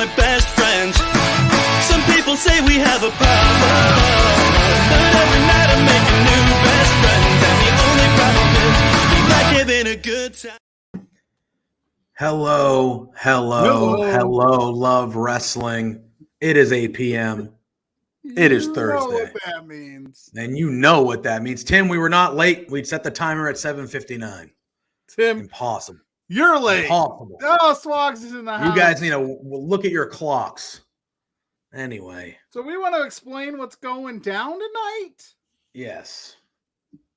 my best friends. Some people say we have a problem, but every night I make a new best friend. And the only problem is we like having a good time. Hello, love wrestling. It is 8 p.m. It is Thursday. You know what that means. And you know what that means. Tim, we were not late. We'd set the timer at 7:59. Tim, Impossible. you're late. Impossible. Oh, Swags is in the house. You guys need to look at your clocks. Anyway. So we want to explain what's going down tonight? Yes.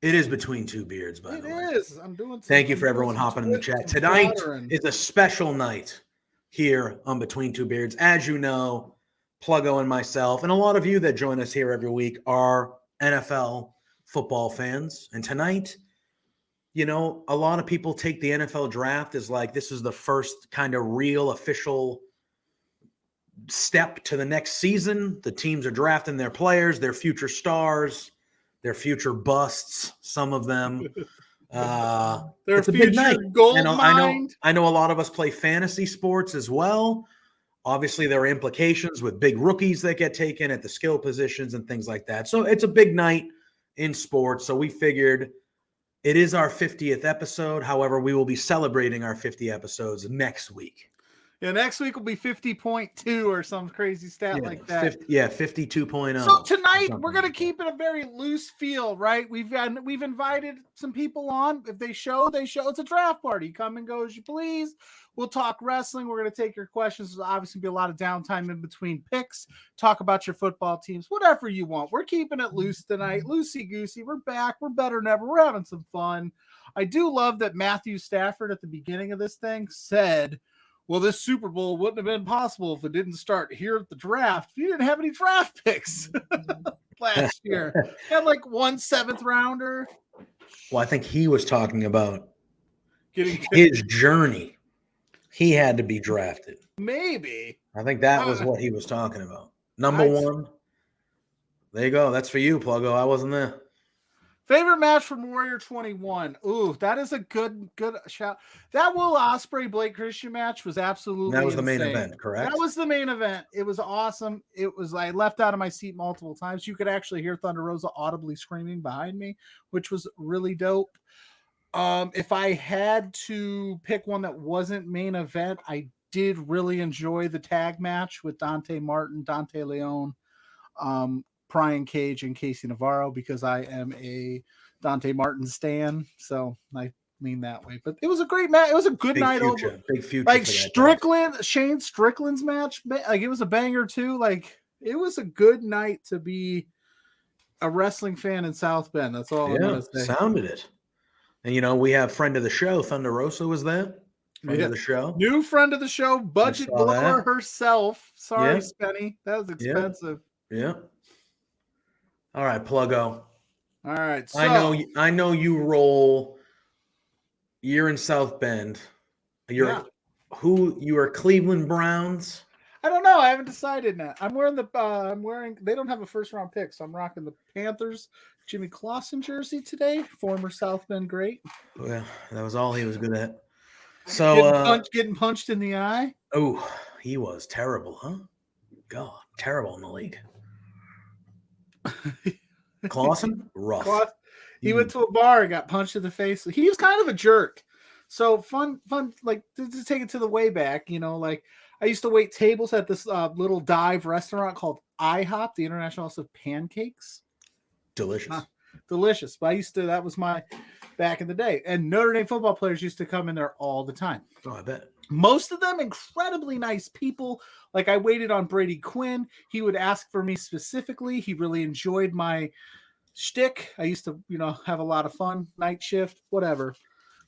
It is Between Two Beards, by the way. It is. I'm doing. Thank you for everyone hopping in the chat. Tonight is a special night here on Between Two Beards. As you know, Pluggo and myself, and a lot of you that join us here every week are NFL football fans. And tonight, you know, a lot of people take the NFL draft as like this is the first kind of real official step to the next season. The teams are drafting their players, their future stars, their future busts, some of them. Their it's a big night. Gold I know a lot of us play fantasy sports as well. Obviously, there are implications with big rookies that get taken at the skill positions and things like that. So it's a big night in sports. So we figured it is our 50th episode. However, we will be celebrating our 50 episodes next week. Yeah, next week will be 50.2 or some crazy stat like that. 52.0. So tonight we're going to keep it a very loose feel, right? We've invited some people on. If they show. It's a draft party. Come and go as you please. We'll talk wrestling. We're going to take your questions. There's obviously be a lot of downtime in between picks. Talk about your football teams, whatever you want. We're keeping it loose tonight. Loosey-goosey. We're back. We're better than ever. We're having some fun. I do love that Matthew Stafford at the beginning of this thing said, well, this Super Bowl wouldn't have been possible if it didn't start here at the draft. You didn't have any draft picks last year. You had like 1 7th rounder. Well, I think he was talking about getting his journey. He had to be drafted. Maybe. I think that was what he was talking about. Number one. There you go. That's for you, Pluggo. I wasn't there. Favorite match from Warrior 21. Ooh, that is a good shout. That Will Ospreay Blake Christian match was absolutely That was insane. the main event, correct? That was the main event. It was awesome. I left out of my seat multiple times. You could actually hear Thunder Rosa audibly screaming behind me, which was really dope. If I had to pick one that wasn't main event, I did really enjoy the tag match with Dante Martin, Dante Leon, Brian Cage, and Casey Navarro, because I am a Dante Martin stan, so I lean that way. But it was a great match. It was a good night. Big future. Like Shane Strickland's match, like it was a banger too. Like it was a good night to be a wrestling fan in South Bend. That's all I'm gonna say. Sounded it. And you know, we have friend of the show, Thunder Rosa was there. Friend of the show. New friend of the show, budget blower herself. Sorry, Spenny. That was expensive. Yeah. All right, Pluggo. All right. So I know you roll. You're in South Bend. You are Cleveland Browns. I don't know. I haven't decided now. I'm wearing they don't have a first round pick, so I'm rocking the Panthers Jimmy Clausen jersey today, former South Bend great. Well, that was all he was good at. So getting punched in the eye. Oh, he was terrible, huh? God, terrible in the league. Clausen, rough. He went to a bar and got punched in the face. He was kind of a jerk. So fun, like to take it to the way back, you know, like I used to wait tables at this little dive restaurant called IHOP, the International House of Pancakes. Delicious. But that was my back in the day. And Notre Dame football players used to come in there all the time. Oh, I bet. Most of them incredibly nice people. Like I waited on Brady Quinn. He would ask for me specifically. He really enjoyed my shtick. I used to, have a lot of fun. Night shift, whatever.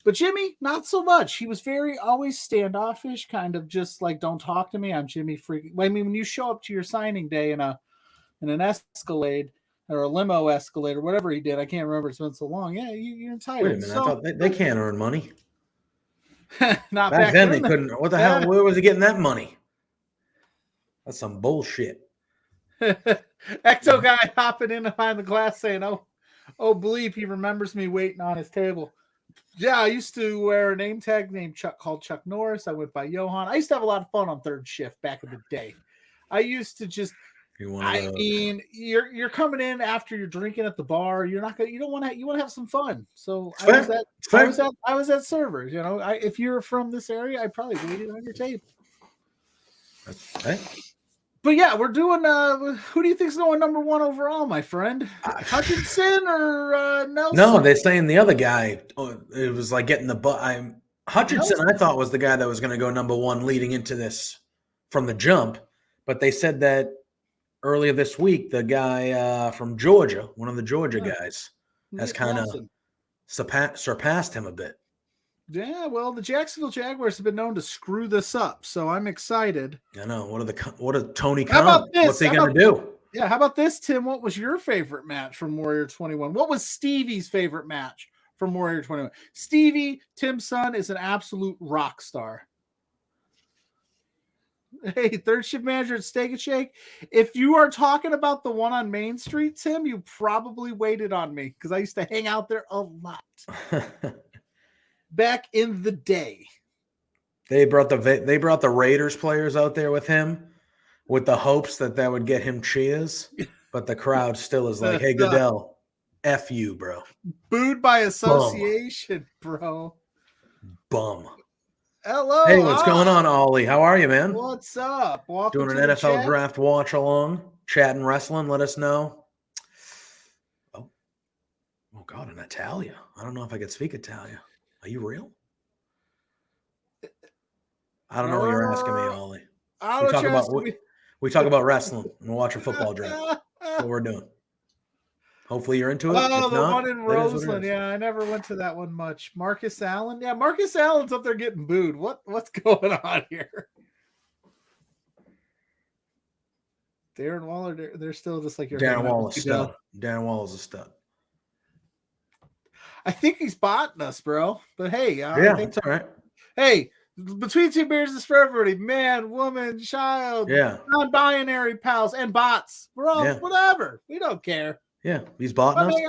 But Jimmy, not so much. He was always standoffish, kind of just like, don't talk to me. I'm Jimmy freaking. I mean, when you show up to your signing day in an Escalade or a limo Escalade or whatever he did, I can't remember. It's been so long. Yeah, you're entitled. Wait a minute. I thought they can't earn money. Not back then they couldn't. What the hell? Where was he getting that money? That's some bullshit. Ecto guy hopping in behind the glass saying, oh bleep, he remembers me waiting on his table. Yeah, I used to wear a name tag named called Chuck Norris. I went by Johan. I used to have a lot of fun on third shift back in the day. I used to just you're coming in after you're drinking at the bar. You want to have some fun. So I was at servers. You know, if you're from this area, I probably waited on your table. Okay. But yeah, we're doing. Who do you think's going number one overall, my friend? Hutchinson or Nelson? No, they're saying the other guy. It was like getting the butt. Hutchinson, I thought, was the guy that was going to go number one leading into this from the jump. But they said that earlier this week, the guy from Georgia, one of the Georgia guys, has kind of surpassed him a bit. Yeah, well, the Jacksonville Jaguars have been known to screw this up, so I'm excited. I know. What are Tony Khan? What's he going to do? Yeah, how about this, Tim? What was your favorite match from Warrior 21? What was Stevie's favorite match from Warrior 21? Stevie, Tim's son, is an absolute rock star. Hey, third shift manager at Steak and Shake. If you are talking about the one on Main Street, Tim, you probably waited on me because I used to hang out there a lot. Back in the day, they brought the Raiders players out there with him, with the hopes that would get him cheers, but the crowd still is like, "Hey, Goodell, F you, bro." Booed by association, bro. Bum. Hello. Hey, what's going on, Ollie? How are you, man? What's up? Welcome Doing an NFL draft watch along, chatting wrestling. Let us know. Oh God, in Italia. I don't know if I could speak Italian. Are you real? I don't know what you're asking me, Ollie. We talk about wrestling and we're watching football draft. That's what we're doing. Hopefully you're into it. Oh, the one in Roseland. Yeah, I never went to that one much. Marcus Allen. Yeah, Marcus Allen's up there getting booed. What's going on here? Darren Waller, they're still just like your Darren Waller's a stud. Darren Waller's a stud. I think he's botting us, bro. But hey, it's all right. Hey, between two beers is for everybody. Man, woman, child, non-binary pals, and bots. We're all whatever. We don't care. Yeah, he's botting us.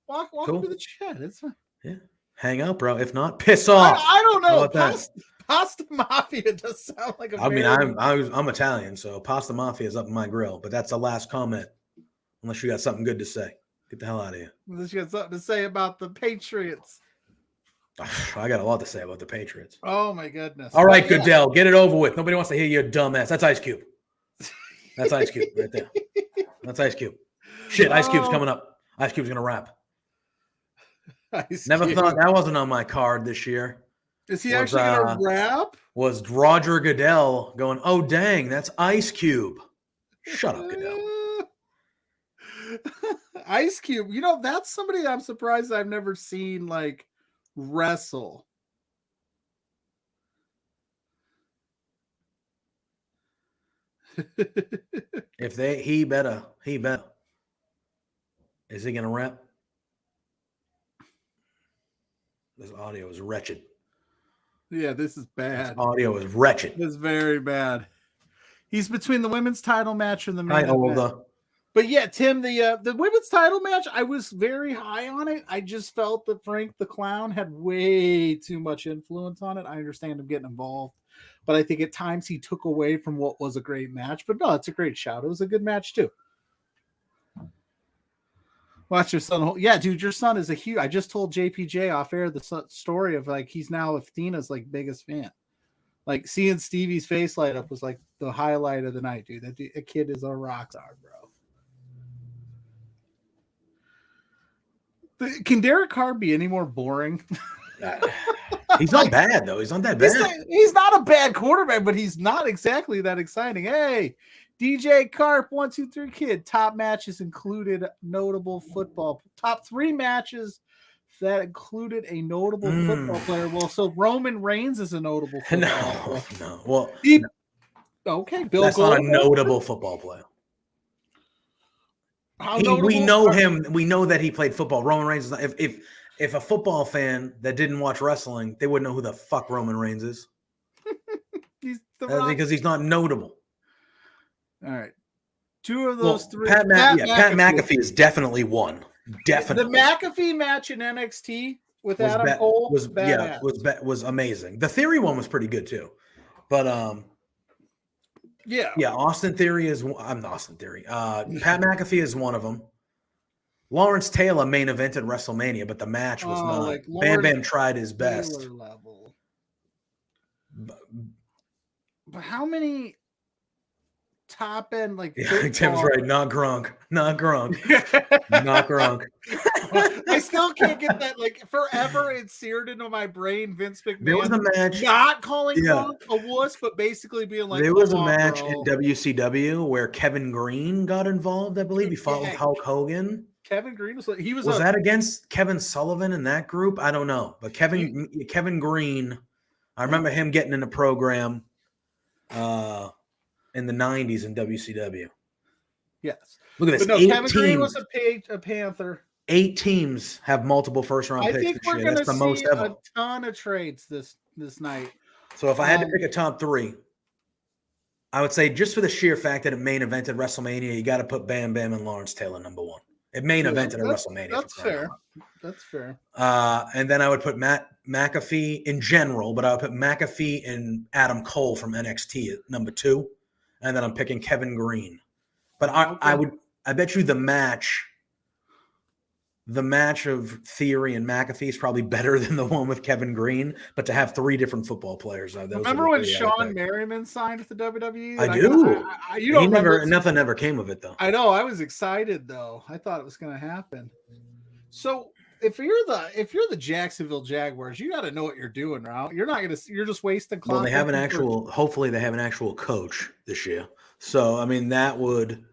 Walk into the chat. It's fine. Yeah, hang out, bro. If not, piss off. I don't know. Pasta Mafia does sound like a. I'm Italian, so Pasta Mafia is up in my grill. But that's the last comment. Unless you got something good to say. Get the hell out of here. Unless you got something to say about the Patriots. I got a lot to say about the Patriots. Oh, my goodness. All right, Goodell. Get it over with. Nobody wants to hear your dumb ass. That's Ice Cube. That's Ice Cube right there. That's Ice Cube. Shit, Ice Cube's coming up. Ice Cube's going to rap. Never thought that wasn't on my card this year. Is he actually going to rap? Was Roger Goodell going, oh, dang, that's Ice Cube. Shut up, Goodell. Ice Cube, that's somebody I'm surprised I've never seen like wrestle. He better. Is he gonna rap? This audio is wretched. Yeah, this is bad. This audio is wretched. It's very bad. He's between the women's title match and the main event. But yeah, Tim, the women's title match, I was very high on it. I just felt that Frank the Clown had way too much influence on it. I understand him getting involved, but I think at times he took away from what was a great match. But no, it's a great shout. It was a good match too. Watch your son. Yeah, dude, your son is a huge. I just told JPJ off air the story of like he's now Athena's like biggest fan. Like seeing Stevie's face light up was like the highlight of the night, dude. That kid is a rock star, bro. Can Derek Carr be any more boring? He's not bad, though. He's not that bad. He's not a bad quarterback, but he's not exactly that exciting. Hey, DJ Carp, 123 Kid. Top matches included notable football. Top 3 matches that included a notable football player. Well, so Roman Reigns is a notable football player. No. Well, okay, Bill. That's not a notable football player. We know him. We know that he played football. Roman Reigns is not, if a football fan that didn't watch wrestling, they wouldn't know who the fuck Roman Reigns is. Because he's not notable. All right. 2 of those 3. Pat McAfee is definitely one. Definitely. The McAfee match in NXT with Adam Cole was amazing. The Theory one was pretty good too, but Austin Theory is I'm Austin Theory. Pat McAfee is one of them. Lawrence Taylor main evented WrestleMania, but the match was not. Like Bam Bam tried his best. Level. But how many top end like Tim's right, not Gronk. Not Gronk. I still can't get that. Like forever, it's seared into my brain. Vince McMahon. There was a match, not calling Gronk a wuss, but basically being like, there was a match in WCW where Kevin Green got involved. I believe he fought with Hulk Hogan. Kevin Green was that against Kevin Sullivan in that group? I don't know, but Kevin Green, I remember him getting in the program in the 90s in WCW. Yes. Look at this. Kevin Green was a Panther. 8 teams have multiple first-round picks. I think we're going to see a ton of trades this night. So if I had to pick a top 3, I would say just for the sheer fact that it main evented WrestleMania, you got to put Bam Bam and Lawrence Taylor number 1. It main evented at WrestleMania. That's fair. That's fair. And then I would put McAfee in general, but I would put McAfee and Adam Cole from NXT at number 2. And then I'm picking Kevin Green. But I bet you the match of Theory and McAfee is probably better than the one with Kevin Green. But to have 3 different football players, remember when Sean Merriman signed with the WWE? I do. Nothing ever came of it though. I know. I was excited though. I thought it was going to happen. So if you're the Jacksonville Jaguars, you got to know what you're doing, right? You're just wasting clock. Well, they have hopefully they have an actual coach this year. So I mean that would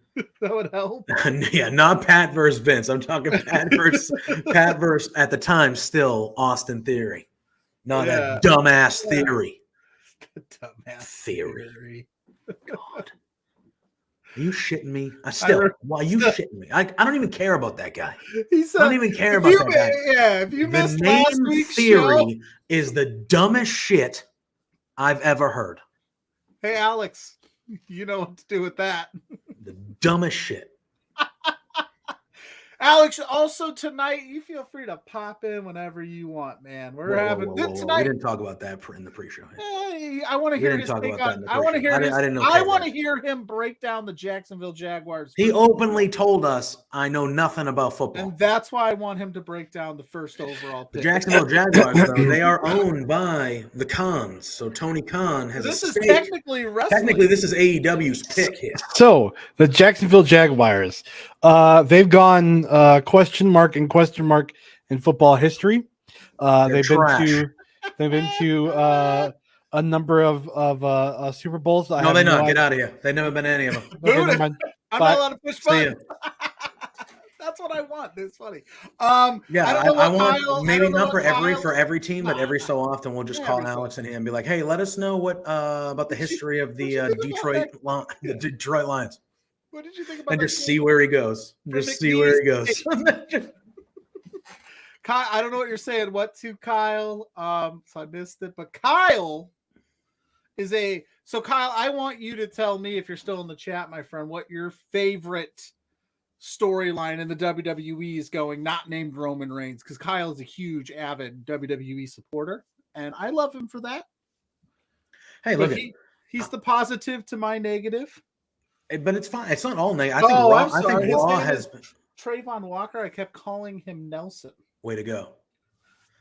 help. Yeah, not Pat versus Vince. I'm talking Pat versus at the time still Austin Theory, not that dumbass Theory. Dumbass Theory. God, are you shitting me? Why are you shitting me? I don't even care about that guy. I don't even care about that guy. Yeah, if you missed last week's Theory is the dumbest shit I've ever heard. Hey, Alex, you know what to do with that. The dumbest shit. Alex, also tonight, you feel free to pop in whenever you want, man. We're having tonight. We didn't talk about that in the pre-show. Hey, I want to hear his take on. I want to hear. I want to hear him break down the Jacksonville Jaguars. He openly told us, "I know nothing about football," and that's why I want him to break down the first overall pick. The Jacksonville Jaguars, though, they are owned by the Khans, so Tony Khan has. This is technically wrestling. Technically, this is AEW's pick here. So the Jacksonville Jaguars, they've gone question mark in football history. They've been to a number of Super Bowls. No, they're not. Get out of here. They've never been to any of them. I'm not allowed to push buttons. That's what I want. It's funny. I want maybe not for every team, but every so often we'll just call Alex in here and be like, "Hey, let us know what about the history of the Detroit Lions." What did you think about? And just see where he goes. Just see where he goes. Kyle, I don't know what you're saying. What to Kyle? So I missed it. But Kyle is so Kyle, I want you to tell me, if you're still in the chat, my friend, what your favorite storyline in the WWE is going, not named Roman Reigns, because Kyle is a huge, avid WWE supporter, and I love him for that. Hey, look, he's the positive to my negative. But it's fine. It's not all negative. I think Raw has Trayvon Walker. I kept calling him Nelson. Way to go.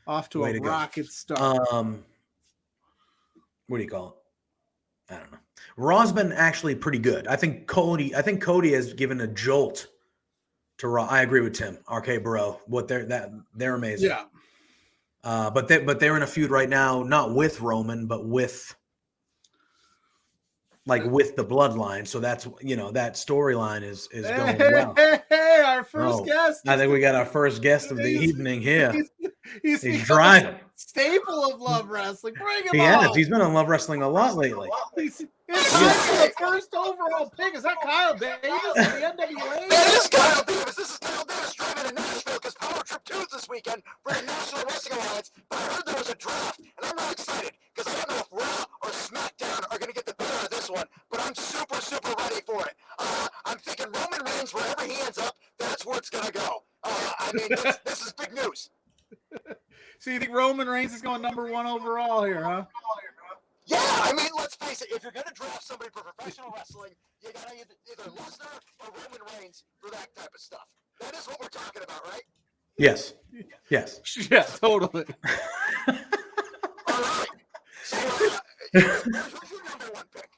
Off to a rocket start. What do you call it? I don't know. Raw's been actually pretty good. I think Cody has given a jolt to Raw. I agree with Tim. RK Bro. They're amazing. Yeah. But they're in a feud right now, not with Roman, but with the bloodline. So that's, that storyline is going well. Hey, our first guest. I think we got our first guest of the evening here. He's driving. Staple of Love Wrestling. Bring him on. He has. He's been on Love Wrestling a lot lately. It's the first overall pick. Is that Kyle Davis of the NWA? That is Kyle Davis. This is Kyle Davis driving to Nashville because Power Trip 2 is this weekend for the National Wrestling Alliance. But I heard there was a draft, and I'm not excited because I don't know if Raw or SmackDown are going to get the better of this one. But I'm super, super ready for it. I'm thinking Roman Reigns, wherever he ends up, that's where it's going to go. This is big news. So you think Roman Reigns is going number 1 overall here, huh? Yeah, I mean, let's face it. If you're going to draft somebody for professional wrestling, you got to either Lesnar or Roman Reigns for that type of stuff. That is what we're talking about, right? Yes. Yes. Yeah, totally. All right. So, who's your number 1 pick?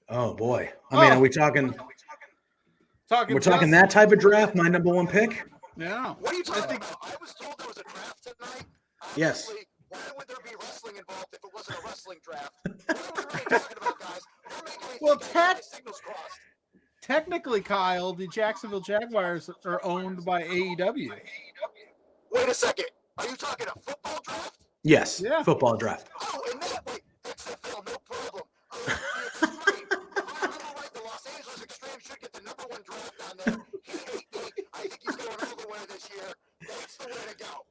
Oh boy. I mean, are we talking? Talking We're talking that type of draft. My number 1 pick. Yeah. What are you talking about? I was told there was a draft tonight. Yes. Obviously, why would there be wrestling involved if it wasn't a wrestling draft? What are we really talking about, guys? We're making Well, signals crossed. Technically, Kyle, the Jacksonville Jaguars are owned by AEW. Wait a second. Are you talking a football draft? Yes. Yeah. Football draft. Oh, and that way, XFL, no problem. The Extreme. If I remember right, the Los Angeles Extreme should get the number 1 draft on there. He hate me. I think he's going all the way this year. That's the way to go.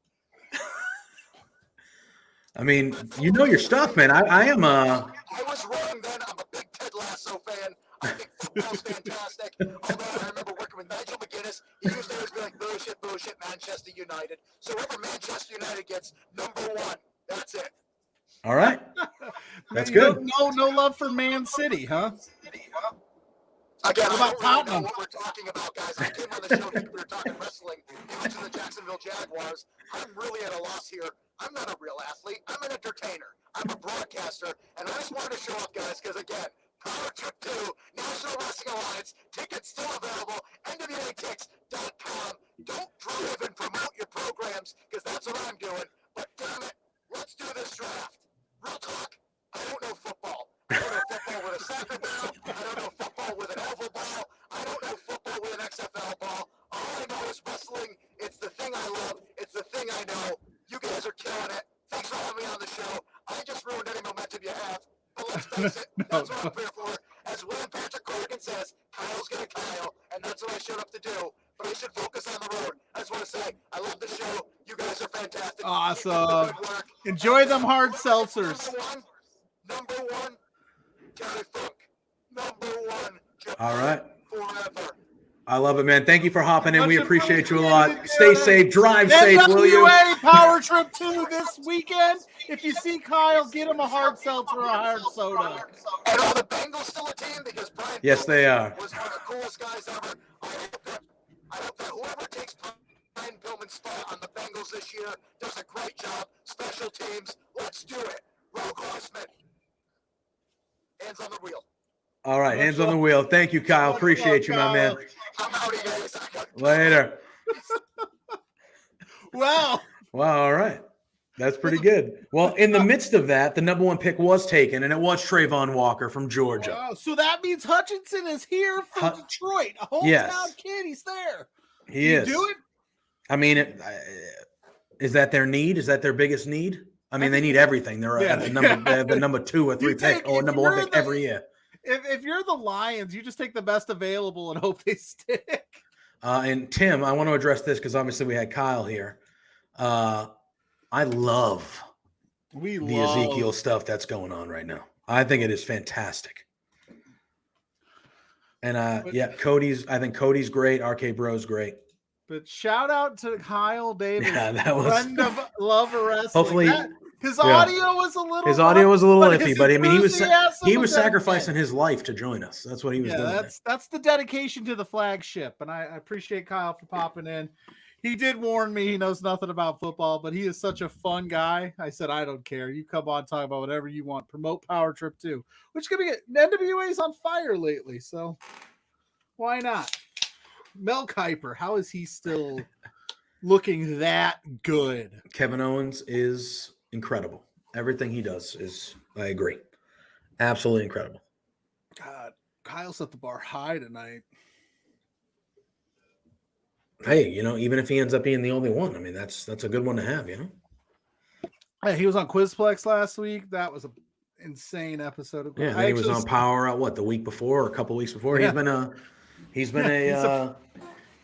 I mean, you know your stuff, man. I am I was wrong then. I'm a big Ted Lasso fan. I think football's fantastic. Although I remember working with Nigel McGuinness, he used to always be like, bullshit, Manchester United. So whoever Manchester United gets, number 1. That's it. All right. That's good. No love for Man City, huh? Again, What I about don't really know Tottenham? what we're talking about, guys. I came on the show thinking we were talking wrestling. You mentioned the Jacksonville Jaguars. I'm really at a loss here. I'm not a real athlete. I'm an entertainer. I'm a broadcaster. And I just wanted to show up, guys, because, again, Power Trip 2, National Wrestling Alliance, tickets still available, NWATix.com. Don't drive and promote your programs, because that's what I'm doing. But damn it, let's do this draft. Real talk, I don't know football. I don't know football with a soccer ball. I don't know football with an oval ball. I don't know football with an XFL ball. All I know is wrestling. It's the thing I love. It's the thing I know. You guys are killing it. Thanks for having me on the show. I just ruined any momentum you have. But let's face it, that's what I'm here for. As William Patrick Corrigan says, Kyle's gonna Kyle, and that's what I showed up to do. But I should focus on the road. I just want to say, I love the show. You guys are fantastic. Awesome. Keep up the good work. Enjoy them hard seltzers. Number one, Terry Funk. Number 1, Japan. All right. Forever. I love it, man. Thank you for hopping in. Much We appreciate you a appreciated. lot. Stay safe. Drive safe, will you? NWA Power Trip 2 this weekend. If you see Kyle, get him a hard seltzer or a hard soda. And are the Bengals still a team? Because Brian Yes, they are. was one of the coolest guys ever. I hope that whoever takes Brian Pillman's spot on the Bengals this year does a great job. Special teams, let's do it. Rogue Horseman. Hands on the wheel. All right. Hands on the wheel. Thank you, Kyle. Appreciate you, my man. I'm out of here. Later. Wow. Wow. All right. That's pretty good. Well, in the midst of that, the number 1 pick was taken, and it was Trayvon Walker from Georgia. Wow. So that means Hutchinson is here from Detroit. A hometown Yes. kid. He's there. He is. Do it? I mean, is that their need? Is that their biggest need? I mean, they need everything. They're at the number, they have the number 2 or 3 pick or number 1 pick every year. If you're the Lions, you just take the best available and hope they stick. And Tim, I want to address this because obviously we had Kyle here. I love the Ezekiel stuff that's going on right now. I think it is fantastic. And I think Cody's great. RK Bro's great. But shout out to Kyle Davis, Yeah, that was friend of Love of Wrestling. hopefully His audio was a little iffy, but I mean he was was sacrificing his life to join us. That's what he was doing. That's the dedication to the flagship, and I appreciate Kyle for popping in. He did warn me he knows nothing about football, but he is such a fun guy. I said, I don't care. You come on, talk about whatever you want. Promote Power Trip 2, which could be good. NWA's on fire lately, so why not? Mel Kiper, how is he still looking that good? Kevin Owens is incredible. Everything he does is, I agree, absolutely incredible. God, Kyle set the bar high tonight. Hey, even if he ends up being the only one, I mean, that's a good one to have, Hey, he was on Quizplex last week. That was an insane episode of Yeah, he was on Power the week before or a couple weeks before. Yeah.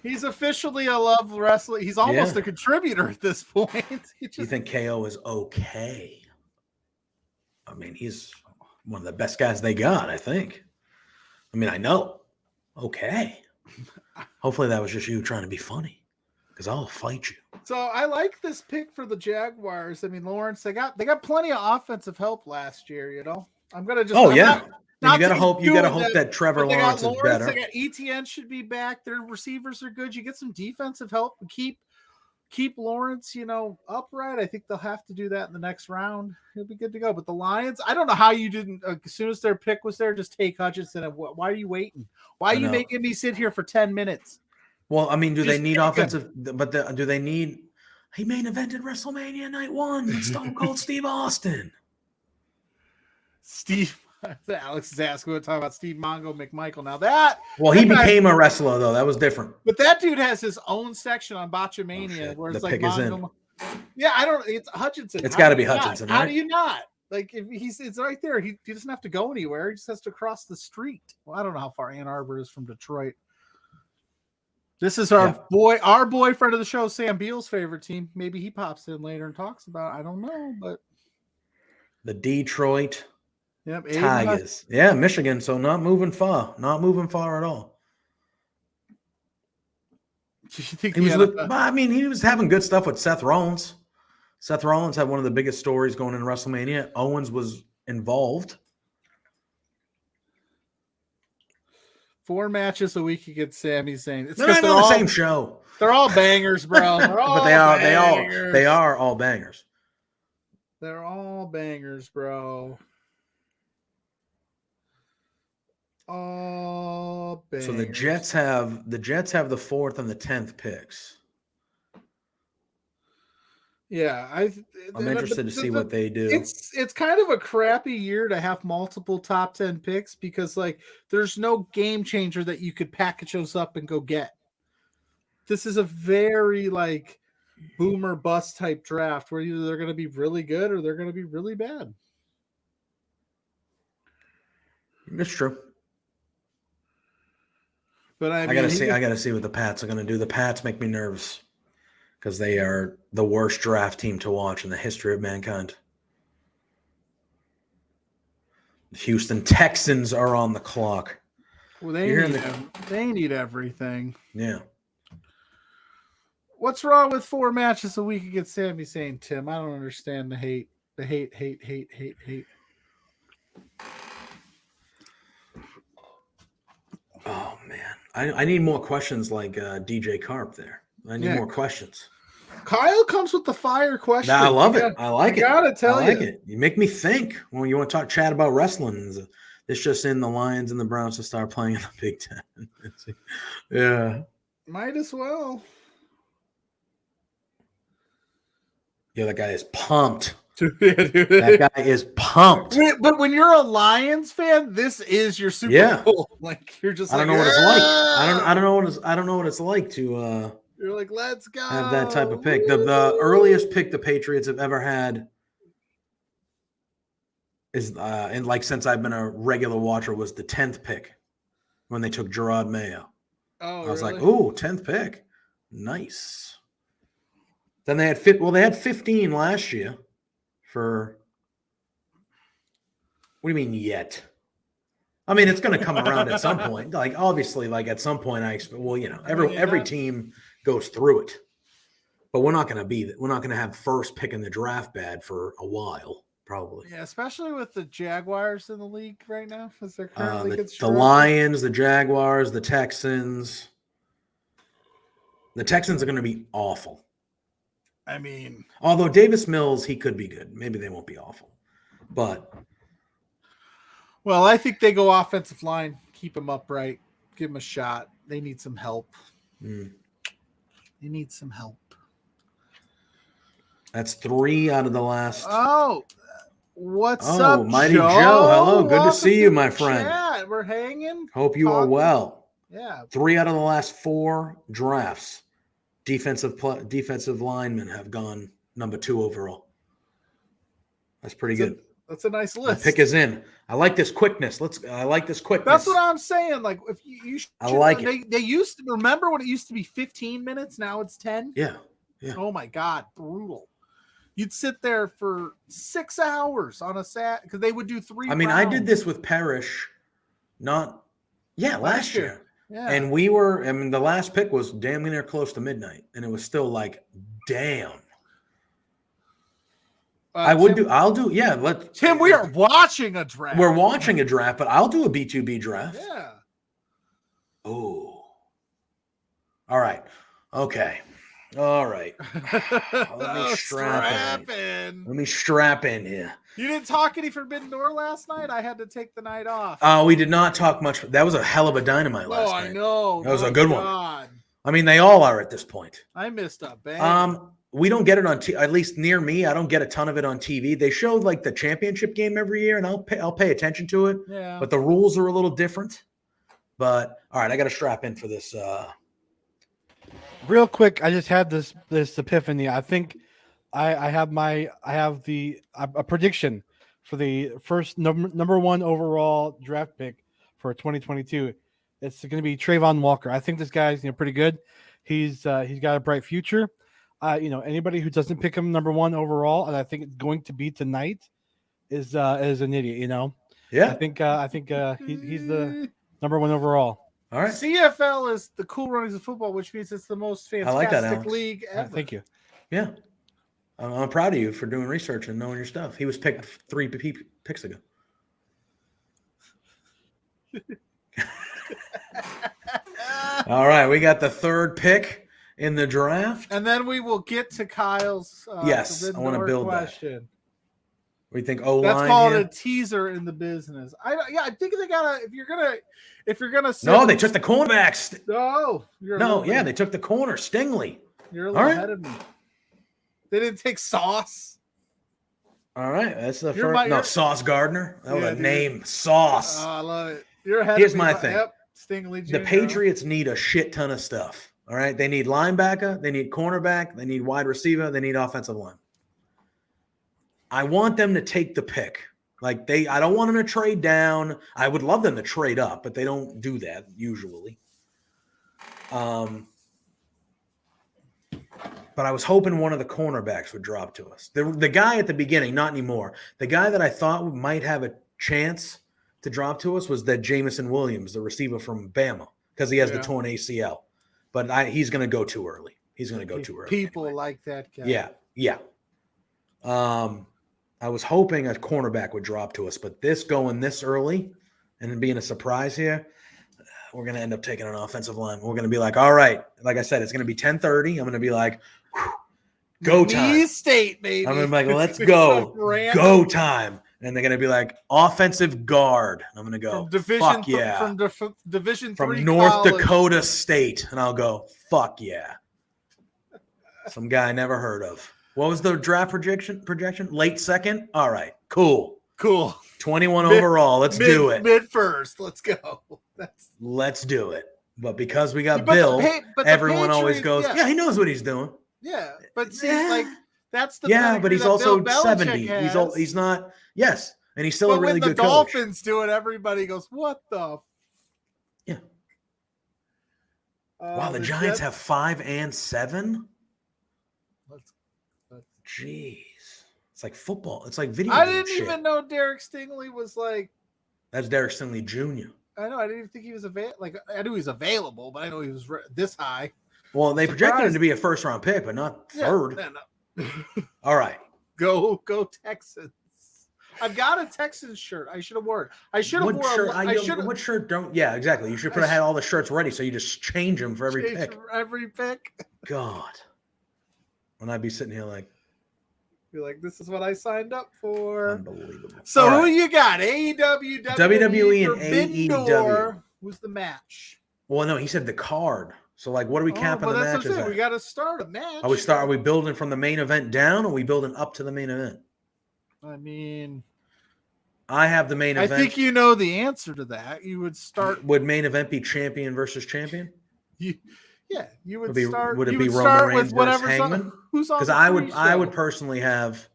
He's officially a Love Wrestling. He's almost a contributor at this point. You think KO is okay? I mean, he's one of the best guys they got, I think. I mean, I know. Okay. Hopefully that was just you trying to be funny. because I'll fight you. So I like this pick for the Jaguars. I mean, Lawrence, they got plenty of offensive help last year. You know, I'm gonna just. Oh I'm yeah. not You gotta hope that, that Trevor they Lawrence got is better. They got ETN should be back. Their receivers are good. You get some defensive help and keep Lawrence, upright. I think they'll have to do that in the next round. He'll be good to go. But the Lions, I don't know how you didn't, as soon as their pick was there, just take Hutchinson. Why are you waiting? Why are you making me sit here for 10 minutes? Well, I mean, do they need offensive? Him. But do they need? He main evented WrestleMania Night 1 with Stone Cold Steve Austin. Alex is asking to talk about Steve Mongo McMichael. Now he became a wrestler though. That was different. But that dude has his own section on Botchamania where it's like Mongo. Yeah, I don't. It's Hutchinson. It's got to be Hutchinson, right? How do you not? Like if it's right there. He doesn't have to go anywhere. He just has to cross the street. Well, I don't know how far Ann Arbor is from Detroit. This is our boyfriend of the show, Sam Beal's favorite team. Maybe he pops in later and talks about it. I don't know, but the Detroit. Yep, Tigers. Yeah, Michigan. So not moving far at all. You think he was having good stuff with Seth Rollins. Seth Rollins had one of the biggest stories going in WrestleMania. Owens was involved. 4 matches a week against Sami Zayn. They're not on the same show. They're all bangers, bro. But they are all bangers. They're all bangers, bro. All bangers. So the Jets have the 4th and the 10th picks. Yeah, I'm interested to see what they do. It's kind of a crappy year to have multiple top 10 picks because there's no game changer that you could package those up and go get. This is a very boomer bust type draft where either they're going to be really good or they're going to be really bad. It's true. But I gotta see what the Pats are gonna do. The Pats make me nervous because they are the worst draft team to watch in the history of mankind. The Houston Texans are on the clock. Well, they need everything. Yeah. What's wrong with 4 matches a week against Sami Zayn, Tim? I don't understand the hate. The hate. Oh man, I need more questions like DJ Carp there. I need more questions. Kyle comes with the fire question. I love it. I like it. I gotta tell you, it. You make me think when you want to chat about wrestling. It's just in the Lions and the Browns to start playing in the Big Ten. Yeah, might as well. Yeah, that guy is pumped. That guy is pumped. But when you're a Lions fan, this is your Super Bowl. You're just. I don't know what it's like. I don't know what it's like to. You're like, let's go. Have that type of pick. The earliest pick the Patriots have ever had is since I've been a regular watcher was the 10th pick when they took Gerard Mayo. Oh, I was like, ooh, 10th pick, nice. Then they had 15 last year. For what do you mean yet? I mean, it's going to come around at some point. Obviously, at some point, I expect. Well, every team goes through it, but we're not going to have first pick in the draft bad for a while, probably. Yeah, especially with the Jaguars in the league right now, as they're currently the Lions, the Jaguars, the Texans. The Texans are going to be awful. I mean, although Davis Mills, he could be good. Maybe they won't be awful, but. Well, I think they go offensive line, keep him upright, give him a shot. They need some help. They need some help. That's 3 out of the last. Oh, what's up, Mighty Joe? Hello, good to see you, my friend. Chat. We're hanging. Hope you are well. Yeah. 3 out of the last 4 drafts. Defensive linemen have gone number 2 overall. That's pretty good. That's a nice list. The pick is in. I like this quickness. I like this quickness. That's what I'm saying. If you I like it. They used to remember when it used to be 15 minutes. Now it's 10. Yeah. Oh my God, brutal. You'd sit there for 6 hours on a Sat because they would do 3. I mean, rounds. I did this with Parrish. Last year. Yeah. And we were, I mean, the last pick was damn near close to midnight, and it was still like, damn. Tim, we are watching a draft. We're watching a draft, but I'll do a B2B draft. Yeah. Oh. All right. Okay. All right. Let me strap in. Let me strap in here. You didn't talk any Forbidden Door last night? I had to take the night off. We did not talk much. That was a hell of a dynamite last night. I know. That was a good one. I mean, they all are at this point. I missed a bang. We don't get it on at least near me. I don't get a ton of it on TV. They show like the championship game every year, and I'll pay attention to it. Yeah. But the rules are a little different. But all right, I got to strap in for this. Real quick, I just had this epiphany. I think I have a prediction for the first number one overall draft pick for 2022. It's going to be Trayvon Walker. I think this guy's pretty good. He's got a bright future. Anybody who doesn't pick him number one overall, and I think it's going to be tonight, is an idiot. Yeah. I think he's the number one overall. All right. CFL is the cool runnings of football, which means it's the most fantastic league ever. Thank you. Yeah. I'm proud of you for doing research and knowing your stuff. He was picked 3 picks ago. All right. We got the third pick in the draft. And then we will get to Kyle's yes, I want to build question. That. We think O-line. That's called a teaser in the business. I think they gotta if you're gonna No, they took the cornerbacks. They took the corner, Stingley. You're a little ahead of me. They didn't take Sauce. All right, that's the first. Sauce Gardner. That was a name, Sauce. Oh, I love it. You're ahead. Here's my thing. Yep, Stingley Jr. The Patriots need a shit ton of stuff. All right, they need linebacker, they need cornerback, they need wide receiver, they need offensive line. I want them to take the pick. I don't want them to trade down. I would love them to trade up, but they don't do that usually. But I was hoping one of the cornerbacks would drop to us. The guy at the beginning, not anymore. The guy that I thought might have a chance to drop to us was that Jamison Williams, the receiver from Bama, because he has the torn ACL. But he's going to go too early. People like that guy. Yeah. I was hoping a cornerback would drop to us, but going this early and then being a surprise here, we're going to end up taking an offensive line. We're going to be like, all right, like I said, it's going to be 10:30. I'm going to be like, go time. State, baby. I'm going to be like, let's go. Go time. And they're going to be like, offensive guard. I'm going to go, fuck yeah. From Division 3 from North college. Dakota State. And I'll go, fuck yeah. Some guy I never heard of. What was the draft projection? Late second? All right. Cool. 21 overall. Let's do it. Mid first. Let's go. Let's do it. But because we got Bill, everyone always goes, he knows what he's doing. Yeah. But see, that's the but he's also 70. He's not. Yes. And he's still a really good coach. When the Dolphins do it, everybody goes, what the? Yeah. Wow, the Giants have 5 and 7? Jeez. It's like football. It's like video game I didn't even know Derek Stingley was like. That's Derek Stingley Jr. I know. I didn't even think he was available. I knew he was available, but I know he was this high. Well, they projected him to be a first-round pick, but not third. No. All right. Go Texans. I've got a Texans shirt. I should have worn. What shirt don't? Yeah, exactly. You should have had all the shirts ready, so you just change them for every pick. God. When I'd be sitting here like. You're like, this is what I signed up for. Unbelievable. So who you got? AEW, WWE, and AEW. Who's the match? Well, no, he said the card. So, what are we capping the matches at? We got to start a match. Are we building from the main event down, or are we building up to the main event? I mean, I have the main event. I think you know the answer to that. You would start. Would main event be champion versus champion? You would start. Would it be Roman Reigns versus Hangman? Who's on? Because I would personally have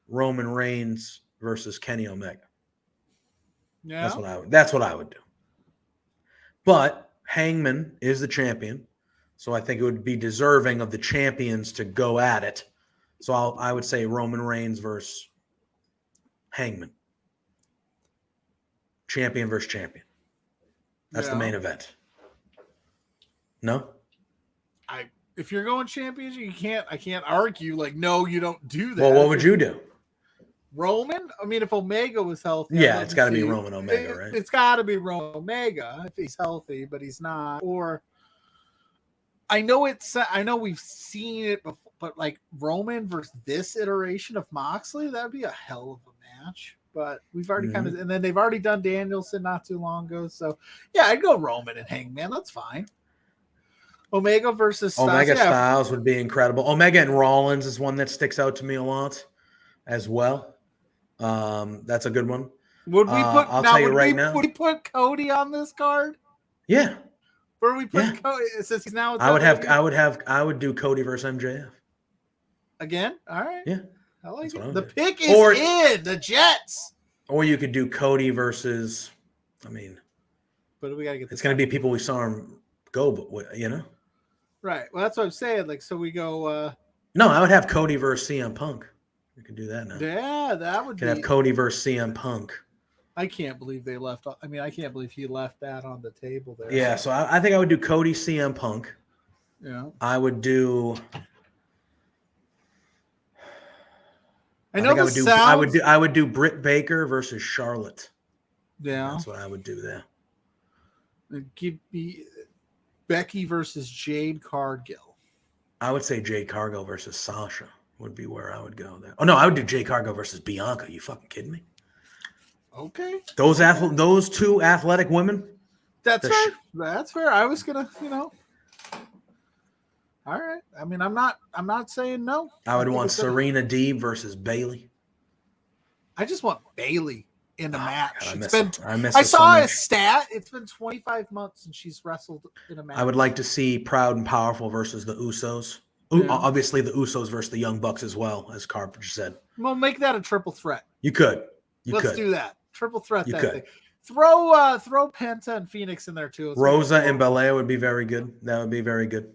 Roman Reigns versus Kenny Omega. Yeah, that's what I would do. But Hangman is the champion, so I think it would be deserving of the champions to go at it. So I would say Roman Reigns versus Hangman. Champion versus champion. That's the main event. No. If you're going championship, I can't argue like, no, you don't do that. Well, what would you do? Roman? I mean, if Omega was healthy, Yeah, it's got to be Roman Omega, right? It's got to be Roman Omega if he's healthy, but he's not. Or I know we've seen it before, but like Roman versus this iteration of Moxley, that'd be a hell of a match. But we've already kind of, and then they've already done Danielson not too long ago. So yeah, I'd go Roman and Hangman. That's fine. Omega versus Styles. Omega Styles would be incredible. Omega and Rollins is one that sticks out to me a lot as well. That's a good one. Would we put? I'll tell you right now. Would we put Cody on this card? Yeah. Where we put Cody? Since he's now. I would do Cody versus MJF. Again? All right. Yeah. I like it. The pick is in the Jets. Or you could do Cody versus. I mean, but we gotta get. It's going to be people we saw him go, but you know. Right. Well, that's what I'm saying. Like, so we go. No, I would have Cody versus CM Punk. We could do that now. Yeah, that would. Have Cody versus CM Punk. I can't believe they left. I mean, I can't believe he left that on the table there. Yeah, so I think I would do Cody CM Punk. Yeah. I would do. I would do Britt Baker versus Charlotte. Yeah, that's what I would do there. Give me Becky versus Jade Cargill. I would say Jade Cargill versus Sasha would be where I would go there. Oh no, I would do Jade Cargill versus Bianca. You fucking kidding me? Okay. Those two athletic women. That's fair. That's fair. I was gonna, All right. I mean, I'm not saying no. I would want Serena Deeb versus Bayley. I just want Bayley in the match. God, I saw a stat. It's been 25 months since she's wrestled in a match. I would like to see Proud and Powerful versus the Usos. Yeah. Obviously, the Usos versus the Young Bucks as well, as Carpenter said. Well, make that a triple threat. You could. Let's do that. Triple threat. Thing. Throw Penta and Phoenix in there too. Rosa and Belair would be very good. That would be very good.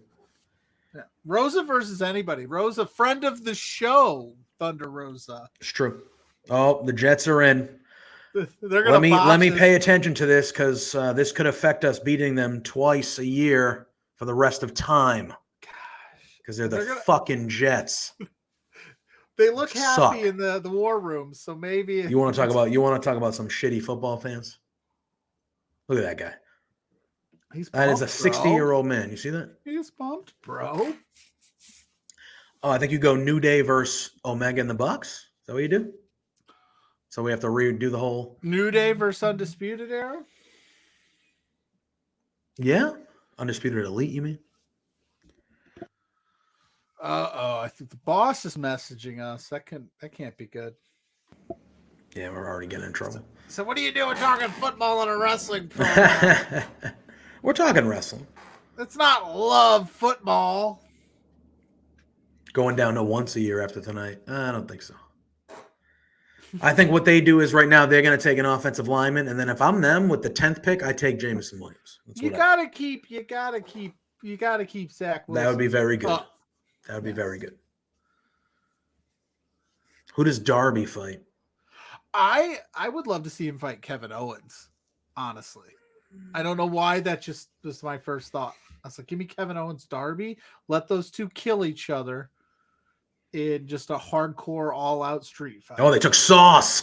Yeah. Rosa versus anybody. Rosa, friend of the show, Thunder Rosa. It's true. Oh, the Jets are in. They're gonna let me pay attention to this because this could affect us beating them twice a year for the rest of time. Gosh, because they're the fucking Jets. They look happy in the war room, so maybe you want to talk about some shitty football fans. Look at that guy. That is a 60-year-old man. You see that? He's pumped, bro. Oh, I think you go New Day versus Omega and the Bucks. Is that what you do? So we have to redo the whole New Day versus Undisputed Era? Yeah. Undisputed Elite, you mean? I think the boss is messaging us. That can't be good. Yeah, we're already getting in trouble. So what are you doing talking football on a wrestling program? We're talking wrestling. It's not love football. Going down to once a year after tonight. I don't think so. I think what they do is right now they're going to take an offensive lineman, and then if I'm them with the 10th pick, I take Jameson Williams. You gotta keep Zach Wilson. That would be very good. That would be very good. Who does Darby fight? I would love to see him fight Kevin Owens, honestly. I don't know why that just was my first thought. I was like, give me Kevin Owens, Darby. Let those two kill each other in just a hardcore all-out street fight. Oh, they took Sauce.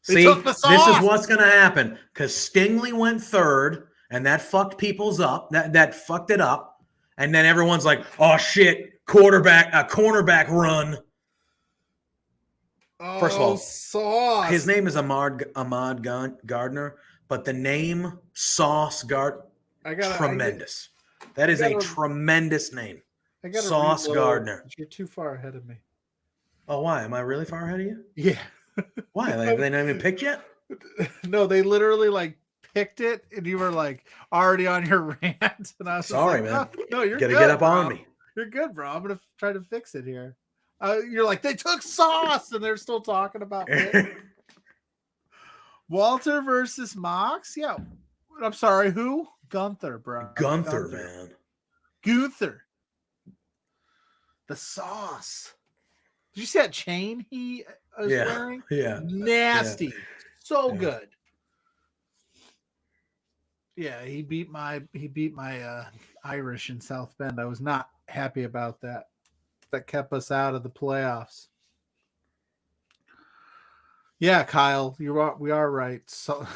See, this is what's going to happen because Stingley went third, and that fucked people's up. That fucked it up. And then everyone's like, oh, shit, cornerback run. Oh, first of all, Sauce. His name is Ahmad Gardner, but the name Sauce tremendous. That is a tremendous name. Sauce Gardner. You're too far ahead of me. Oh, why? Am I really far ahead of you? Yeah. Why? Have they not even picked yet? No, they literally picked it, and you were already on your rant. And I was sorry, man. No, you're gotta good, get up bro. on me. You're good, bro. I'm gonna try to fix it here. You're like, they took Sauce, and they're still talking about it. Walter versus Mox. Yeah. I'm sorry. Who? Gunther, bro. Gunther, man. Gunther. The Sauce. Did you see that chain he was wearing? Yeah. Nasty. Yeah. So good. Yeah, he beat my Irish in South Bend. I was not happy about that. That kept us out of the playoffs. Yeah, Kyle, we are right. So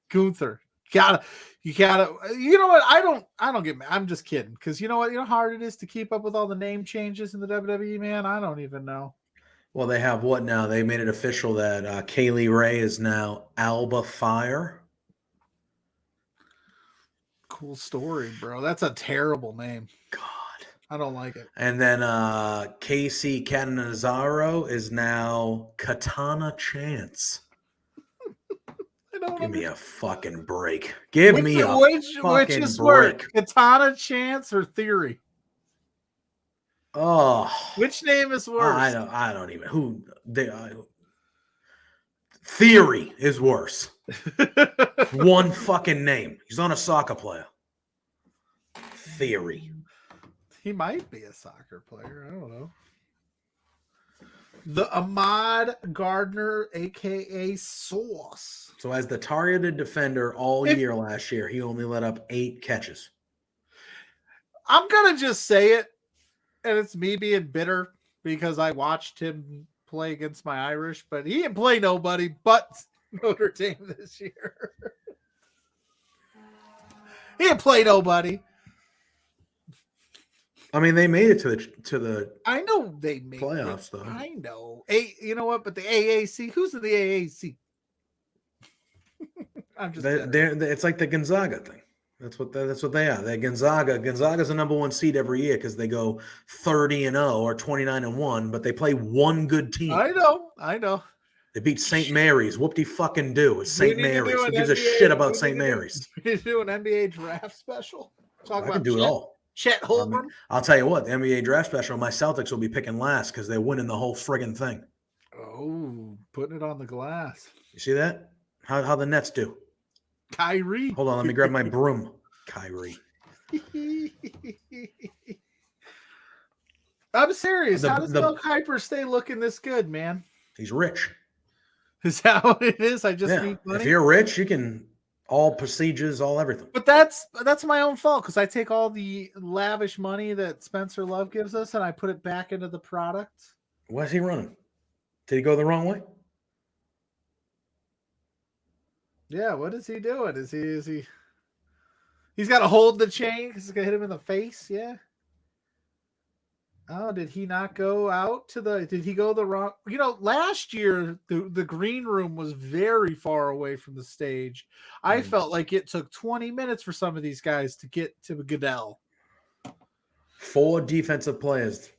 Gunther, you gotta, you know what? I don't get mad. I'm just kidding. Because you know what? You know how hard it is to keep up with all the name changes in the WWE, man? I don't even know. Well, they have what now? They made it official that Kaylee Ray is now Alba Fire. Cool story, bro. That's a terrible name. God. I don't like it. And then Casey Catanzaro is now Katana Chance. Give me a fucking break. Give me a fucking is break. Worse, Katana Chance or Theory? Oh, which name is worse? I don't even. Theory is worse. One fucking name. He's on a soccer player. Theory. He might be a soccer player. I don't know. The Ahmad Gardner, a.k.a. Sauce. So as the targeted defender all year last year, he only let up 8 catches. I'm going to just say it, and it's me being bitter because I watched him play against my Irish, but he didn't play nobody but Notre Dame this year. He didn't play nobody. I mean, they made it to the. I know they made playoffs, though. I know. You know what? But the AAC. Who's in the AAC? I'm just. It's like the Gonzaga thing. That's what they are. They're Gonzaga. Gonzaga's the number 1 seed every year because they go 30-0 or 29-1, but they play one good team. I know. They beat St. Mary's. Whoop-de-fucking do. It's St. Mary's. Who gives a shit about St. Mary's? We do an NBA draft special. I can do it all. Chet Holmgren. I'll tell you what, the NBA draft special, my Celtics will be picking last because they're winning the whole friggin' thing. Oh, putting it on the glass. You see that? How the Nets do? Kyrie. Hold on, let me grab my broom. Kyrie. I'm serious. How does Bill Kuiper stay looking this good, man? He's rich. Is that what it is? I just need money. If you're rich, you can all procedures, all everything. But that's my own fault because I take all the lavish money that Spencer Love gives us and I put it back into the product. Why's he running? Did he go the wrong way? Yeah, what is he doing? Is he he's got to hold the chain because it's gonna hit him in the face? Yeah. Oh, did he not go out to the? Did he go the wrong? You know, last year the green room was very far away from the stage. I felt like it took 20 minutes for some of these guys to get to Goodell. 4 defensive players.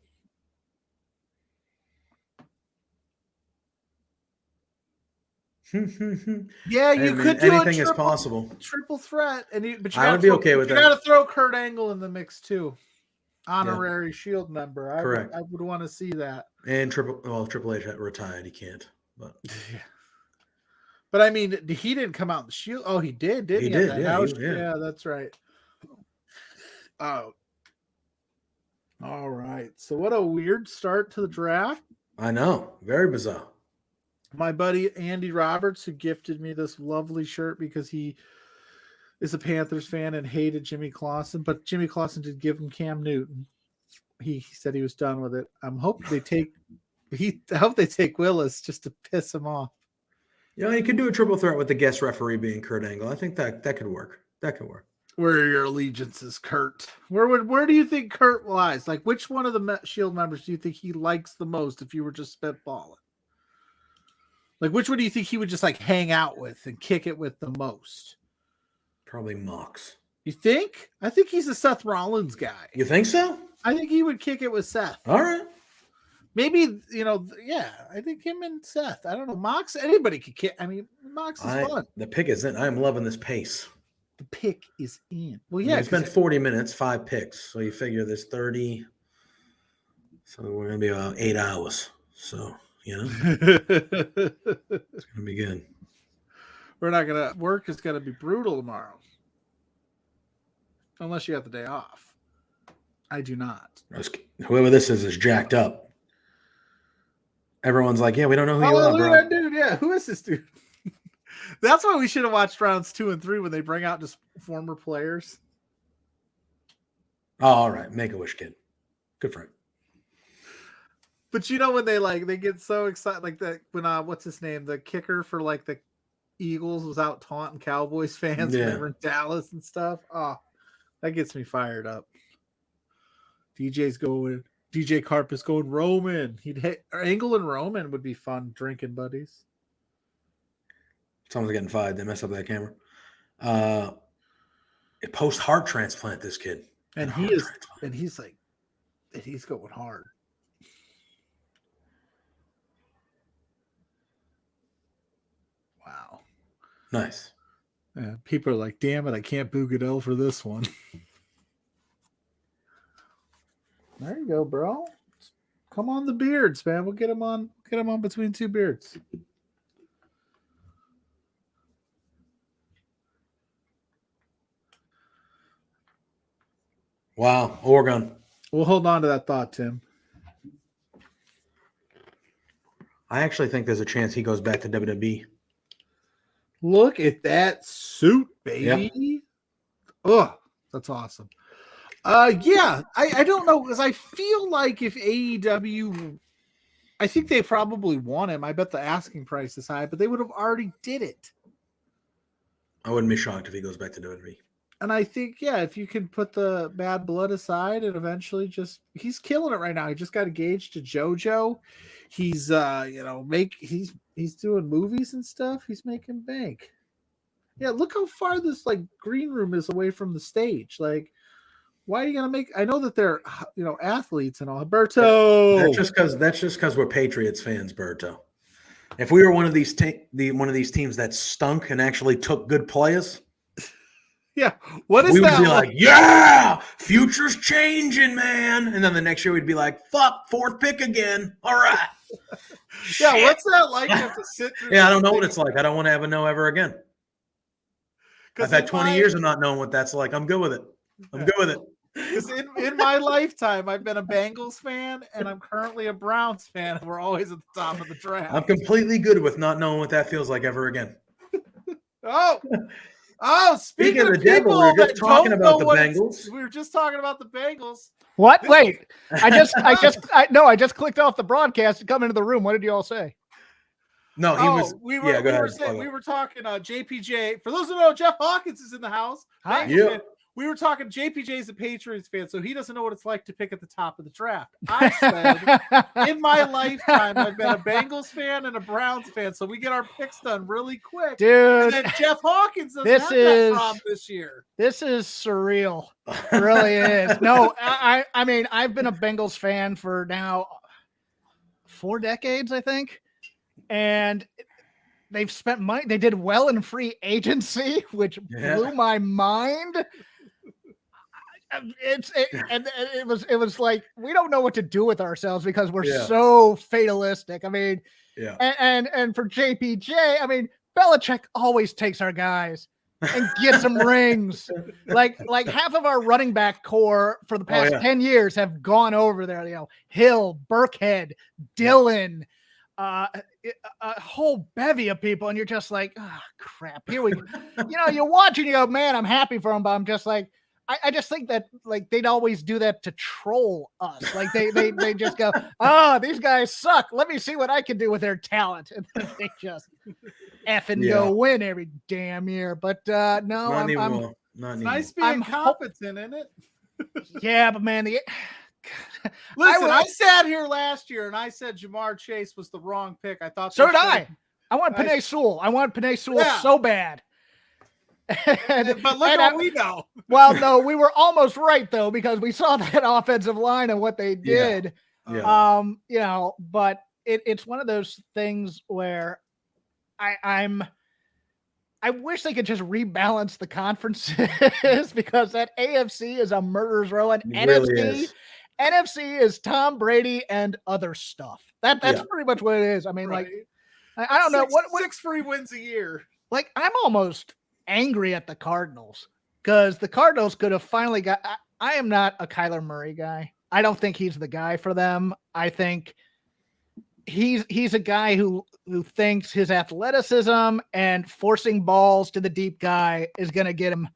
Yeah, you could do anything is possible. Triple threat, but I would be okay with that. You got to throw Kurt Angle in the mix too. Honorary Shield member. Correct. I would want to see that. And Triple H retired. He can't. But yeah. But I mean, he didn't come out in the Shield. Oh, he did, didn't he? He did. Yeah, that's right. Oh. All right. So what a weird start to the draft. I know. Very bizarre. My buddy Andy Roberts, who gifted me this lovely shirt because he is a Panthers fan and hated Jimmy Clausen, but Jimmy Clausen did give him Cam Newton. He said he was done with it. I hope they take Willis just to piss him off. Yeah, you could do a triple threat with the guest referee being Kurt Angle. I think that could work. That could work. Where are your allegiances, Kurt? Where do you think Kurt lies? Like, which one of the Shield members do you think he likes the most if you were just spitballing? Like, which one do you think he would just like hang out with and kick it with the most? Probably Mox. You think? I think he's a Seth Rollins guy. You think so? I think he would kick it with Seth. All right. Maybe, yeah, I think him and Seth. I don't know. Mox, anybody could kick. I mean, Mox is fun. The pick is in. I'm loving this pace. The pick is in. Well, yeah. It's been 40 minutes, 5 picks. So you figure there's 30. So we're going to be about 8 hours. So, it's going to be good. We're not going to work. It's going to be brutal tomorrow. Unless you have the day off. I do not. Whoever this is jacked up. Everyone's like, yeah, we don't know who you are, bro. Dude, yeah. Who is this dude? That's why we should have watched rounds 2 and 3 when they bring out just former players. Oh, all right. Make-A-Wish kid. Good for him. But you know when they get so excited, like that when what's his name, the kicker for like the Eagles was out taunting Cowboys fans when they were in Dallas and stuff. Oh, that gets me fired up. DJ Carp is going Roman. He'd hit Angle and Roman would be fun drinking buddies. Someone's getting fired. They messed up that camera. Post heart transplant, this kid. And he's going hard. Wow. Nice. Yeah, people are like, damn it, I can't boo Goodell for this one. There you go, bro. Come on the beards, man. We'll get him on between two beards. Wow. Oregon. We'll hold on to that thought, Tim. I actually think there's a chance he goes back to WWE. Look at that suit, baby. Yep. Oh, that's awesome. Yeah, I don't know, because I feel like if AEW, I think they probably want him. I bet the asking price is high, but they would have already did it. I wouldn't be shocked if he goes back to WWE. And I think, yeah, if you can put the bad blood aside and eventually he's killing it right now. He just got engaged to JoJo. He's, he's doing movies and stuff. He's making bank. Yeah, look how far this green room is away from the stage. Like, why are you gonna make? I know that they're athletes and all. Berto. That's just because we're Patriots fans, Berto. If we were one of these teams that stunk and actually took good players, yeah, what is we would that be like, yeah, future's changing, man. And then the next year we'd be like, fuck, 4th pick again. All right. Yeah, what's that like? You have to sit through. Yeah, I don't know what it's like. I don't want to have a no ever again. I've had 20 years of not knowing what that's like. I'm good with it. I'm good with it. Because in my lifetime, I've been a Bengals fan, and I'm currently a Browns fan, and we're always at the top of the draft. I'm completely good with not knowing what that feels like ever again. Speaking of the devil, we were just talking about the Bengals. We were just talking about the Bengals. What? Wait, I just clicked off the broadcast to come into the room. What did you all say? No, he was. We were talking JPJ. For those who know, Jeff Hawkins is in the house. Hi. Yeah. We were talking. JPJ's a Patriots fan, so he doesn't know what it's like to pick at the top of the draft. I said, in my lifetime, I've been a Bengals fan and a Browns fan, so we get our picks done really quick. Dude, and then Jeff Hawkins doesn't have that problem this year. This is surreal. It really is. No, I mean, I've been a Bengals fan for now 4 decades, I think, and they've spent money. They did well in free agency, which blew my mind. It was like, we don't know what to do with ourselves because we're so fatalistic. I mean, and for JPJ, I mean, Belichick always takes our guys and gets them rings. Like half of our running back core for the past 10 years have gone over there. Hill, Burkhead, Dillon, a whole bevy of people, and you're just like, oh crap, here we go. You watch and you go, man, I'm happy for them, but I'm just like, I just think that they'd always do that to troll us. Like they just go, oh, these guys suck. Let me see what I can do with their talent. And then they just go win every damn year. But no, it's nice being competent in it. Yeah, but man, listen, I sat here last year and I said Jamar Chase was the wrong pick. I thought so did I. I want Penei Sewell. I want Penei Sewell so bad. But look what we know. Well, no, we were almost right though, because we saw that offensive line and what they did. Yeah. But it's one of those things where I wish they could just rebalance the conferences because that AFC is a murderer's row, and NFC is Tom Brady and other stuff. That's pretty much what it is. I mean, I don't know what 6 free wins a year. Like, I'm almost angry at the Cardinals because the Cardinals could have finally got. I am not a Kyler Murray guy. I don't think he's the guy for them. I think he's a guy who thinks his athleticism and forcing balls to the deep guy is going to get him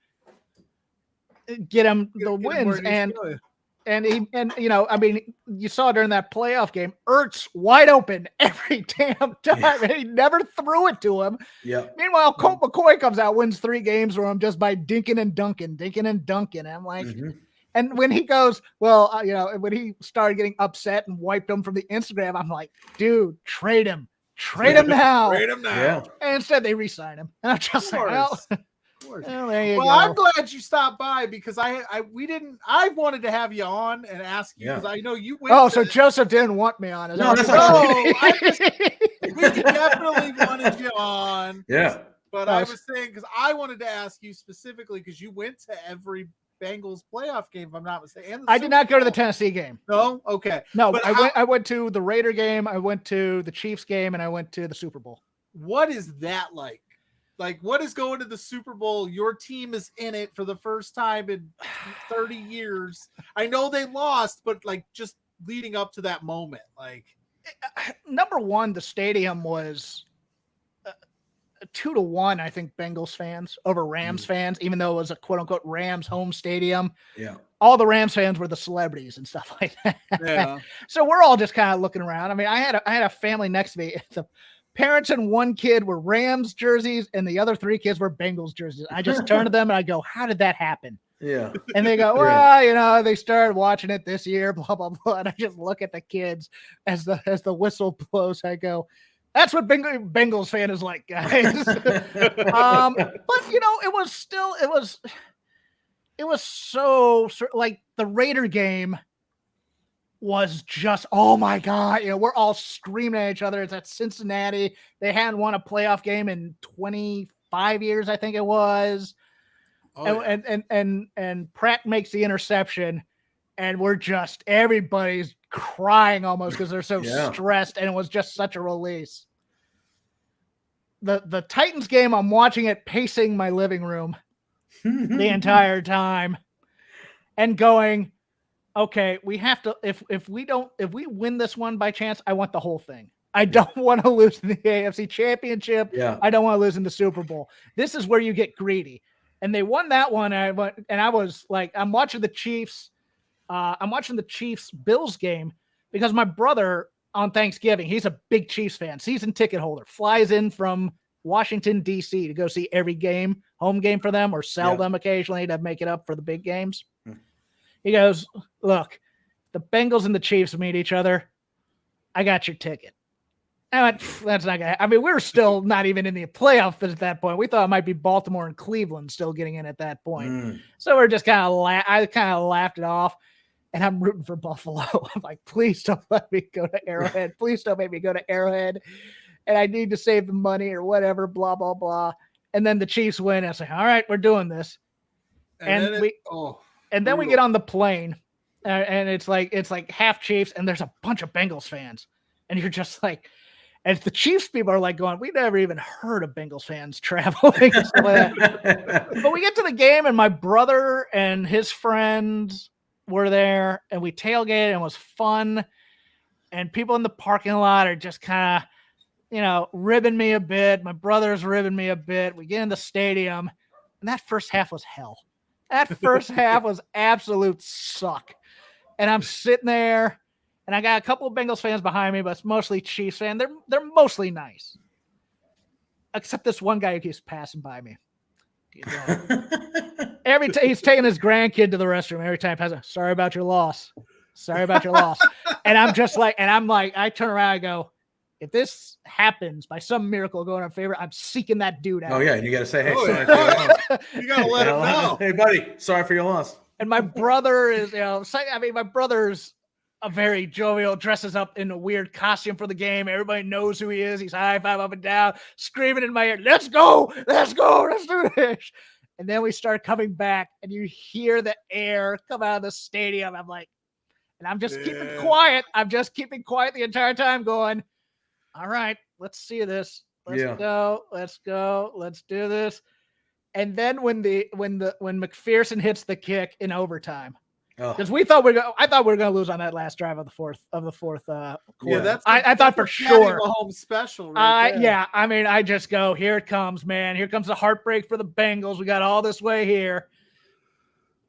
the wins. And I mean, you saw during that playoff game, Ertz wide open every damn time. And he never threw it to him. Yeah. Meanwhile, Colt McCoy comes out, wins 3 games for him just by dinking and dunking. I'm like, and when he goes, well, when he started getting upset and wiped him from the Instagram, I'm like, dude, trade him now. Yeah. And instead they re-sign him. And I'm just like, well, there you go. I'm glad you stopped by because I wanted to have you on and ask you because I know you went. So Joseph didn't want me on. No, that's not we definitely wanted you on. Yeah. But I was saying because I wanted to ask you specifically because you went to every Bengals playoff game, if I'm not mistaken. I did not go to the Tennessee game. No? Okay. No, but I went to the Raider game, I went to the Chiefs game, and I went to the Super Bowl. What is that like? Like, what is going to the Super Bowl? Your team is in it for the first time in 30 years. I know they lost, but like just leading up to that moment, like number one, the stadium was 2-1, I think, Bengals fans over Rams fans, even though it was a quote unquote Rams home stadium. Yeah. All the Rams fans were the celebrities and stuff like that. Yeah. So we're all just kind of looking around. I mean, I had a family next to me. The parents and one kid were Rams jerseys and the other 3 kids were Bengals jerseys. I just turned to them and I go, how did that happen? Yeah. And they go, well, they started watching it this year, blah, blah, blah. And I just look at the kids as the whistle blows. I go, that's what Bengals fan is like, guys. But it was so like the Raider game was just, oh my God, we're all screaming at each other. It's at Cincinnati. They hadn't won a playoff game in 25 years, I think it was. And Pratt makes the interception, and everybody's crying almost because they're so stressed, and it was just such a release. The Titans game, I'm watching it pacing my living room the entire time and going, okay, we have to, if we win this one by chance, I want the whole thing. I don't want to lose in the AFC Championship. Yeah. I don't want to lose in the Super Bowl. This is where you get greedy. And they won that one. And I was like, I'm watching the Chiefs Bills game because my brother on Thanksgiving, he's a big Chiefs fan, season ticket holder, flies in from Washington, D.C. to go see every game, home game for them, or sell them occasionally to make it up for the big games. He goes, look, the Bengals and the Chiefs meet each other. I got your ticket. I went, that's not going to, I mean, we were still not even in the playoff at that point. We thought it might be Baltimore and Cleveland still getting in at that point. So we're just I kind of laughed it off, and I'm rooting for Buffalo. I'm like, please don't let me go to Arrowhead. Please don't make me go to Arrowhead. And I need to save the money or whatever, blah, blah, blah. And then the Chiefs win. I was like, all right, we're doing this. And then we get on the plane, and it's like half Chiefs, and there's a bunch of Bengals fans. And you're just like, and the Chiefs people are like going, we never even heard of Bengals fans traveling. But we get to the game, and my brother and his friends were there, and we tailgated, and it was fun. And people in the parking lot are just kind of, ribbing me a bit. My brother's ribbing me a bit. We get in the stadium, and that first half was hell. That first half was absolute suck. And I'm sitting there, and I got a couple of Bengals fans behind me, but it's mostly Chiefs fans. They're mostly nice. Except this one guy who keeps passing by me. Every time he's taking his grandkid to the restroom, every time he passes, sorry about your loss. Sorry about your loss. And I'm just like, I turn around and go, if this happens by some miracle going in our favor, I'm seeking that dude out. Oh, yeah. And you got to say, hey, sorry for your loss. You got to let him know. Hey, buddy, sorry for your loss. And my brother is, my brother's a very jovial, dresses up in a weird costume for the game. Everybody knows who he is. He's high five up and down, screaming in my ear, let's go, let's do this. And then we start coming back, and you hear the air come out of the stadium. I'm like, and I'm just keeping quiet. I'm just keeping quiet the entire time going, all right, let's see this. Let's go. Let's do this. And then when McPherson hits the kick in overtime, Because I thought we were going to lose on that last drive of the fourth quarter. Yeah, I thought for sure. Mahomes special. Right there. Yeah, I mean, I just go, here it comes, man. Here comes the heartbreak for the Bengals. We got all this way here.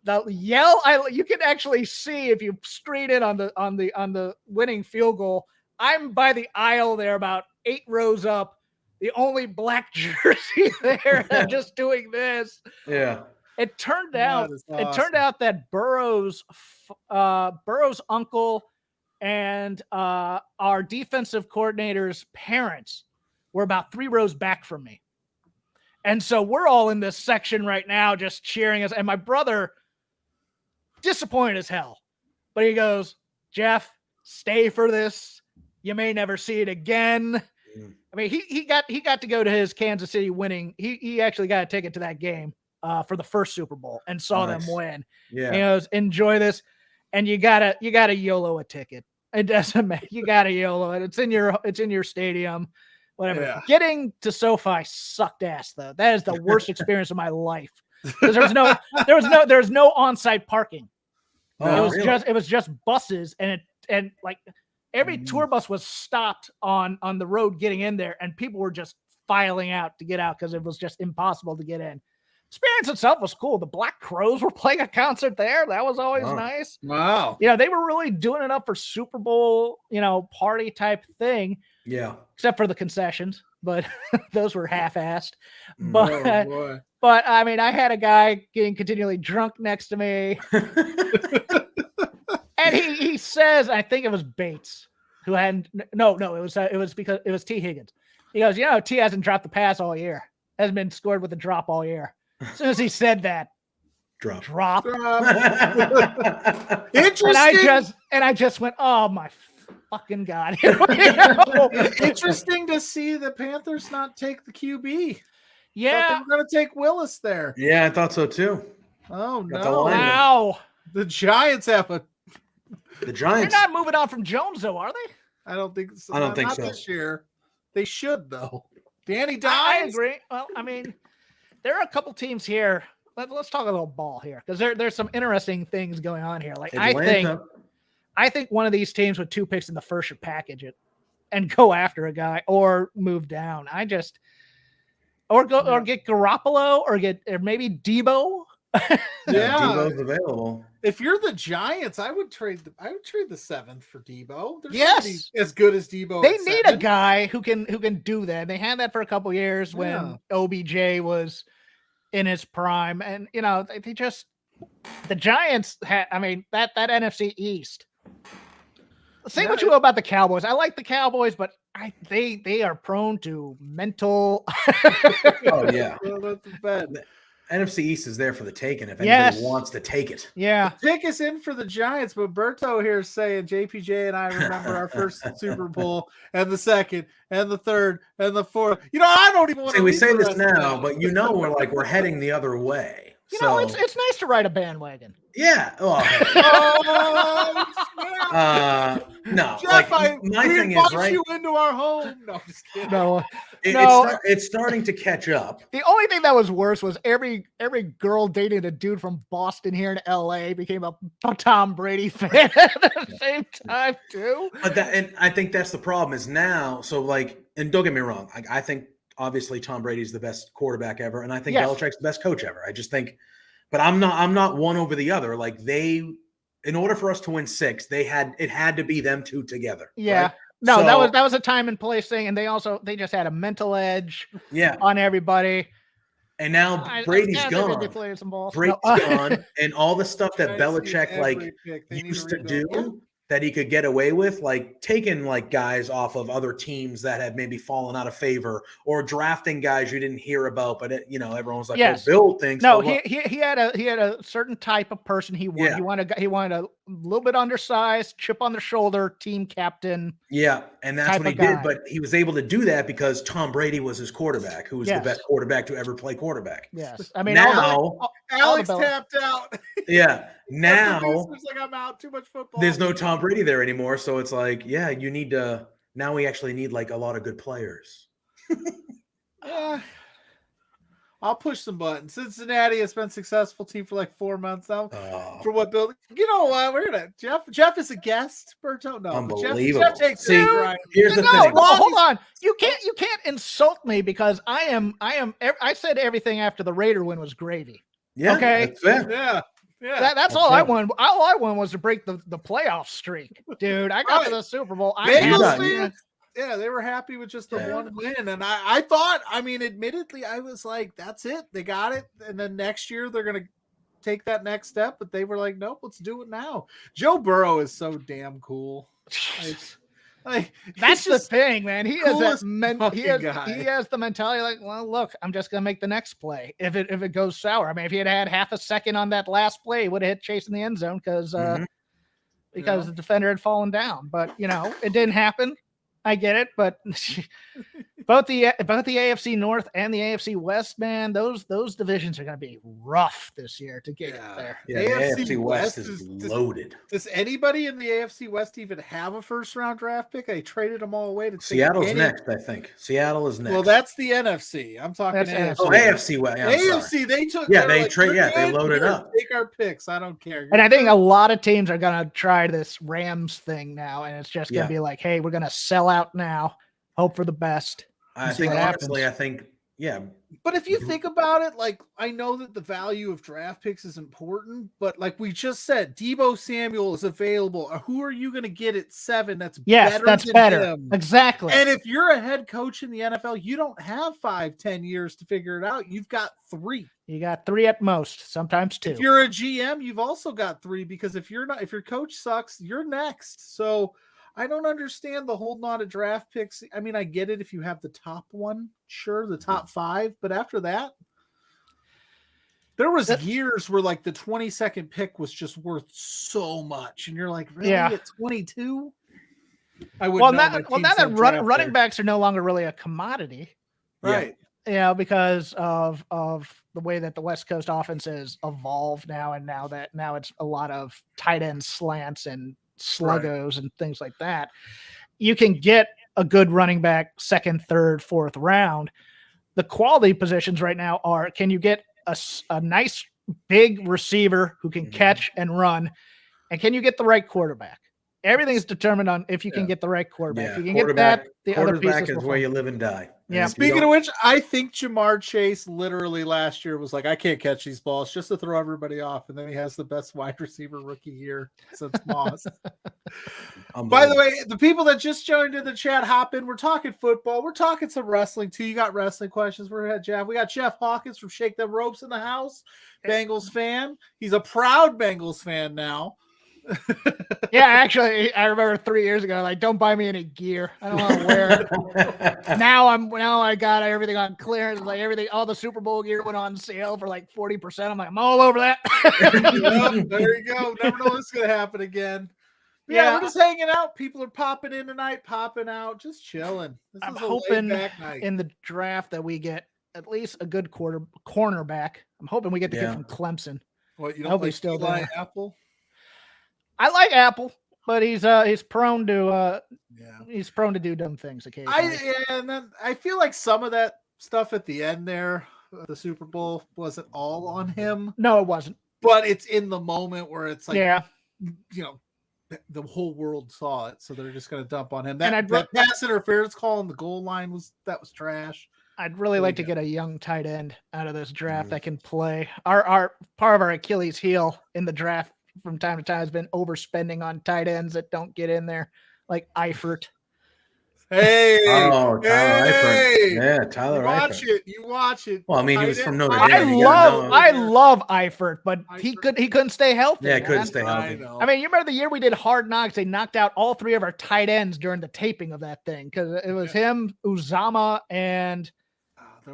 The yell, you can actually see if you screen it on the winning field goal. I'm by the aisle there, about 8 rows up, the only black jersey there. I'm just doing this. Yeah. It turned out that Burrow's uncle and our defensive coordinator's parents were about 3 rows back from me. And so we're all in this section right now just cheering us. And my brother, disappointed as hell, but he goes, Jeff, stay for this. You may never see it again. I mean, he got to go to his Kansas City winning. He actually got a ticket to that game for the first Super Bowl and saw them win. Yeah. And he goes, enjoy this. And you gotta YOLO a ticket. It doesn't matter. You gotta YOLO it. It's in your stadium, whatever. Yeah. Getting to SoFi sucked ass though. That is the worst experience of my life. Because there was no on-site parking. It was just buses, and like every tour bus was stopped on the road getting in there, and people were just filing out to get out because it was just impossible to get in. Experience itself was cool. The Black Crowes were playing a concert there. That was always nice. Wow. Yeah, they were really doing it up for Super Bowl, party type thing. Yeah. Except for the concessions, but those were half-assed. But but I mean, I had a guy getting continually drunk next to me. And he says, I think it was Bates who hadn't. No, it was because it was T. Higgins. He goes, T hasn't dropped the pass all year. Hasn't been scored with a drop all year. As soon as he said that, drop. Interesting. And I just went, oh my fucking God. Interesting to see the Panthers not take the QB. Yeah, they're going to take Willis there. Yeah, I thought so too. Oh no! Wow, the Giants have a. The Giants. They're not moving on from Jones, though, are they? I don't think so. I don't think not so. This year, they should though. Danny Dimes. I agree. Well, I mean, there are a couple teams here. Let's talk a little ball here because there's some interesting things going on here. Like Atlanta. I think one of these teams with 2 picks in the first should package it and go after a guy or move down. Or get Garoppolo or maybe Debo. Yeah, Debo's available. If you're the Giants, I would trade the 7th for Debo. Yes, as good as Debo. They need a guy who can do that. They had that for a couple years when OBJ was in his prime, and they just the Giants had. I mean that NFC East. Say what you will about the Cowboys. I like the Cowboys, but they are prone to mental. Oh yeah. Well, that's the NFC East is there for the taking if anybody wants to take it. Yeah. Take us in for the Giants, but Berto here is saying JPJ and I remember our first Super Bowl and the second and the third and the fourth. I don't even want to. We say this now, but we're heading the other way. It's nice to ride a bandwagon. Yeah. Oh, no. Jeff, my thing is, right? You into our home. No, I'm just kidding. No. It's starting to catch up. The only thing that was worse was every girl dating a dude from Boston here in LA became a Tom Brady fan at the same time too. And I think that's the problem is now. So and don't get me wrong, I think obviously Tom Brady's the best quarterback ever, and I think Belichick's the best coach ever. I just think, but I'm not one over the other. In order for us to win 6, it had to be them 2 together. Yeah. Right? No, that was a time and place thing, and they just had a mental edge on everybody. And now Brady's gone. Brady's gone, and all the stuff that Belichick used to do that he could get away with, taking guys off of other teams that had maybe fallen out of favor, or drafting guys you didn't hear about, but everyone's like, yes. Well, Bill thinks. No, he had a certain type of person he wanted. Yeah. He wanted a little bit undersized, chip on the shoulder, team captain. Yeah, and that's what he did. But he was able to do that because Tom Brady was his quarterback, who was the best quarterback to ever play quarterback. Yes, I mean now Alex tapped out. Yeah, now I'm out. Too much football. There's no Tom Brady there anymore, so it's you need to. Now we actually need a lot of good players. Yeah. I'll push some buttons. Cincinnati has been a successful team for like 4 months now. Oh, For what building? You know what? We're gonna Jeff is a guest. Berto, no, but unbelievable. Jeff takes See, it right. here's the No, thing. hold on. You can't insult me because I said everything after the Raider win was gravy. Yeah, okay. that's fair. Yeah. Yeah. That's all I wanted. All I wanted was to break the playoff streak. Dude, I got to the Super Bowl. Yeah, they were happy with just the one win. And I thought, I mean, admittedly, I was like, that's it. They got it. And then next year they're going to take that next step. But they were like, nope, let's do it now. Joe Burrow is so damn cool. That's the thing, man. He has guy. He has the mentality like, well, look, I'm just gonna make the next play. If it goes sour, I mean, if he had half a second on that last play, he would have hit Chase in the end zone because the defender had fallen down. But it didn't happen. I get it, but both the AFC North and the AFC West, man, those divisions are going to be rough this year to get there. Yeah, the AFC West is loaded. Does anybody in the AFC West even have a first-round draft pick? They traded them all away to Seattle's next, I think. Seattle is next. Well, that's the NFC. I'm talking AFC. Oh, AFC West. Yeah, AFC, they took. Yeah, they loaded up. Take our picks. I don't care. And I think a lot of teams are going to try this Rams thing now, and it's just going to be like, hey, we're going to sell out now, hope for the best. I think honestly, But if you think about it, like, I know that the value of draft picks is important, but like we just said, Deebo Samuel is available. Who are you going to get at 7? That's better. Him? Exactly. And if you're a head coach in the NFL, you don't have 5-10 years to figure it out. You've got 3. You got 3 at most, sometimes 2. If you're a GM, you've also got 3 because if your coach sucks, you're next. So I don't understand the holding on to draft picks. I mean, I get it if you have the top one, sure, the top 5, but after that, there was years where like the 22nd pick was just worth so much, and you're like, really, at 22? I would. Now that running backs are no longer really a commodity, right? Because of the way that the West Coast offense has evolved now, and now it's a lot of tight end slants and sluggos and things like that. You can get a good running back 2nd, 3rd, 4th round. The quality positions right now are, can you get a nice big receiver who can catch and run, and can you get the right quarterback? Everything is determined on if you can get the right quarterback. If you can get that, the other pieces is where you live and die. Yeah. Speaking of which, I think Jamar Chase literally last year was like, I can't catch these balls just to throw everybody off. And then he has the best wide receiver rookie year since Moss. By the way, the people that just joined in the chat, hop in. We're talking football. We're talking some wrestling too. You got wrestling questions? We got Jeff Hawkins from Shake Them Ropes in the house. Bengals fan. He's a proud Bengals fan now. Yeah, actually, I remember 3 years ago, like, don't buy me any gear. I don't want to wear it. Now I got everything on clearance. Like all the Super Bowl gear went on sale for like 40%. I'm like, I'm all over that. There you go. Never know what's gonna happen again. Yeah, we're just hanging out. People are popping in tonight, popping out, just chilling. I'm hoping in the draft that we get at least a good cornerback. I'm hoping we get the kid from Clemson. What, you don't like still Eli there. Apple? I like Apple, but he's prone to do dumb things occasionally. And then I feel like some of that stuff at the end there, the Super Bowl, wasn't all on him. No, it wasn't. But it's in the moment where it's like, the whole world saw it, so they're just going to dump on him. That pass interference call on the goal line was trash. I'd really like to get a young tight end out of this draft that can play. Our part of our Achilles heel in the draft from time to time has been overspending on tight ends that don't get in there, like Eifert. Hey, Tyler Eifert. Yeah, Tyler Eifert. You watch it. Well, I mean, he was from Notre Dame. I love Eifert, but he couldn't stay healthy. Yeah, couldn't stay healthy. I mean, you remember the year we did Hard Knocks? They knocked out all 3 of our tight ends during the taping of that thing because it was him, Uzama, and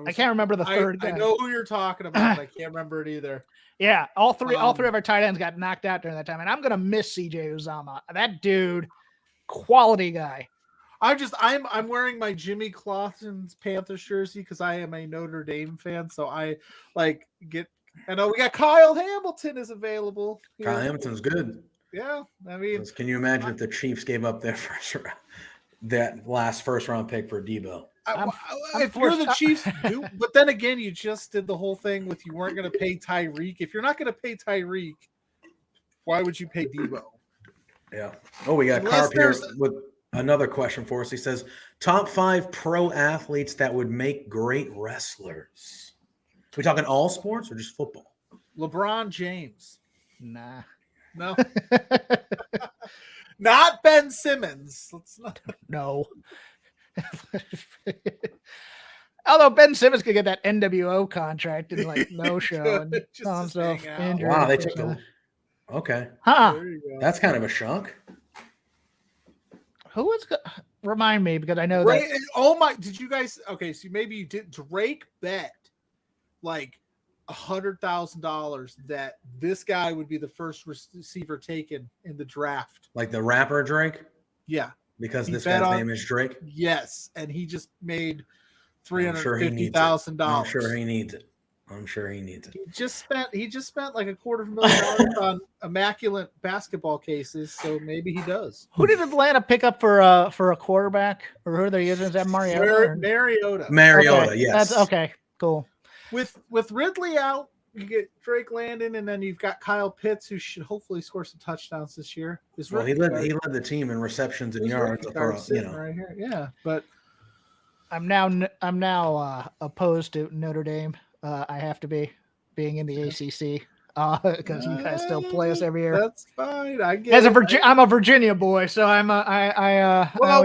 I can't remember the third guy. I know who you're talking about. But I can't rember it either. Yeah, all three of our tight ends got knocked out during that time, and I'm gonna miss CJ Uzama. That dude, quality guy. I'm wearing my Jimmy Clausen's Panthers jersey because I am a Notre Dame fan, so I like get. I know we got Kyle Hamilton is available. Kyle Hamilton's good. Yeah, I mean, can you imagine if the Chiefs gave up their last first round pick for Deebo? if you're the Chiefs, but then again, you just did the whole thing with you weren't going to pay Tyreek. If you're not going to pay Tyreek, why would you pay Debo? Yeah. Oh, we got Carp here with another question for us. He says, top 5 pro athletes that would make great wrestlers. Are we talking all sports or just football? LeBron James. Nah. No. Not Ben Simmons. Let's not. No. Although Ben Simmons could get that NWO contract and like no show and himself injured. Wow, they took the. Okay. Huh. That's kind of a shock. Who was remind me because I know that. Oh my! Did you guys? Okay, so maybe you did. Drake bet like $100,000 that this guy would be the first receiver taken in the draft. Like the rapper Drake? Yeah. Because this guy's name is Drake? Yes. And he just made $350,000. I'm sure he needs it. He just spent like $250,000 on immaculate basketball cases, so maybe he does. Who did Atlanta pick up for a quarterback? Or who are they using? Is that Mariota? Mariota, okay. Yes. That's okay. Cool. With Ridley out, you get Drake Landon, and then you've got Kyle Pitts, who should hopefully score some touchdowns this year. He led the team in receptions and yards. Right here. Yeah, but I'm now opposed to Notre Dame. I have to be being in the ACC because you guys still play us every year. That's fine. I get I'm a Virginia boy, so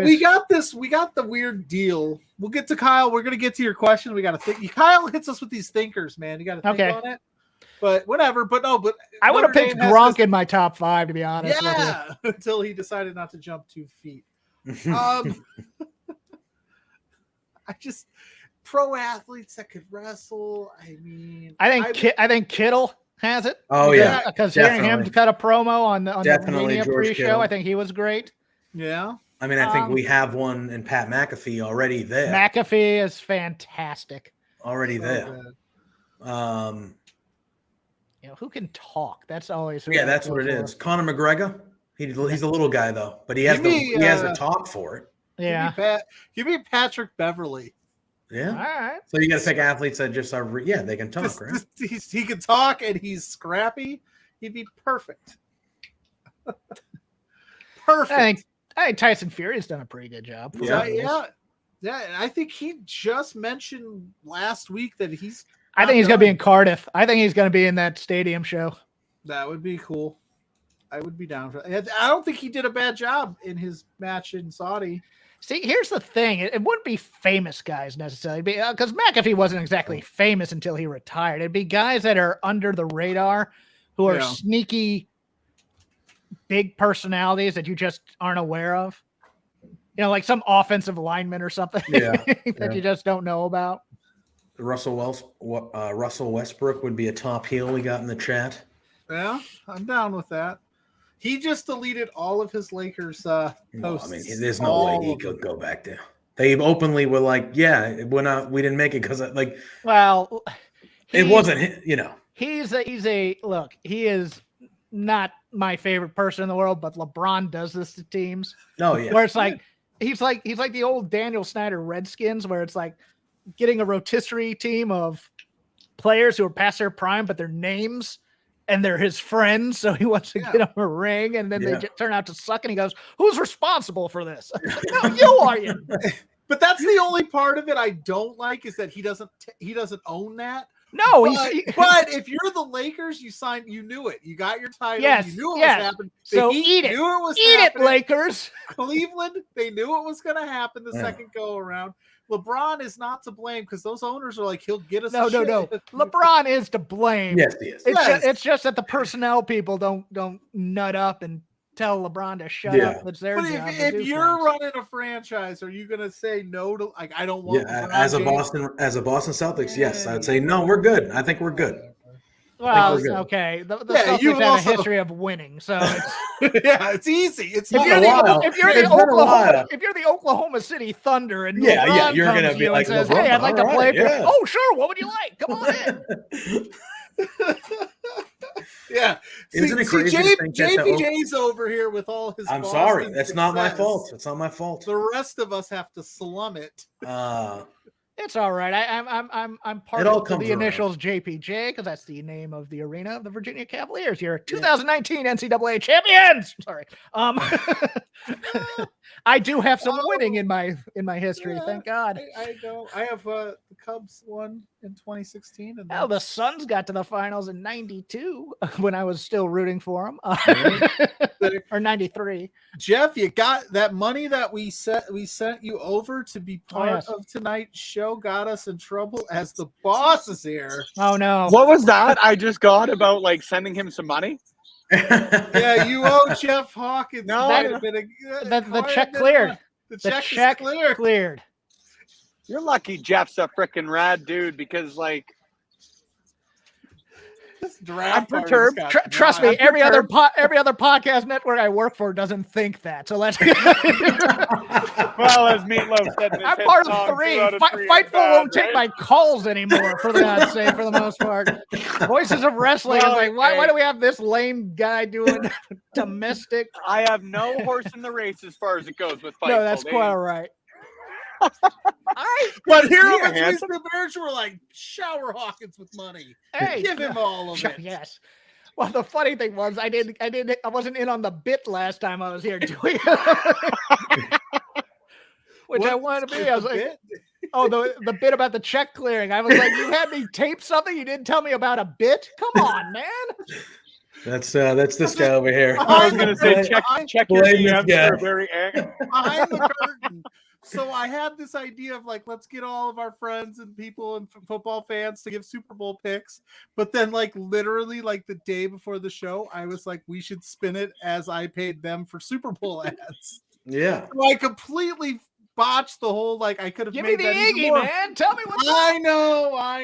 we got this. We got the weird deal. We'll get to Kyle. We're gonna get to your question. We got to think. Kyle hits us with these thinkers, man. You got to think on it. But whatever. But I would have picked Gronk in my top 5, to be honest. Yeah, until he decided not to jump 2 feet. Pro athletes that could wrestle. I mean, I think Kittle has it. Oh yeah, because hearing him cut a promo on the George pre-show, Kittle. I think he was great. Yeah. I mean, I think we have one in Pat McAfee already there. McAfee is fantastic. Already there. Who can talk? That's always that's what it is. Conor McGregor. He's a little guy though, but he has he has the talk for it. Yeah. Give me Patrick Beverly. Yeah. All right. So you got to pick athletes that just are they can talk, right? He can talk and he's scrappy. He'd be perfect. Perfect. I think Tyson Fury's done a pretty good job. Yeah. And I think he just mentioned last week that I think he's going to be in Cardiff. I think he's going to be in that stadium show. That would be cool. I would be down for that. I don't think he did a bad job in his match in Saudi. See, here's the thing. It wouldn't be famous guys necessarily because McAfee wasn't exactly famous until he retired. It'd be guys that are under the radar who are sneaky big personalities that you just aren't aware of. Like some offensive lineman or something that you just don't know about. Russell Westbrook would be a top heel we got in the chat. Yeah, I'm down with that. He just deleted all of his Lakers posts. I mean, there's no way he could go back there. They openly were like, "Yeah, we didn't make it because it wasn't." He is not my favorite person in the world, but LeBron does this to teams. Oh yeah, where it's like he's like the old Daniel Snyder Redskins, where it's like getting a rotisserie team of players who are past their prime, but their names. And they're his friends, so he wants to get them a ring, and then they just turn out to suck. And he goes, "Who's responsible for this?" No, you are. But that's the only part of it I don't like is that he doesn't own that. No, but if you're the Lakers, you knew it. You got your title. Yes, you knew it was happening. So eat it. Eat it, Lakers. Cleveland, they knew it was going to happen the second go around. LeBron is not to blame because those owners are like, he'll get us. No. LeBron is to blame. Yes, he is. It's just that the personnel people don't nut up and tell LeBron to shut up. It's their job. If you're running a franchise, are you going to say no to I don't want? As a Boston Celtics, yes, I would say no. We're good. I think we're good. Well, okay. The Celtics have a history of winning, so it's easy. It's if you're the Oklahoma City Thunder and LeBron you're going to be like, says, "Hey, I'd like to play for." Oh, sure. What would you like? Come on in. Yeah. Isn't it crazy to think that JPJ's over here with all his I'm Boston sorry. That's not my success. fault. It's not my fault. The rest of us have to slum it. It's all right. I'm part of the initials JPJ because that's the name of the arena of the Virginia Cavaliers. You're 2019 NCAA champions. Sorry. I do have some winning in my history. Yeah, thank God. I don't. I have the Cubs won in 2016. And the Suns got to the finals in '92 when I was still rooting for them, or '93. Jeff, you got that money that we sent you over to be part of tonight's show. Got us in trouble as the boss is here. Oh no! What was that I just got about like sending him some money? Yeah, you owe Jeff Hawkins. No, the check cleared. The check is cleared. You're lucky Jeff's a freaking rad dude because like I'm perturbed. Trust me, every other podcast network I work for doesn't think that. So let's. Well, as Meatloaf said, I'm part of three. Fightful won't take my calls anymore. For God's sake, for the most part, Voices of Wrestling is like, why do we have this lame guy doing domestic? I have no horse in the race as far as it goes with Fightful. No, that's quite all right. But here on the Bears were like shower Hawkins with money. Hey, give him all of it. Yes. Well, the funny thing was, I wasn't in on the bit last time I was here doing which I wanted to be. I was like, the bit about the check clearing. I was like, you had me tape something. You didn't tell me about a bit. Come on, man. That's this guy over here. I was going to say check your DMs for a very behind the curtain. So I had this idea of like, let's get all of our friends and people and football fans to give Super Bowl picks. But then like literally like the day before the show, I was like, we should spin it as I paid them for Super Bowl ads. Yeah. So I completely botched the whole, like I could have made me the that Iggy, man. Tell me what's I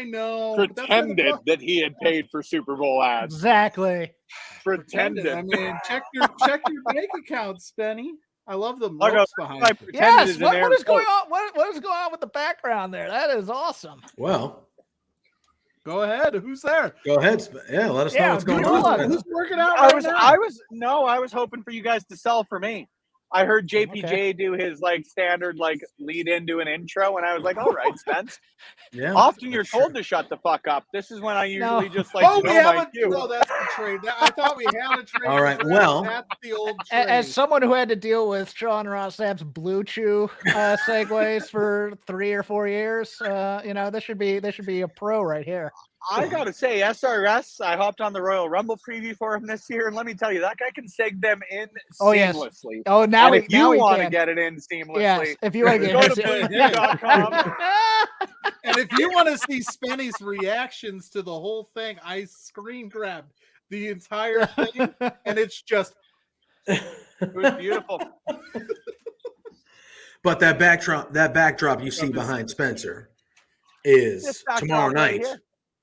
know. Pretended that he had paid for Super Bowl ads. Exactly. Pretended. I mean, check your bank account, Spenny. I love the looks behind it. Yes, what is going on? What is going on with the background there? That is awesome. Well, go ahead. Who's there? Go ahead. Yeah, let us know what's going on. Who's working out I was hoping for you guys to sell for me. I heard JPJ do his like standard like lead into an intro, and I was like, "All right, Spence." Yeah. Often you're told to shut the fuck up. This is when I usually just like. Oh, we haven't. No, that's the trade. I thought we had a trade. All right. Well, that's the old trade. As someone who had to deal with Sean Ross Sapp's Blue Chew segues for 3 or 4 years, this should be a pro right here. I gotta say, SRS. I hopped on the Royal Rumble preview for him this year, and let me tell you, that guy can seg them in seamlessly. Oh, now if you want to get it in seamlessly, yes, if you want to go to fiftieth.com. And if you want to see Spenny's reactions to the whole thing, I screen grabbed the entire thing, and it's just it was beautiful. But that backdrop you see behind Spencer is tomorrow night. Right,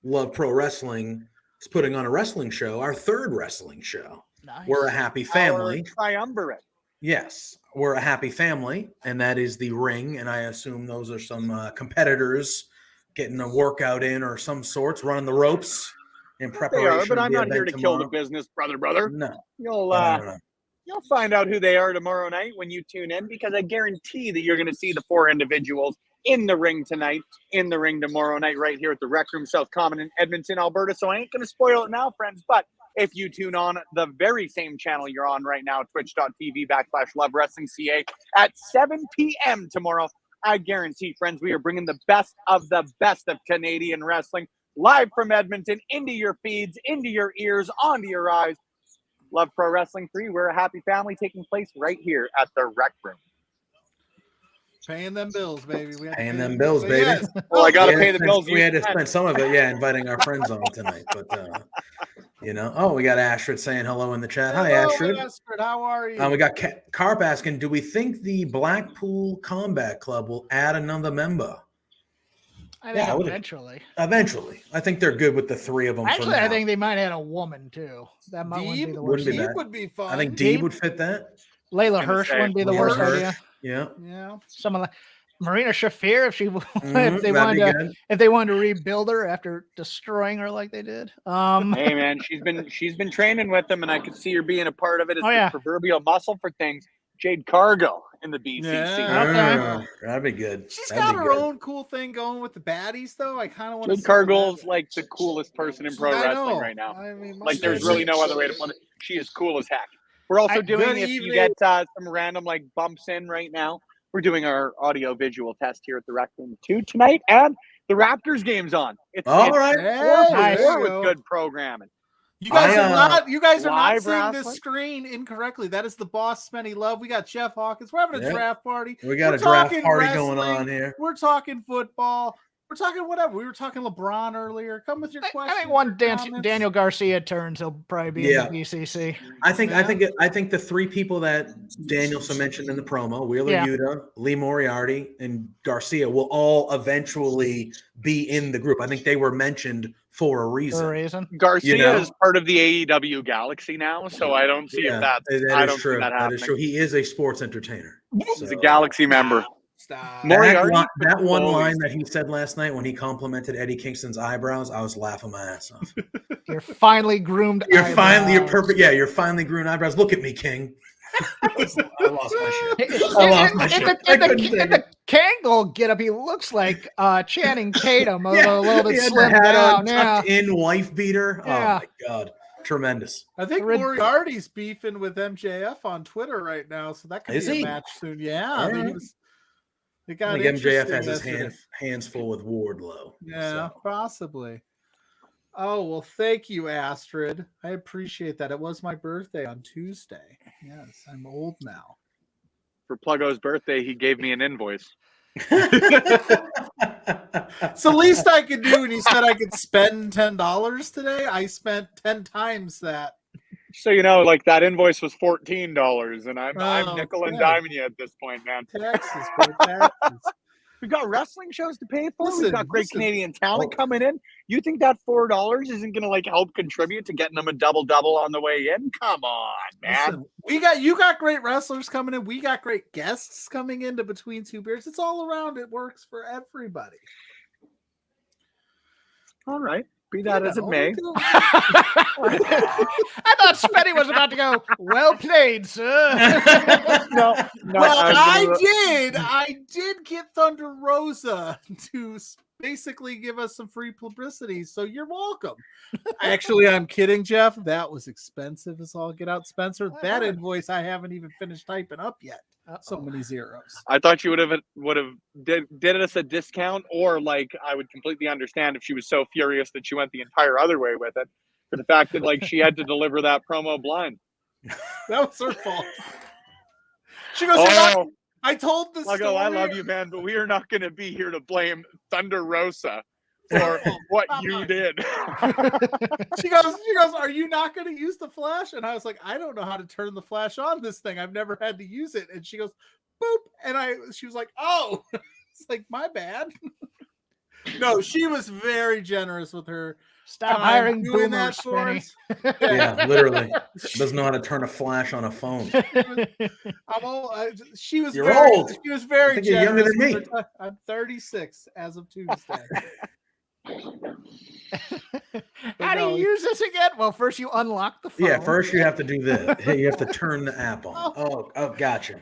Love Pro Wrestling is putting on a wrestling show, our third wrestling show. Nice. We're a happy family. Our triumvirate. Yes, we're a happy family, and that is the ring. And I assume those are some competitors getting a workout in or some sorts, running the ropes in preparation. They are, but I'm not here to kill the business, brother. No. You'll find out who they are tomorrow night when you tune in, because I guarantee that you're going to see the 4 individuals in the ring tonight, in the ring tomorrow night, right here at the Rec Room South Common in Edmonton, Alberta. So I ain't going to spoil it now, friends. But if you tune on the very same channel you're on right now, twitch.tv/LoveWrestlingCA at 7 p.m. tomorrow, I guarantee, friends, we are bringing the best of Canadian wrestling live from Edmonton into your feeds, into your ears, onto your eyes. Love Pro Wrestling 3. We're a happy family taking place right here at the Rec Room. Paying them bills, baby. Paying them bills, baby. Yes. Well, I got to pay the bills. We had to spend some of it, inviting our friends on tonight. But, we got Astrid saying hello in the chat. Hi, Astrid. Astrid. How are you? We got Carp asking, do we think the Blackpool Combat Club will add another member? I think eventually. Eventually. I think they're good with the 3 of them. Actually, I think they might add a woman, too. That might be the worst. Deeb would be fun. I think Deeb would fit that. Layla Hirsch wouldn't be the worst idea. Yeah. Someone like Marina Shafir if they wanted to rebuild her after destroying her like they did. Hey man, she's been training with them, and I could see her being a part of it as the proverbial muscle for things. Jade Cargill in the BCC. Yeah, that'd be good. She's got her own cool thing going with the baddies, though. I kind of want to. Jade Cargill's like the coolest person in pro wrestling right now. I mean, like there's really no other way to put it. She is cool as heck. We're also doing, if you get some random like bumps in right now, we're doing our audio visual test here at the Rec Room 2 tonight, and the Raptors game's on. It's all right. 4 with good programming. You guys are not seeing this screen incorrectly. That is the boss, Spenny Love. We got Jeff Hawkins. We're having a draft party. We got a draft party going on here. We're talking football. We're talking whatever. We were talking LeBron earlier. Come with your questions. I think one Daniel Garcia turns, he'll probably be in the BCC. I think the 3 people that Danielson mentioned in the promo, Wheeler Yuta, Lee Moriarty, and Garcia, will all eventually be in the group. I think they were mentioned for a reason. Garcia is part of the AEW Galaxy now, so I don't see if that's that is true. That is true. He is a sports entertainer. He's a Galaxy member. Stop. That one line that he said last night when he complimented Eddie Kingston's eyebrows, I was laughing my ass off. You're finally groomed. You're perfect. Yeah, you're finally groomed eyebrows. Look at me, King. I lost my shit. In the Kangol getup, he looks like Channing Tatum, a little bit slimmed down. Tucked in wife beater. Yeah. Oh my God. Tremendous. I think Moriarty's beefing with MJF on Twitter right now, so that could be a match soon. Yeah. I mean, I think MJF has his hands full with Wardlow. Yeah, possibly. Oh, well, thank you, Astrid. I appreciate that. It was my birthday on Tuesday. Yes, I'm old now. For Pluggo's birthday, he gave me an invoice. It's the least I could do when he said I could spend $10 today. I spent 10 times that. So you know, like that invoice was $14, and I'm nickel and diming you at this point, man. Taxes. We've got wrestling shows to pay for. We've got great Canadian talent coming in. You think that $4 isn't going to like help contribute to getting them a double on the way in? Come on, man. Listen, you got great wrestlers coming in. We got great guests coming into Between Two Beers. It's all around. It works for everybody. All right. Be that as it may. I thought Spenny was about to go, well played, sir. No, I did get Thunder Rosa to basically give us some free publicity, so you're welcome. Actually, I'm kidding, Jeff. That was expensive as all get out, Spencer. That invoice I haven't even finished typing up yet. So many zeros. I thought you would have did us a discount, or like I would completely understand if she was so furious that she went the entire other way with it. For the fact that like she had to deliver that promo blind. That was her fault. She goes, I told the story. I love you, man, but we are not going to be here to blame Thunder Rosa for what you did. She goes, are you not going to use the flash? And I was like, I don't know how to turn the flash on this thing. I've never had to use it. And she goes, boop. And she was like, oh, it's like, my bad. No, she was very generous with her. Stop hiring boomers, Spenny. Yeah, literally. Doesn't know how to turn a flash on a phone. She was You're old. She was very generous. You're younger than me. I'm 36 as of Tuesday. How do you use this again? Well, first you unlock the phone. Yeah, first you have to do this. You have to turn the app on. Oh, gotcha.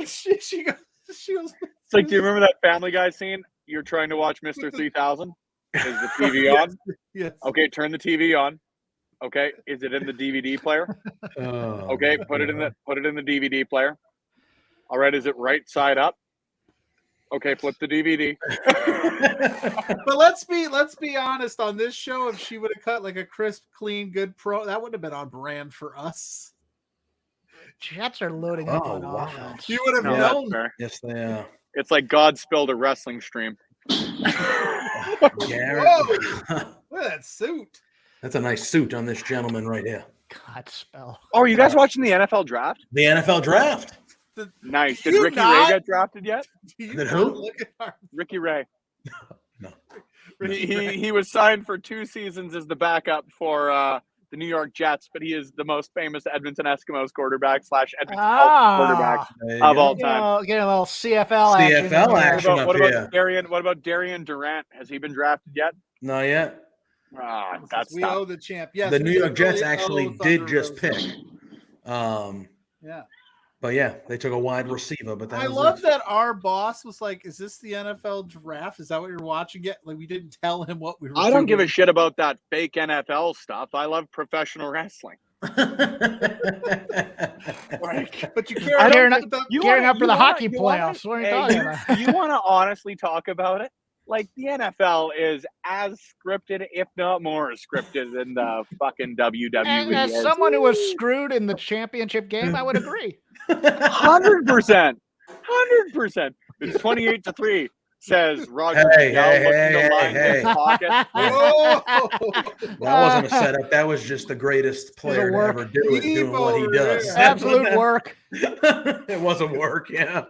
She goes. It's like, do you remember that Family Guy scene? You're trying to watch Mr. 3000. Is the TV on? Yes. Okay, turn the TV on. Okay, is it in the DVD player? Okay, put it in the DVD player. All right, is it right side up? Okay, flip the DVD. But let's be honest on this show. If she would have cut like a crisp, clean, good pro, that would have been on brand for us. Jets are loading up on offense. You would have known. Yes, they are. It's like God spilled a wrestling stream. Whoa! Look at that suit. That's a nice suit on this gentleman right here. God spell. Oh, are you guys watching the NFL draft? The NFL draft. Nice. Did Ricky Ray get drafted yet? Did who? Ricky Ray. No. He was signed for 2 seasons as the backup for the New York Jets, but he is the most famous Edmonton Eskimos quarterback / Edmonton Elks quarterback of all time. Get a little CFL action. CFL action up here. What about Darian Durant? Has he been drafted yet? Not yet. That's we owe the champ. Yes, the New York Jets actually did just pick. Yeah. But yeah, they took a wide receiver. But I love that our boss was like, "Is this the NFL draft? Is that what you're watching yet?" Like we didn't tell him what we were. I don't give a shit about that fake NFL stuff. I love professional wrestling. But you care. I'm gearing up for the hockey playoffs. What are you talking about? You want to honestly talk about it? Like the NFL is as scripted, if not more scripted, than the fucking WWE. And as someone who was screwed in the championship game, I would agree. 100%. It's 28-3. Says Roger. Hey. Pocket. That wasn't a setup. That was just the greatest player to ever do it, doing what he does. Absolute work. It wasn't work, yeah.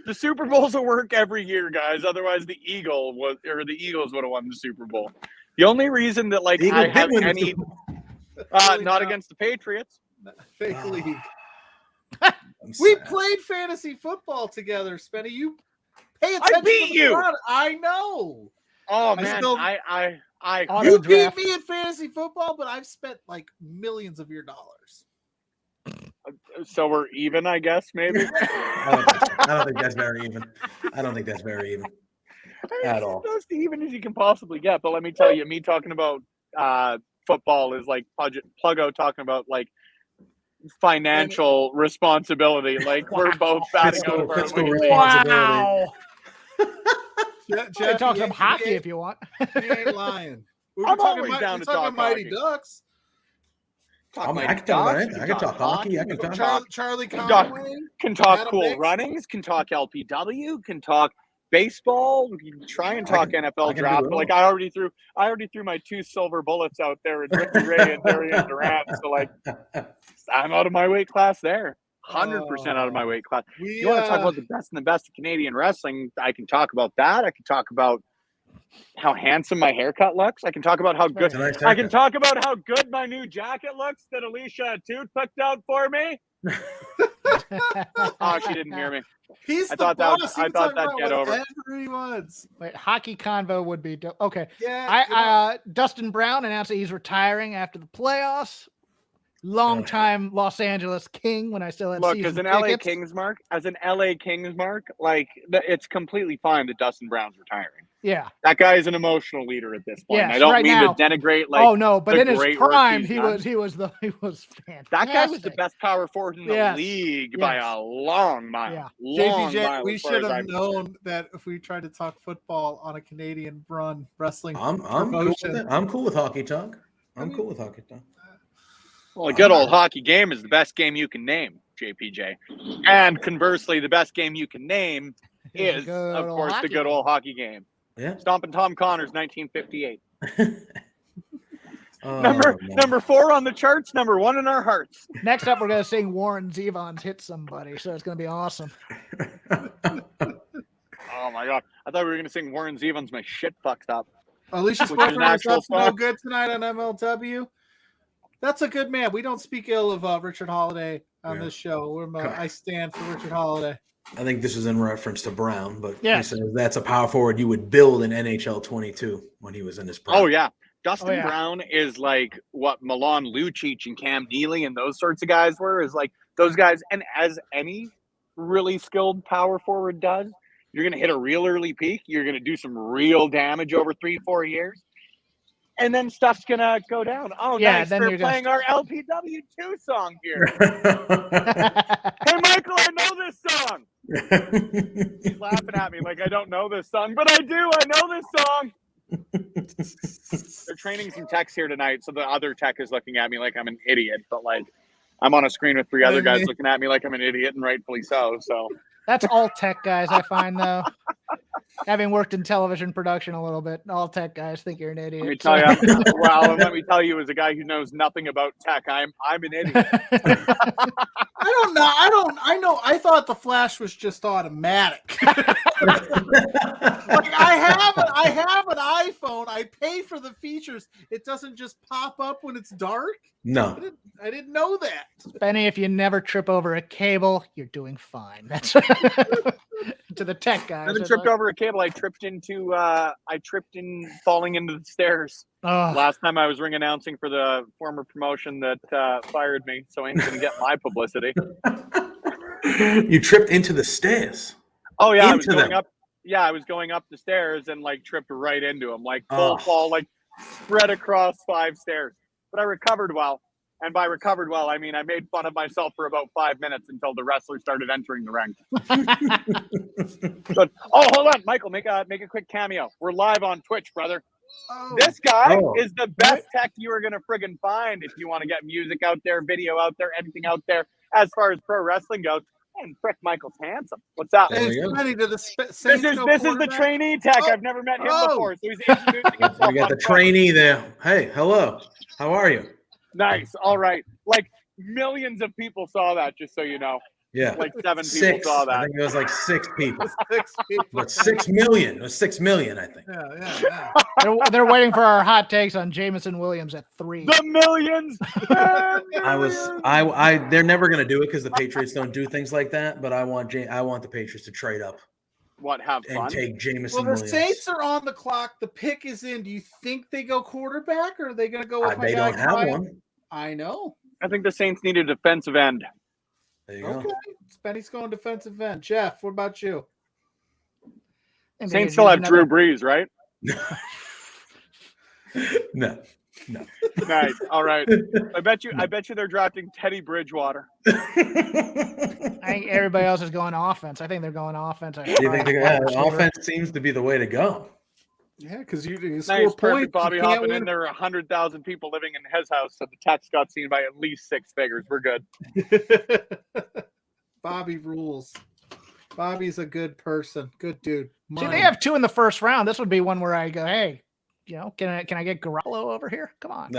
The Super Bowl's a work every year, guys. Otherwise, the Eagles would have won the Super Bowl. The only reason that I have any, not against the Patriots, fake league. We played fantasy football together, Spenny. You pay attention. I beat you. I know. Oh man, you beat me in fantasy football, but I've spent like millions of your dollars. So we're even, I guess, maybe. I don't think that's very even. At all. As even as you can possibly get. But let me tell you, me talking about football is like Pluggo talking about like financial responsibility. Like we're both batting out of our league. Wow. Jeff, talk some hockey if you want. You ain't lying. I'm always down to talk Mighty hockey. Ducks. I can talk about I can talk hockey. I can talk Charlie Conway. Can talk Adam Cool Hicks. Runnings. Can talk LPW. Can talk baseball. We can try and talk NFL draft. But like I already threw my 2 silver bullets out there with Ricky Ray and Darian Durant. So like I'm out of my weight class there. 100% out of my weight class. You want to talk about the best of Canadian wrestling? I can talk about that. I can talk about how handsome my haircut looks. I can talk about how good. I can talk about how good my new jacket looks that Alicia Toot picked out for me. Oh, she didn't hear me. I thought that'd get over. Wait, hockey convo would be okay. Yeah. Dustin Brown announced that he's retiring after the playoffs. Long-time Los Angeles King when I still had Look, season as an tickets. LA Kings mark, like it's completely fine that Dustin Brown's retiring. Yeah, that guy is an emotional leader at this point. Yes, I don't right mean now. to denigrate. Like, oh no, but in his prime, he was fantastic. That guy was the best power forward in the league by a long mile. Yeah. JPJ, we should have known that if we tried to talk football on a Canadian run wrestling. I'm cool with hockey talk. Cool with hockey talk. Well, a good old hockey game is the best game you can name, JPJ. And conversely, the best game you can name is, of course, the good old hockey game. Yeah. Stompin' Tom Connors, 1958. Number 4 on the charts, number 1 in our hearts. Next up, we're going to sing Warren Zevon's Hit Somebody, so it's going to be awesome. Oh, my God. I thought we were going to sing Warren Zevon's My Shit Fucked Up. Alicia Sports no good tonight on MLW. That's a good man. We don't speak ill of Richard Holiday on this show. I stand for Richard Holiday. I think this is in reference to Brown, but yes. He says that's a power forward you would build in NHL 22 when he was in his prime. Oh, yeah. Dustin Brown is like what Milan Lucic and Cam Neely and those sorts of guys were, is like those guys. And as any really skilled power forward does, you're going to hit a real early peak. You're going to do some real damage over 3-4 years. And then stuff's going to go down. Oh, yeah, nice. They're playing our LPW2 song here. Hey, Michael, I know this song. He's laughing at me like I don't know this song, but I do. I know this song. They're training some techs here tonight, so the other tech is looking at me like I'm an idiot, but like I'm on a screen with 3 other guys looking at me like I'm an idiot, and rightfully so. So that's all tech guys, I find, though. Having worked in television production a little bit, all tech guys think you're an idiot. Let me tell you, let me tell you, as a guy who knows nothing about tech, I'm an idiot. don't know. I thought the flash was just automatic. Like I have an iPhone. I pay for the features. It doesn't just pop up when it's dark. No. I didn't know that. Benny, if you never trip over a cable, you're doing fine. That's to the tech guys. I haven't tripped over a cable. I tripped in falling into the stairs. Oh. Last time I was ring announcing for the former promotion that fired me, so I ain't gonna get my publicity. You tripped into the stairs. Oh yeah, Into them. I was going up the stairs and like tripped right into him, like full fall, like spread across 5 stairs. But I recovered well. And by recovered well, I mean I made fun of myself for about 5 minutes until the wrestlers started entering the ring. But, hold on, Michael, make a quick cameo. We're live on Twitch, brother. Oh. This guy is the best tech you are gonna friggin' find if you want to get music out there, video out there, anything out there as far as pro wrestling goes. And frick, Michael's handsome. What's up? There we go. This is the trainee tech. I've never met him before, so he's introducing himself. We got the trainee there. Hey, hello. How are you? Nice. All right. Like millions of people saw that, just so you know. Yeah. Like 7 people saw that. I think it was like 6 people. 6 people. But 6 million. It was 6 million, I think. Yeah. They're waiting for our hot takes on Jameson Williams at 3. The millions. They're never going to do it because the Patriots don't do things like that. But I want the Patriots to trade up. Have fun? And take Jameson Well, the Williams. Saints are on the clock. The pick is in. Do you think they go quarterback, or are they going to go with my They guy don't have Kyle? one. I know. I think the Saints need a defensive end. There you Okay. go. Spenny's going defensive end. Jeff, what about you? Saints still have Drew Brees, right? No. Nice. All right. I bet you they're drafting Teddy Bridgewater. I think everybody else is going offense. I think they're going offense. Do you think offense seems to be the way to go? Yeah, because you Nice, score perfect. points. Bobby you can't hopping win. in. There are 100,000 people living in his house, so the tax got seen by at least 6 figures. We're good. Bobby rules. Bobby's a good person. Good dude. See, they have 2 in the first round. This would be one where I go, hey, can I get Garoppolo over here? Come on.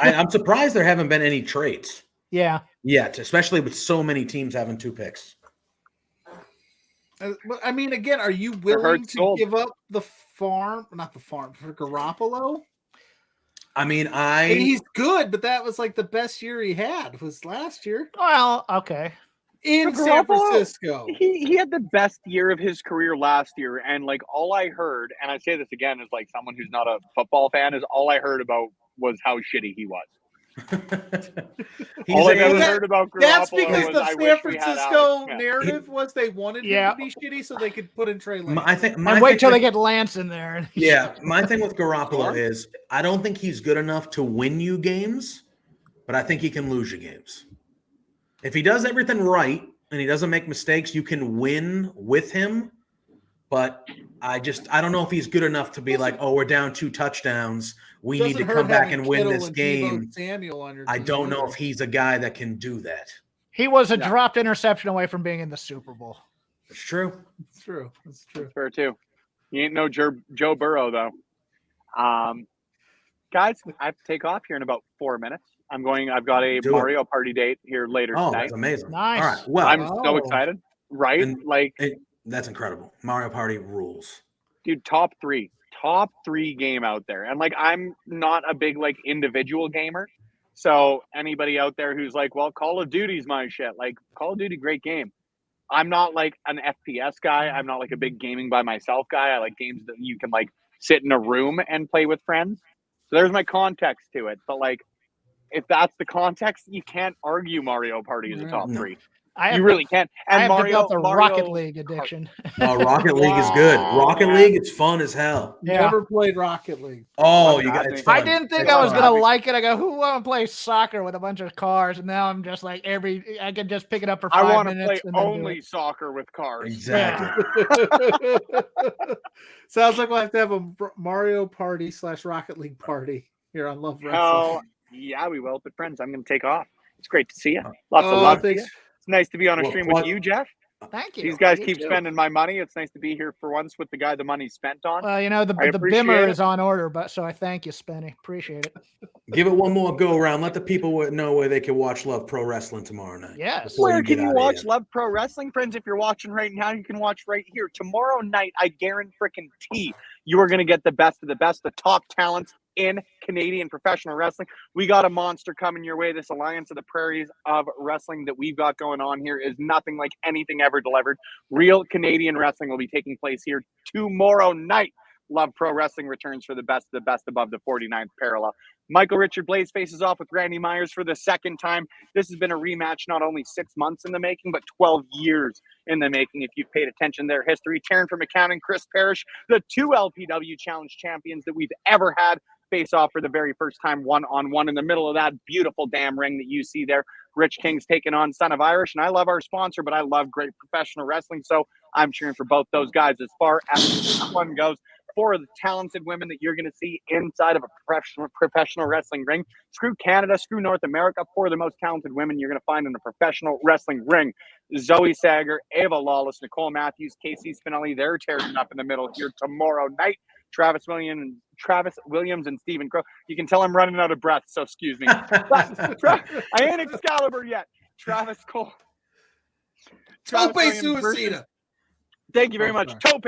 I'm surprised there haven't been any trades. Yeah. Yet, especially with so many teams having 2 picks. I mean, again, are you willing to give up the farm? Not the farm for Garoppolo. I mean, and he's good, but that was like the best year he had was last year. Well, okay. In San Francisco. He had the best year of his career last year. And like all I heard, and I say this again as like someone who's not a football fan, is all I heard about was how shitty he was. All I've ever heard about Garoppolo that's because was, the I San wish we had Francisco Alex narrative was they wanted him to be shitty so they could put in Trey Lance. And wait till they get Lance in there. Yeah, my thing with Garoppolo is I don't think he's good enough to win you games, but I think he can lose you games. If he does everything right and he doesn't make mistakes, you can win with him. But I don't know if he's good enough to be like, oh, we're down 2 touchdowns. We need to come back and win this game. I don't know if he's a guy that can do that. He was a dropped interception away from being in the Super Bowl. It's true. It's true. It's true. It's fair too. You ain't no Joe Burrow though. Guys, I have to take off here in about 4 minutes. I've got a Mario Party date here later tonight. That's amazing. Nice. All right. Well, I'm so excited. Right? That's incredible. Mario Party rules. Dude, top three game out there. And like, I'm not a big like individual gamer. So anybody out there who's like, well, Call of Duty's my shit. Like Call of Duty, great game. I'm not like an FPS guy. I'm not like a big gaming by myself guy. I like games that you can like sit in a room and play with friends. So there's my context to it. But like, if that's the context, you can't argue Mario Party is a top 3. You really can't. And I have developed a Mario Rocket League addiction. Oh, Rocket League is good. Rocket League, it's fun as hell. Never played Rocket League. Oh, you got it. I didn't think I was gonna like it. I go, who want to play soccer with a bunch of cars? And now I'm just like I can just pick it up for 5 minutes. I want to play only soccer with cars. Exactly. Sounds like we'll have to have a Mario Party / Rocket League party here on Love Wrestling. Oh, yeah, we will. But friends, I'm going to take off. It's great to see you. Lots of love. Thanks. It's nice to be on a stream with you, Jeff. Thank you. These guys You keep too. spending my money. It's nice to be here for once with the guy the money's spent on. Well, you know, the Bimmer is on order, but so I thank you, Spenny. Appreciate it. Give it one more go around. Let the people know where they can watch Love Pro Wrestling tomorrow night. Yes. Where can you watch Love Pro Wrestling, friends? If you're watching right now, you can watch right here. Tomorrow night, I guarantee you are going to get the best of the best, the top talents in Canadian professional wrestling. We got a monster coming your way. This Alliance of the Prairies of Wrestling that we've got going on here is nothing like anything ever delivered. Real Canadian wrestling will be taking place here tomorrow night. Love Pro Wrestling returns for the best of the best above the 49th parallel. Michael Richard Blaze faces off with Randy Myers for the second time. This has been a rematch not only 6 months in the making, but 12 years in the making. If you've paid attention to their history, Taryn from McCown, Chris Parrish, the two LPW Challenge champions that we've ever had, face off for the very first time one-on-one in the middle of that beautiful damn ring that you see there. Rich King's taking on Son of Irish, and I love our sponsor, but I love great professional wrestling, so I'm cheering for both those guys. As far as this one goes, four of the talented women that you're going to see inside of a professional wrestling ring. Screw Canada, screw North America. Four of the most talented women you're going to find in a professional wrestling ring. Zoe Sager, Ava Lawless, Nicole Matthews, Casey Spinelli. They're tearing up in the middle here tomorrow night. Travis Williams and Stephen Crow. You can tell I'm running out of breath, so excuse me. I ain't Excalibur yet. Travis Cole. Tope Suicida. Thank you very much. Tope.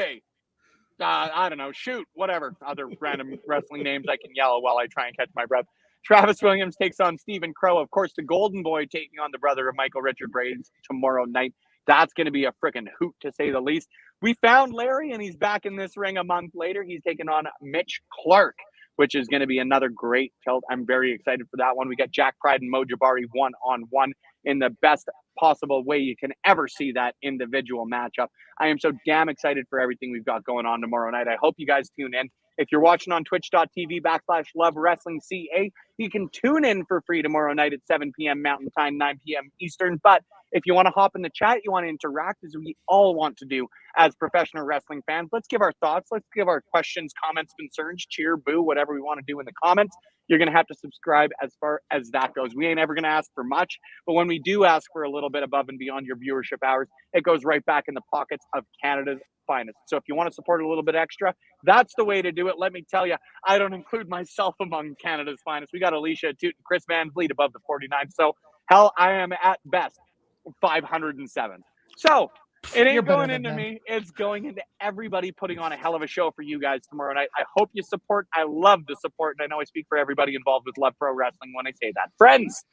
I don't know. Shoot. Whatever. Other random wrestling names I can yell while I try and catch my breath. Travis Williams takes on Stephen Crow. Of course, the Golden Boy taking on the brother of Michael Richard Blaze tomorrow night. That's going to be a freaking hoot, to say the least. We found Larry, and he's back in this ring a month later. He's taking on Mitch Clark, which is going to be another great tilt. I'm very excited for that one. We got Jack Pride and Mo Jabari one-on-one in the best possible way you can ever see that individual matchup. I am so damn excited for everything we've got going on tomorrow night. I hope you guys tune in. If you're watching on twitch.tv/LoveWrestlingCA, you can tune in for free tomorrow night at 7 p.m. Mountain Time, 9 p.m. Eastern. But if you want to hop in the chat, you want to interact, as we all want to do as professional wrestling fans, let's give our thoughts. Let's give our questions, comments, concerns, cheer, boo, whatever we want to do in the comments. You're going to have to subscribe as far as that goes. We ain't ever going to ask for much, but when we do ask for a little bit above and beyond your viewership hours, it goes right back in the pockets of Canada's finest. So if you want to support a little bit extra, that's the way to do it. Let me tell you, I don't include myself among Canada's finest. We got Alicia Toot and Chris Van Vliet above the 49. So hell, I am at best 507. So it ain't going into me. It's going into everybody putting on a hell of a show for you guys tomorrow night. I hope you support. I love the support. And I know I speak for everybody involved with Love Pro Wrestling when I say that. Friends,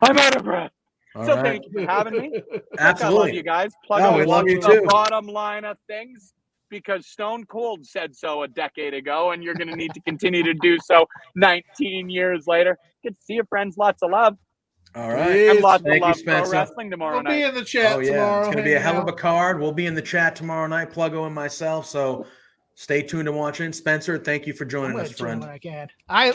I'm out of breath. Thank you for having me. Absolutely. I love you guys. We love you the too. bottom line of things, because Stone Cold said so a decade ago, and you're going to need to continue to do so 19 years later. Good to see you, friends. Lots of love. All right. And lots Thank of you, love Spencer. pro wrestling tomorrow We'll night. be in the chat tomorrow. It's going to be a hell of a card. We'll be in the chat tomorrow night, Pluggo and myself. So stay tuned to watch in. Spencer, thank you for joining us, friend. Get out of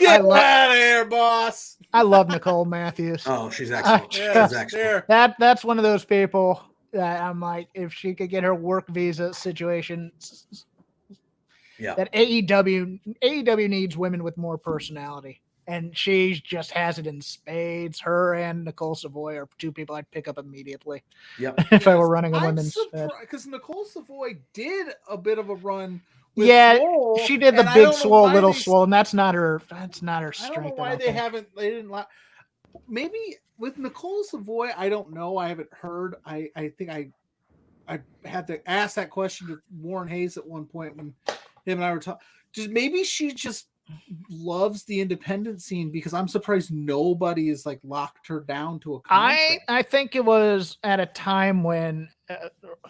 here, boss. I love Nicole Matthews. Oh, she's excellent. She's excellent. That's one of those people that I'm like, if she could get her work visa situation, that AEW needs women with more personality. And she just has it in spades. Her and Nicole Savoy are two people I'd pick up immediately. Yep. If I were running a women's. Because Nicole Savoy did a bit of a run. Swole, she did the big swole, little swole, and that's not her. That's not her strength. I don't know why they didn't. Maybe with Nicole Savoy, I don't know. I haven't heard. I think I had to ask that question to Warren Hayes at one point when him and I were talking. Maybe she just loves the independent scene, because I'm surprised nobody has like locked her down to a contract. I think it was at a time when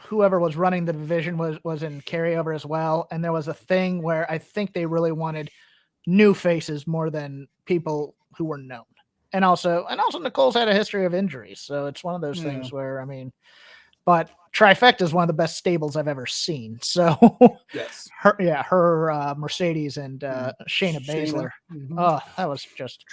whoever was running the division was in carryover as well, and there was a thing where I think they really wanted new faces more than people who were known, and also Nicole's had a history of injuries, so it's one of those things where but Trifecta is one of the best stables I've ever seen. So yes, her Mercedes and Shayna Baszler. Mm-hmm. Oh, that was just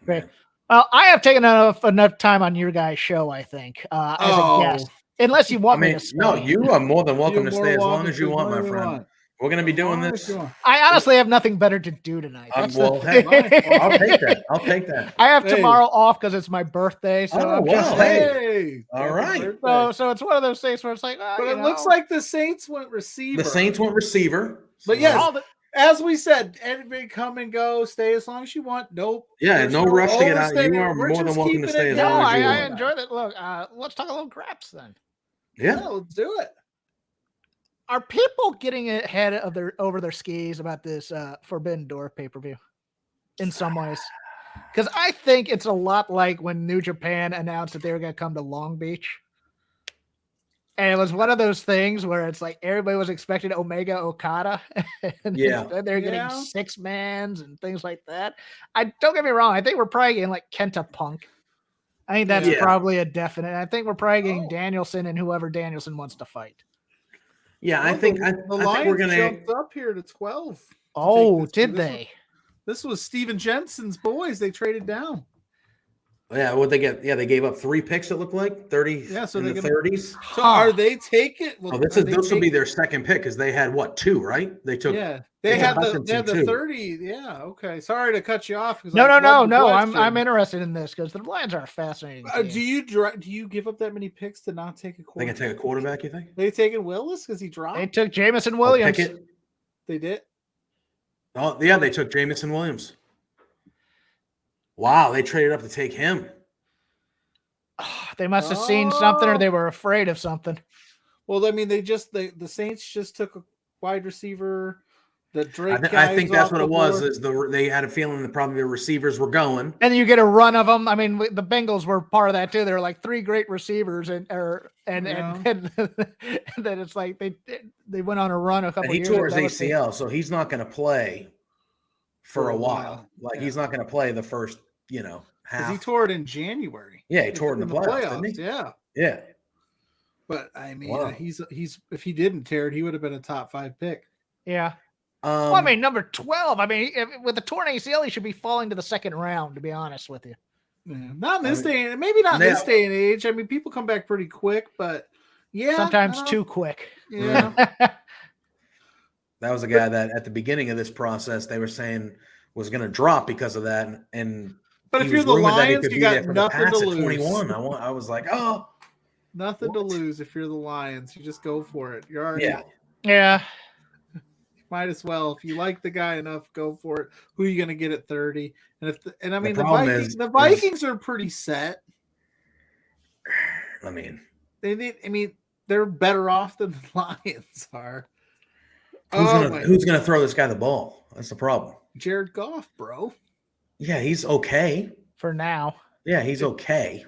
great. I have taken enough time on your guys' show, I think, as a guest. Unless you want me to stay. No, you are more than welcome to stay as long as you want, my friend. We're going to be doing this. I honestly have nothing better to do tonight. That's I'll take that. I have tomorrow off because it's my birthday. So all right. So it's one of those things where it's like, but it looks like the Saints went receiver. But yes, as we said, anybody come and go, stay as long as you want. Nope. Yeah, no rush to get out. You are more than welcome to stay as long as you want. I enjoy that. Look, let's talk a little craps then. Yeah, let's do it. Are people getting ahead of over their skis about this Forbidden Door pay-per-view in some ways? Because I think it's a lot like when New Japan announced that they were going to come to Long Beach. And it was one of those things where it's like everybody was expecting Omega Okada. And they're getting six-mans and things like that. Don't get me wrong. I think we're probably getting like Kenta Punk. I think that's probably a definite. I think we're probably getting Danielson and whoever Danielson wants to fight. Yeah, I think we're going to jumped up here to 12. Oh, did they? This was Steven Jensen's boys. They traded down. Yeah, what they get? Yeah, they gave up 3 picks. It looked like 30. Yeah, so in they the 30s. So are they taking? Well, this will be their second pick because they had 2, right? They took. Yeah, they had the 30. Yeah, okay. Sorry to cut you off. No. I'm interested in this because the Lions are fascinating. Do you give up that many picks to not take a quarterback? They can take a quarterback. You think they taking Willis because he dropped? They took Jamison Williams. They did. Oh yeah, they took Jamison Williams. Wow, they traded up to take him. They must have seen something or they were afraid of something. Well, I mean, the Saints just took a wide receiver. The Drake I think that's what it was. Is they had a feeling that probably the receivers were going, and you get a run of them. I mean, the Bengals were part of that too. There were like 3 great receivers, and then it's like they went on a run a couple. And he years tore his ACL, so he's not going to play for a while. He's not going to play the first, half. He tore it in January. Yeah, he tore it in the playoffs, didn't he? Yeah. But I mean, he's if he didn't tear it, he would have been a top 5 pick. Yeah. Well, I mean, number 12. I mean, with the torn ACL, he should be falling to the second round. To be honest with you, not in this day, maybe not in this day and age. I mean, people come back pretty quick, but sometimes too quick. Yeah. That was a guy that at the beginning of this process they were saying was going to drop because of that, but if you're the Lions, you got nothing to lose. 21. I was like, nothing to lose if you're the Lions. You just go for it. You're already yeah. Might as well. If you like the guy enough, go for it. Who are you going to get at 30? And the Vikings are pretty set. I mean, they're better off than the Lions are. Who's going to throw this guy the ball? That's the problem. Jared Goff, bro. Yeah, he's okay for now. Yeah, he's okay.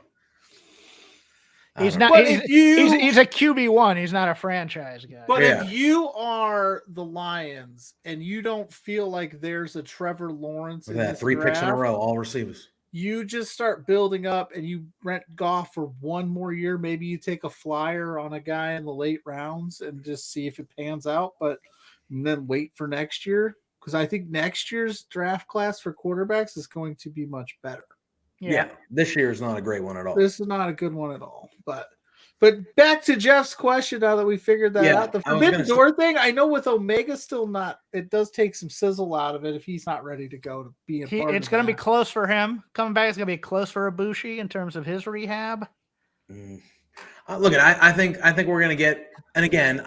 He's not. He's a QB1. He's not a franchise guy. But if you are the Lions and you don't feel like there's a Trevor Lawrence in this 3 draft, picks in a row, all receivers. You just start building up and you rent Goff for 1 more year. Maybe you take a flyer on a guy in the late rounds and just see if it pans out. But then wait for next year because I think next year's draft class for quarterbacks is going to be much better. Yeah, this year is not a great one at all. This is not a good one at all. But back to Jeff's question now that we figured that out. The Forbidden Door thing, I know with Omega still not, it does take some sizzle out of it if he's not ready to go to be in part It's going to be close for him. Coming back, it's going to be close for Ibushi in terms of his rehab. Look, I think we're going to get, and again,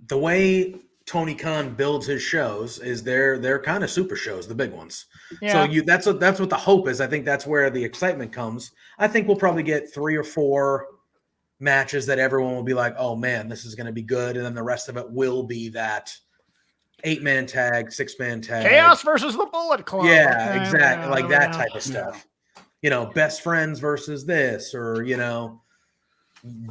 the way Tony Khan builds his shows is they're kind of super shows, the big ones. Yeah. So that's what the hope is. I think that's where the excitement comes. I think we'll probably get 3 or 4 matches that everyone will be like, oh man, this is going to be good. And then the rest of it will be that 8-man tag, 6-man tag. Chaos versus the Bullet Club. Yeah, exactly. Like that type of stuff. Best friends versus this, or,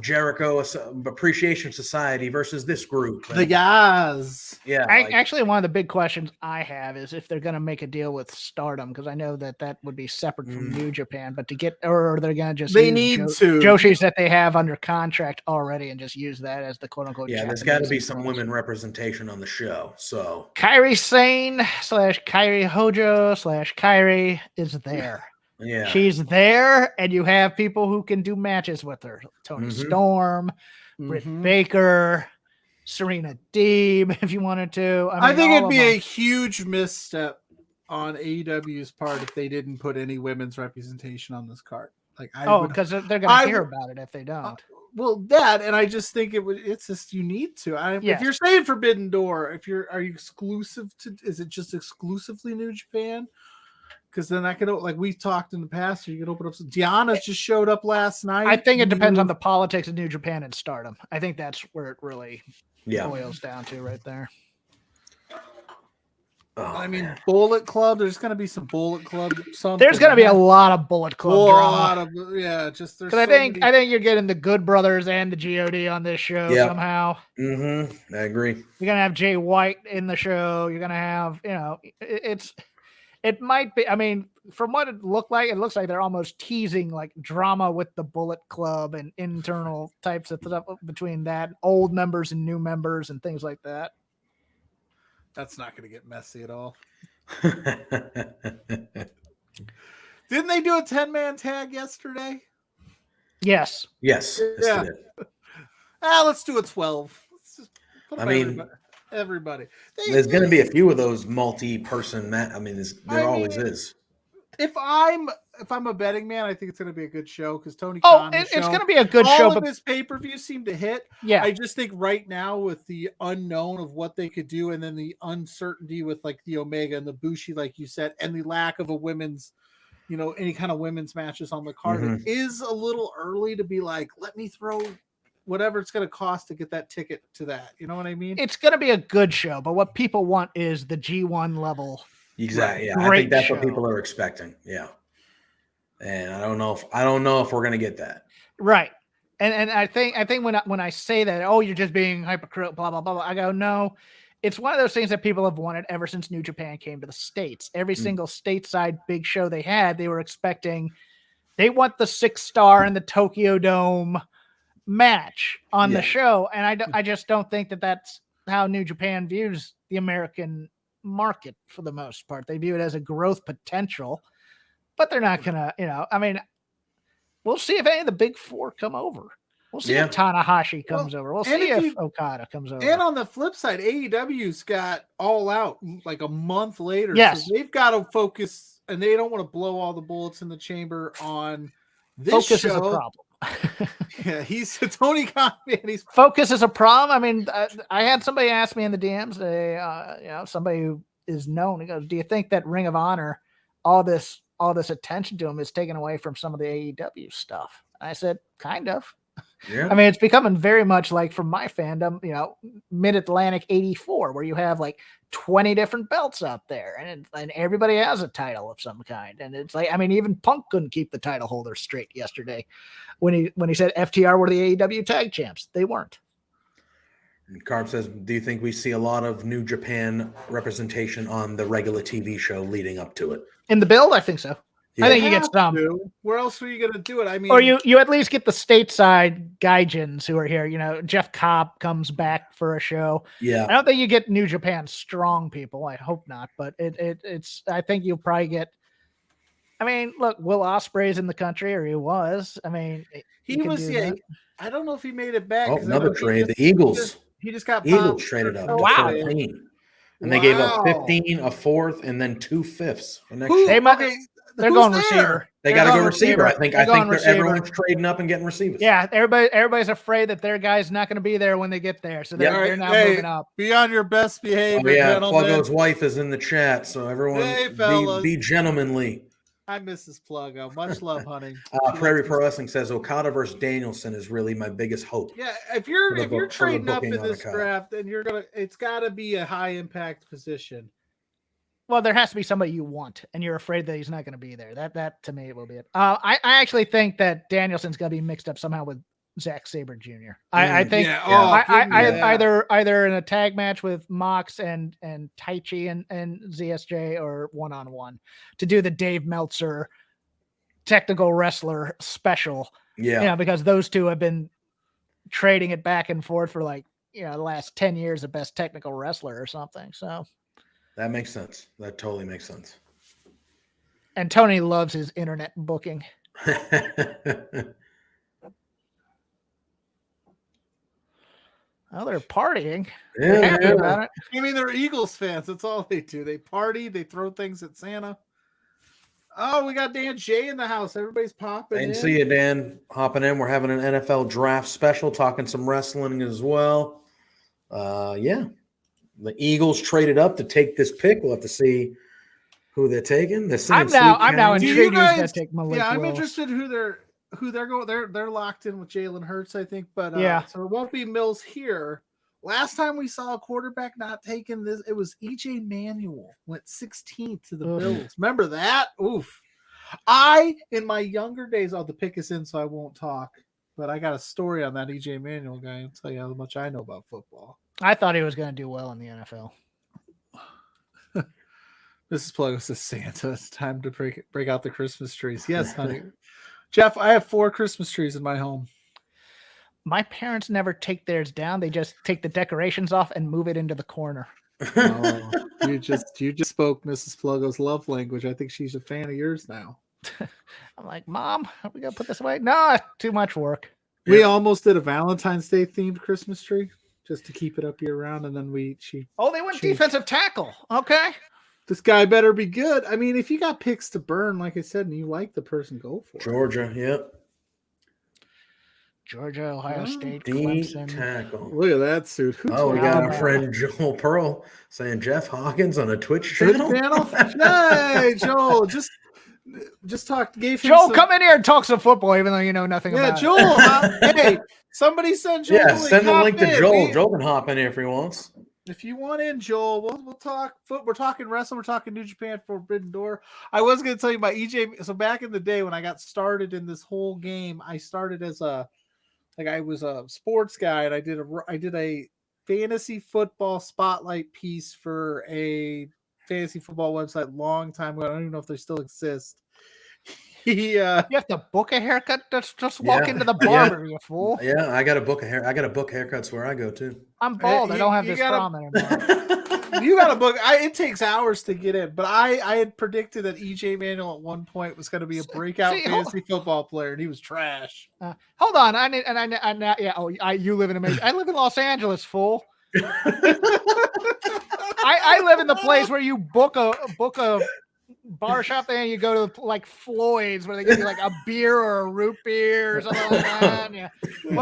Jericho Appreciation Society versus this group. The guys. Yeah. Actually, one of the big questions I have is if they're going to make a deal with Stardom, because I know that would be separate from New Japan, but or they're going to just Joshi's that they have under contract already and just use that as the quote unquote. Yeah, there's got to be some women representation on the show. So Kairi Sane / Kairi Hojo / Kairi is there. Yeah, she's there, and you have people who can do matches with her. Tony Storm, Britt Baker, Serena Deeb if you wanted to. I mean, think all it'd of be them. a huge misstep on AEW's part if they didn't put any women's representation on this card. Like, because they're going to hear about it if they don't. Well, that, and I just think it's just you need to. If you're saying Forbidden Door, are you exclusive to? Is it just exclusively New Japan? Because then I could, like we talked in the past, you could open up. Diana just showed up last night. I think it depends on the politics of New Japan and Stardom. I think that's where it really boils down to right there. I mean, Bullet Club. There's going to be some Bullet Club. There's going to be a lot of Bullet Club drama. Just because I think you're getting the Good Brothers and the God on this show somehow. Mm-hmm. I agree. You're going to have Jay White in the show. You're going to have, it might be. I mean, from what it looks like they're almost teasing like drama with the Bullet Club and internal types of stuff between that, old members and new members and things like that. That's not going to get messy at all. Didn't they do a 10-man tag yesterday? Yes. Yes. Yeah. Let's do a 12. Let's just put everybody. There's going to be a few of those multi-person. There always is. If I'm a betting man, I think it's going to be a good show because Tony Khan. It's going to be a good show. All of his pay-per-views seem to hit. Yeah. I just think right now with the unknown of what they could do and then the uncertainty with like the Omega and the Bushi, like you said, and the lack of a women's, any kind of women's matches on the card, it is a little early to be like, let me throw whatever it's going to cost to get that ticket to that. You know what I mean? It's going to be a good show, but what people want is the G1 level. Exactly. Yeah. I think that's what people are expecting. Yeah. And I don't know if we're going to get that. Right. And I think when I say that, you're just being hypocritical, blah, blah, blah, blah, I go, no, it's one of those things that people have wanted ever since New Japan came to the States. Every single stateside big show they had, they were expecting, they want the 6-star in the Tokyo Dome match on the show. And I just don't think that that's how New Japan views the American market for the most part. They view it as a growth potential, but they're not gonna, we'll see if any of the big four come over. We'll see if Tanahashi comes over. We'll see if Okada comes over. And on the flip side, AEW's got All Out like a month later. Yes. So they've got to focus, and they don't want to blow all the bullets in the chamber on this focus show. Is a problem. Yeah, he's Tony Khan. Focus is a problem. I mean, I had somebody ask me in the DMs, somebody who is known. He goes, "Do you think that Ring of Honor, all this attention to him is taken away from some of the AEW stuff?" And I said, "Kind of." Yeah. I mean, it's becoming very much like from my fandom, Mid-Atlantic 84, where you have like 20 different belts out there, and everybody has a title of some kind. And it's like, I mean, even Punk couldn't keep the title holder straight yesterday when he said FTR were the AEW tag champs. They weren't. And Carb says, do you think we see a lot of New Japan representation on the regular TV show leading up to it? In the build, I think so. Yeah. I think you get some. Where else were you going to do it? I mean, or you at least get the stateside gaijins who are here. Jeff Cobb comes back for a show. Yeah, I don't think you get New Japan strong people. I hope not, but it's. I think you'll probably get. I mean, look, Will Ospreay's in the country, or he was. I mean, he was. Yeah, I don't know if he made it back. Oh, another trade. The Eagles. He just got Eagles traded up. Wow. 15. And they gave up 15, a fourth, and then 2 fifths for next year. They're going receiver. They got to go receiver. I think everyone's trading up and getting receivers. Yeah, everybody's afraid that their guy's not going to be there when they get there, so they're now moving up. Be on your best behavior, gentlemen. Pluggo's wife is in the chat, so everyone be gentlemanly. I miss this Pluggo. Much love, honey. Prairie Pro Wrestling says Okada versus Danielson is really my biggest hope. Yeah, if you're trading up in this draft, then it's got to be a high impact position. Well, there has to be somebody you want, and you're afraid that he's not going to be there. That to me will be it. I actually think that Danielson's going to be mixed up somehow with Zack Sabre Jr. I think either in a tag match with Mox and Taichi and ZSJ, or 1-on-1 to do the Dave Meltzer technical wrestler special. Yeah, because those two have been trading it back and forth for the last 10 years of best technical wrestler or something. So. That makes sense. That totally makes sense. And Tony loves his internet booking. Oh, they're partying. Yeah, They're happy about it. I mean, they're Eagles fans. That's all they do. They party. They throw things at Santa. Oh, we got Dan J in the house. Everybody's popping in. See you, Dan, hopping in. We're having an NFL draft special, talking some wrestling as well. Yeah, the Eagles traded up to take this pick. We'll have to see who they're taking. I'm now intrigued. I'm interested who they're going. They're locked in with Jalen Hurts, I think. But so it won't be Mills here. Last time we saw a quarterback not taking this, it was EJ Manuel went 16th to the Bills. Remember that? Oof. In my younger days, the pick is in, so I won't talk. But I got a story on that EJ Manuel guy. I'll tell you how much I know about football. I thought he was going to do well in the NFL. Mrs. Pluggo says, Santa, it's time to break out the Christmas trees. Yes, honey. Jeff, I have 4 Christmas trees in my home. My parents never take theirs down. They just take the decorations off and move it into the corner. Oh, you just spoke Mrs. Pluggo's love language. I think she's a fan of yours now. I'm like, Mom, are we going to put this away? No, too much work. We almost did a Valentine's Day themed Christmas tree just to keep it up year round. And then they went defensive tackle. Okay. This guy better be good. I mean, if you got picks to burn, like I said, and you like the person, go for it. Georgia, yep. Georgia, Ohio State, Clemson. Tackle. Look at that suit. We got our friend Joel Pearl saying Jeff Hawkins on a Twitch channel. Hey, Joel, just talked. Joel, come in here and talk some football, even though you know nothing about Joel, it. Hey, somebody send Joel. Yeah, send the link to Joel. Joel can hop in here if he wants. If you want in, Joel, we'll talk. We're talking wrestling. We're talking New Japan Forbidden Door. I was going to tell you about EJ. So back in the day when I got started in this whole game, I started as I was a sports guy, and I did a fantasy football spotlight piece for a fantasy football website long time ago. I don't even know if they still exist. You have to book a haircut. Just walk into the barber, you fool. Yeah, I got to book haircuts where I go too. I'm bald. I don't have this problem anymore. You got to book. It takes hours to get in, but I had predicted that EJ Manuel at one point was going to be a breakout fantasy football player, and he was trash. Hold on, you live in I live in Los Angeles, fool. I live in the place where you book a bar shop there and you go to like Floyd's where they give you like a beer or a root beer or something like that. Yeah. They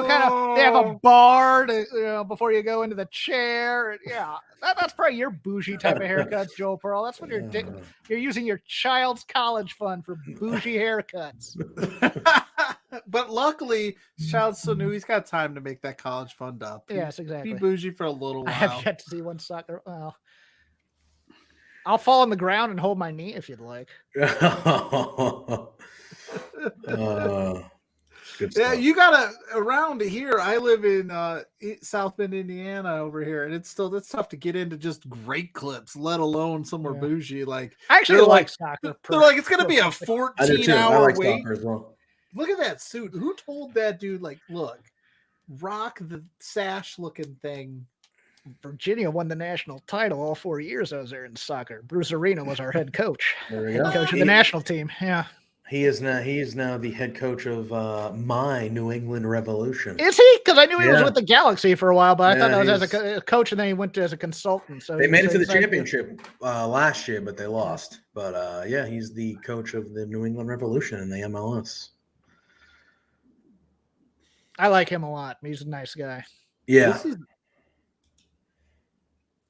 have a bar to, before you go into the chair. Yeah. That's probably your bougie type of haircuts, Joel Pearl. That's what you're using your child's college fund for bougie haircuts. But luckily, child's so new, he's got time to make that college fund up. Yes, exactly. Be bougie for a little while. I have yet to see one sucker. Well, I'll fall on the ground and hold my knee if you'd like. Good Yeah, you gotta around here. I live in South Bend, Indiana, over here, and it's tough to get into just great clips, let alone somewhere bougie. Like I actually like soccer. They're like it's gonna be a 14-hour wait. Soccer as well. Look at that suit. Who told that dude? Like, look, rock the sash looking thing. Virginia won the national title all 4 years I was there in soccer. Bruce Arena was our head coach. Head coach of the national team. Yeah. He is now the head coach of my New England Revolution. Is he? Because I knew he was with the Galaxy for a while, but I thought that was as a coach, and then he went as a consultant. So they made it to the championship last year, but they lost. But he's the coach of the New England Revolution in the MLS. I like him a lot. He's a nice guy. Yeah.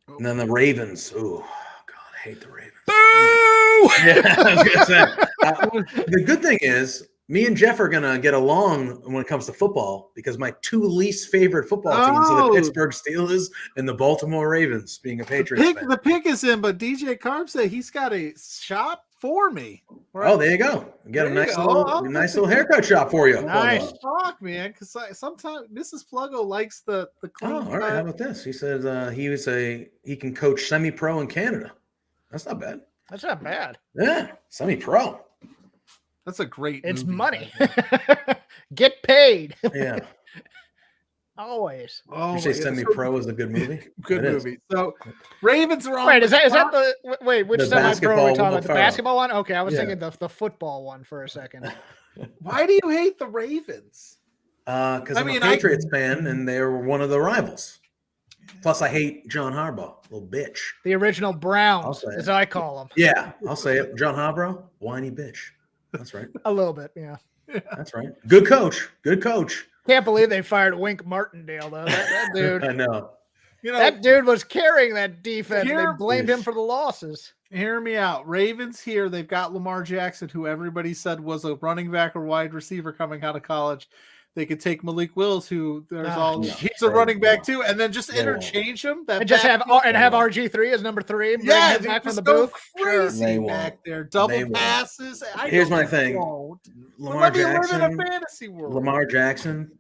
And then the Ravens. Oh, God, I hate the Ravens. Boo! Yeah, I was gonna say. The good thing is, me and Jeff are gonna get along when it comes to football because my 2 least favorite football teams are the Pittsburgh Steelers and the Baltimore Ravens. Being a Patriots fan. The pick is in, but DJ Carb said he's got a shop for me. Right? Oh, there you go. Get a nice little haircut shop for you. Nice talk, man. Because sometimes Mrs. Pluggo likes the clean. Oh, all right. How about this? He says he can coach semi-pro in Canada. That's not bad. That's not bad. Yeah, semi-pro. That's a great. It's money. Get paid. Yeah. Always. Oh, you say Semi-Pro is a good movie? Good movie. So Ravens are on. Wait, is that which Semi-Pro are we talking about? The basketball one? Okay, I was thinking the football one for a second. Why do you hate the Ravens? Because I'm a Patriots fan, and they're one of the rivals. Plus, I hate John Harbaugh, little bitch. The original Browns, as I call them. Yeah, I'll say it. John Harbaugh, whiny bitch. That's right. A little bit, yeah. That's right. Good coach. Good coach. Can't believe they fired Wink Martindale, though. That dude. I know. That dude was carrying that defense. They blamed him for the losses. Hear me out. Ravens here. They've got Lamar Jackson, who everybody said was a running back or wide receiver coming out of college. They could take Malik Willis, who he's a running back too, and then just interchange him. And just have RG3 as number 3. Yeah, back from the go booth. Crazy back there. Double passes. Here's my thing. Lamar Jackson. In a fantasy world. Lamar Jackson.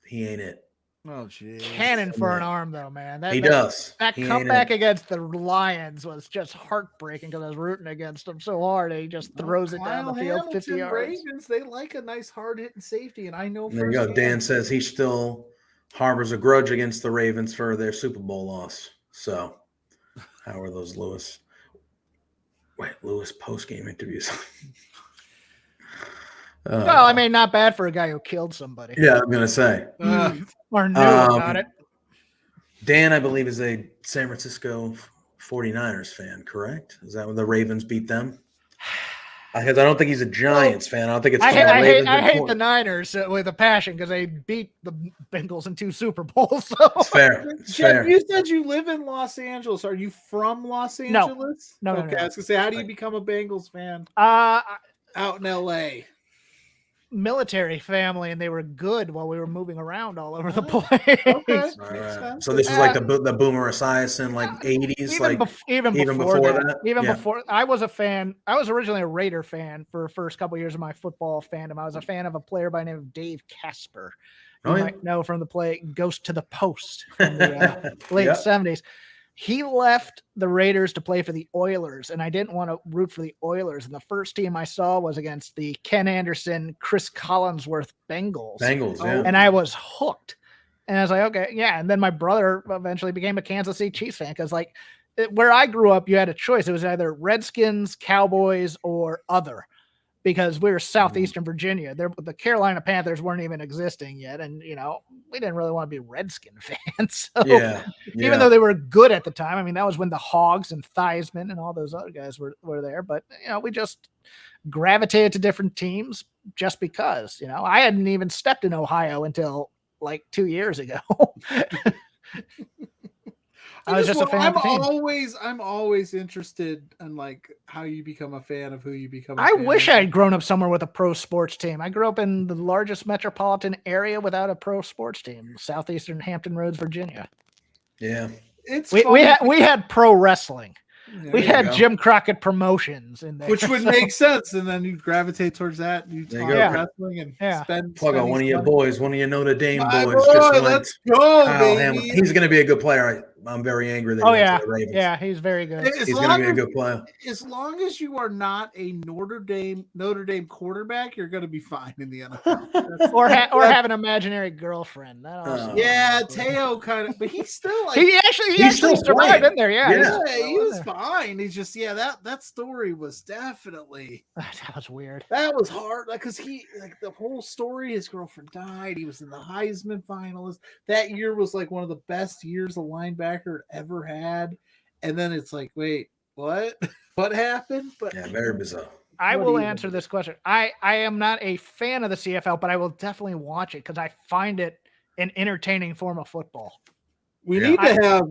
He ain't it. Oh, geez. Cannon for an arm, though, man. He does. That comeback against the Lions was just heartbreaking because I was rooting against him so hard. And he just throws it down the field 50 yards. Ravens, they like a nice hard-hitting safety, and I know. There you go. Dan says he still harbors a grudge against the Ravens for their Super Bowl loss. So, how are those Lewis? Wait, Lewis post-game interviews. Well, I mean, not bad for a guy who killed somebody. Yeah, I'm gonna say. Or knew about it. Dan, I believe, is a San Francisco 49ers fan, correct? Is that when the Ravens beat them? Because I don't think he's a Giants fan. I don't think it's. I hate the Niners with a passion because they beat the Bengals in 2 Super Bowls. So. It's fair. It's fair. You said you live in Los Angeles. Are you from Los Angeles? No. Okay, I was gonna say, how do you become a Bengals fan? Out in LA. Military family, and they were good while we were moving around all over the place. Okay. Right. So this is like the Boomer Esiason, like 80s, even before that. Yeah. Before, I was a fan. I was originally a Raider fan for the first couple of years of my football fandom. I was a fan of a player by the name of Dave Casper. You might know from the play Ghost to the Post from the late 70s. He left the Raiders to play for the Oilers, and I didn't want to root for the Oilers. And the first team I saw was against the Ken Anderson, Chris Collinsworth Bengals. And I was hooked. And I was like, okay, yeah. And then my brother eventually became a Kansas City Chiefs fan because, like, where I grew up, you had a choice. It was either Redskins, Cowboys, or other. Because we were Southeastern Virginia. The Carolina Panthers weren't even existing yet. And, you know, we didn't really want to be Redskin fans. So even though they were good at the time, I mean, that was when the Hogs and Theismann and all those other guys were there. But, you know, we just gravitated to different teams just because, you know, I hadn't even stepped in Ohio until like 2 years ago. I was just a fan of the team. I'm always interested in like how you become a fan of who you become. I wish I had grown up somewhere with a pro sports team. I grew up in the largest metropolitan area without a pro sports team, southeastern Hampton Roads, Virginia. Yeah, we had pro wrestling. Yeah, we had Jim Crockett Promotions in there, which would make sense, and then you gravitate towards that. You talk wrestling and spend. Plug on one of your boys, one of your Notre Dame boys. Let's go, baby. He's going to be a good player. I'm very angry that he went to the Ravens. Yeah, he's very good. He's going to be a good player. As long as you are not a Notre Dame quarterback, you're going to be fine in the NFL. or have an imaginary girlfriend. Teo kind of, but he's still like he actually survived in there. Yeah, he was fine. He's just that story was definitely that was weird. That was hard because the whole story. His girlfriend died. He was in the Heisman finalist. That year was like one of the best years a linebacker ever had, and then it's like, wait, what happened? But very bizarre. I will answer this question. I am not a fan of the CFL, but I will definitely watch it because I find it an entertaining form of football. We need to have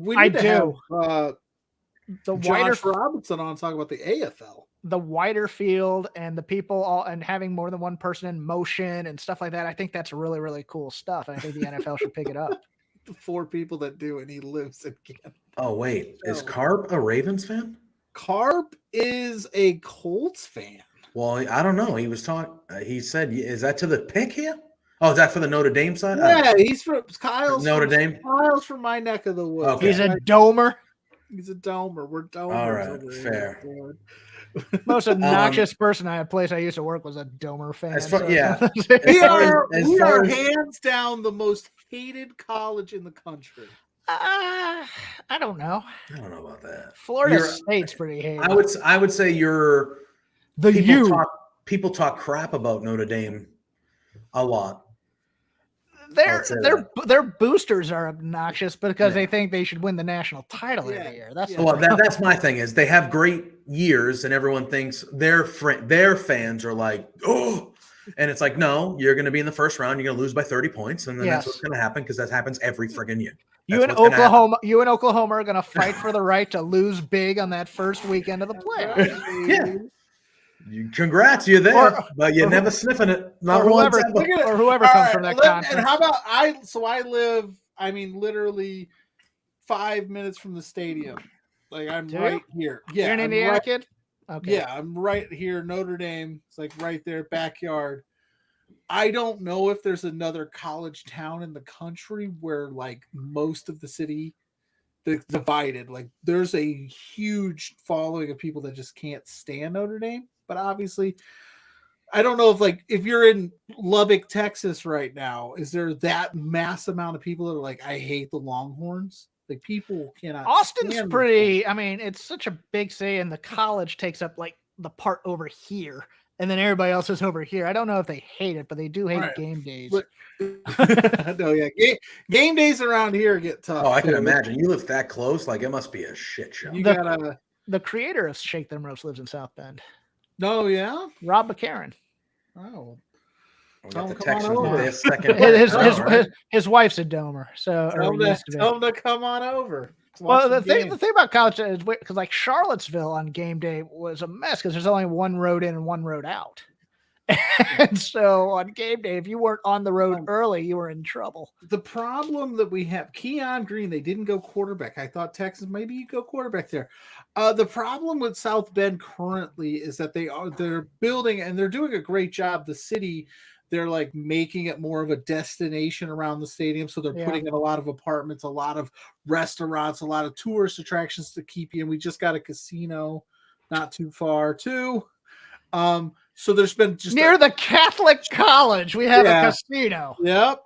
the wider Robinson on talk about the AFL, the wider field, and the people and having more than one person in motion and stuff like that. I think that's really, really cool stuff. And I think the NFL should pick it up. The 4 people that do, and he lives in Canada. Oh wait, is Carp a Ravens fan? Carp is a Colts fan. Well, I don't know. He was talking. He said, "Is that to the pick here? Oh, is that for the Notre Dame side?" Yeah, he's from Kyle's Notre Dame. Kyle's from my neck of the woods. Okay. He's a domer. He's a domer. We're domers. All right, fair. Most obnoxious person at a place I used to work was a Domer fan. We are hands down the most hated college in the country. I don't know. I don't know about that. Florida State's pretty hated. I would say you're people talk crap about Notre Dame a lot. their boosters are obnoxious because they think they should win the national title every year. That's my thing is they have great years and everyone thinks their fans are like, oh, and it's like, no, you're going to be in the first round. You're going to lose by 30 points. And then that's what's going to happen because that happens every friggin' year. You and Oklahoma are going to fight for the right to lose big on that first weekend of the playoffs. Yeah. Congrats, you're there, but you're never sniffing it. Not whoever comes from that conference. And how about I live, literally 5 minutes from the stadium. Like I'm right here. Yeah. You're an Indiana kid? Okay. Yeah, I'm right here. Notre Dame. It's like right there, backyard. I don't know if there's another college town in the country where like most of the city divided. Like there's a huge following of people that just can't stand Notre Dame. But obviously, I don't know if you're in Lubbock, Texas right now, is there that mass amount of people that are like, I hate the Longhorns? Like people cannot. Austin's pretty. It's such a big city, and the college takes up like the part over here, and then everybody else is over here. I don't know if they hate it, but they do hate game days. No, yeah, game days around here get tough. Oh, I can imagine. You live that close, like it must be a shit show. The creator of Shake Them Ropes lives in South Bend. No, yeah, Rob McCarron. Oh. His wife's a domer, so tell him to come on over. Well, the thing about college is because like Charlottesville on game day was a mess because there's only one road in and one road out, and so on game day, if you weren't on the road early, you were in trouble. The problem that we have, Keon Green, they didn't go quarterback. I thought Texas maybe you go quarterback there. The problem with South Bend currently is that they're building and they're doing a great job. The city, they're like making it more of a destination around the stadium. So they're putting in a lot of apartments, a lot of restaurants, a lot of tourist attractions to keep you in. We just got a casino not too far too. So there's been just near the Catholic college, we have a casino. Yep.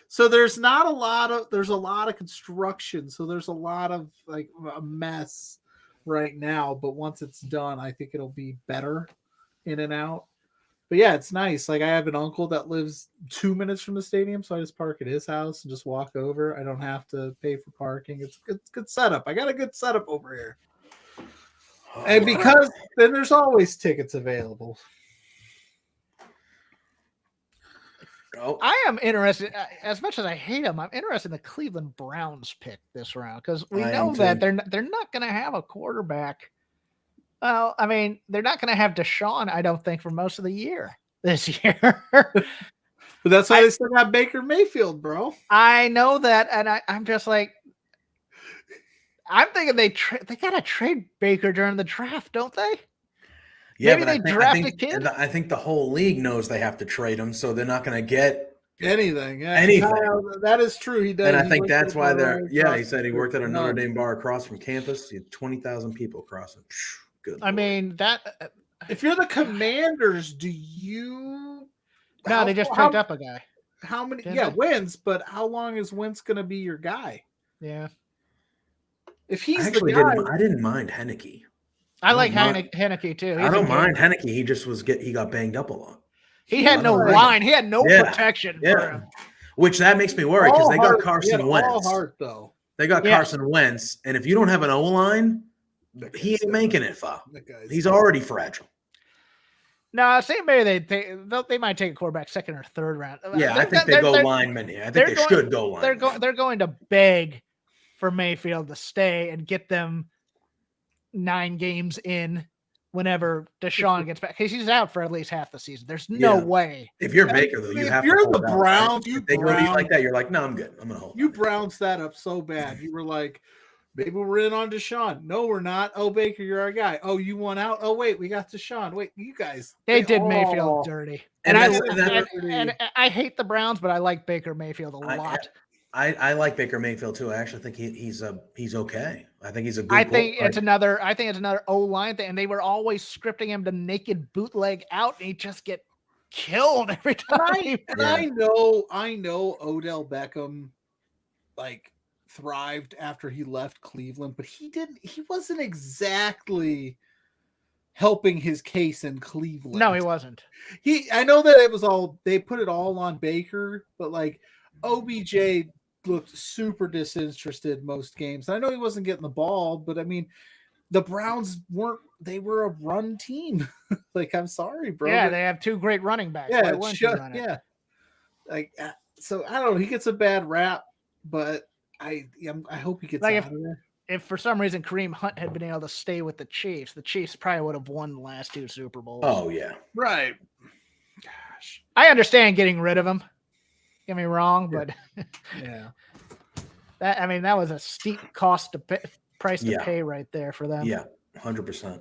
So there's a lot of construction. So there's a lot of like a mess right now, but once it's done, I think it'll be better in and out. But yeah, it's nice. Like I have an uncle that lives 2 minutes from the stadium, so I just park at his house and just walk over. I don't have to pay for parking. It's good setup. I got a good setup over here. And because then there's always tickets available. I am interested, as much as I hate them, I'm interested in the Cleveland Browns pick this round because we know that they're not going to have a quarterback. Well, they're not going to have Deshaun, I don't think, for most of the year this year. But that's why they still got Baker Mayfield, bro. I know that, and I'm just like, I'm thinking they got to trade Baker during the draft, don't they? Yeah, maybe they draft a kid. I think the whole league knows they have to trade him, so they're not going to get anything. Yeah, anything. That is true. He does, and I think that's why they're. Yeah, he said he worked at a Notre Dame bar across from campus. He had 20,000 people crossing. Good. That. If you're the Commanders, do you? No, they just picked up a guy. How many? Wentz. But how long is Wentz going to be your guy? Yeah. If he's the guy, I didn't mind Heineke. I like Heineke too. I don't mind Heineke. He just he got banged up a lot. He had no line. He had no protection for him. Which that makes me worry because they got Carson Wentz. All heart, though. They got Carson Wentz, and if you don't have an O-line, he ain't making it far. He's already fragile. No, maybe they might take a quarterback second or third round. Yeah, I think they go linemen here. I think they should go linemen. They're going to beg for Mayfield to stay and get them 9 games in whenever Deshaun gets back. Because he's out for at least half the season. There's no way. If you're Baker, though, you have to. If you're the Browns, if they go to you like that, you're like, no, I'm good. I'm going to hold. You Browns that up so bad. You were like, maybe we're in on Deshaun. No, we're not. Oh, Baker, you're our guy. Oh, you won out. Oh, wait, we got Deshaun. Wait, you guys. They did Mayfield dirty. And I hate the Browns, but I like Baker Mayfield a lot. I like Baker Mayfield too. I actually think he's okay. I think he's a good. I think it's another O-line thing, and they were always scripting him to naked bootleg out, and he'd just get killed every time. I know Odell Beckham like thrived after he left Cleveland, but he wasn't exactly helping his case in Cleveland. No, he wasn't. I know that it was they put it all on Baker, but like OBJ looked super disinterested most games. I know he wasn't getting the ball, but I mean, the Browns they were a run team. Like, I'm sorry, bro. Yeah, they have two great running backs. Yeah. Like, so I don't know. He gets a bad rap, but I hope he gets out of there. If for some reason Kareem Hunt had been able to stay with the Chiefs probably would have won the last two Super Bowls. Oh yeah, right. Gosh, I understand getting rid of him. Get me wrong, but yeah, that was a steep price to pay right there for them. Yeah, 100%.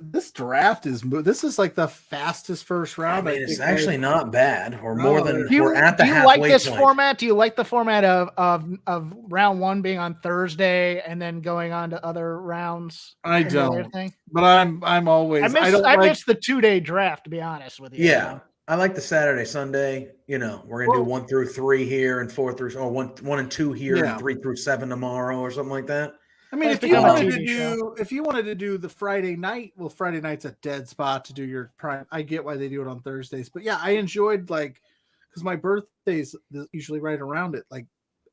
This draft this is like the fastest first round. I mean, it's actually not bad. We're more than we're at the halfway point. Do you like this format? Do you like the format of round one being on Thursday and then going on to other rounds? I don't. But I'm always. I miss the 2-day draft, to be honest with you. Yeah. I like the Saturday, Sunday. We're gonna do 1 through 3 here and 4 through 1 and 2 here and 3 through 7 tomorrow or something like that. I mean, if you wanted to do the Friday night, well, Friday night's a dead spot to do your prime. I get why they do it on Thursdays, but yeah, I enjoyed because my birthday's usually right around it,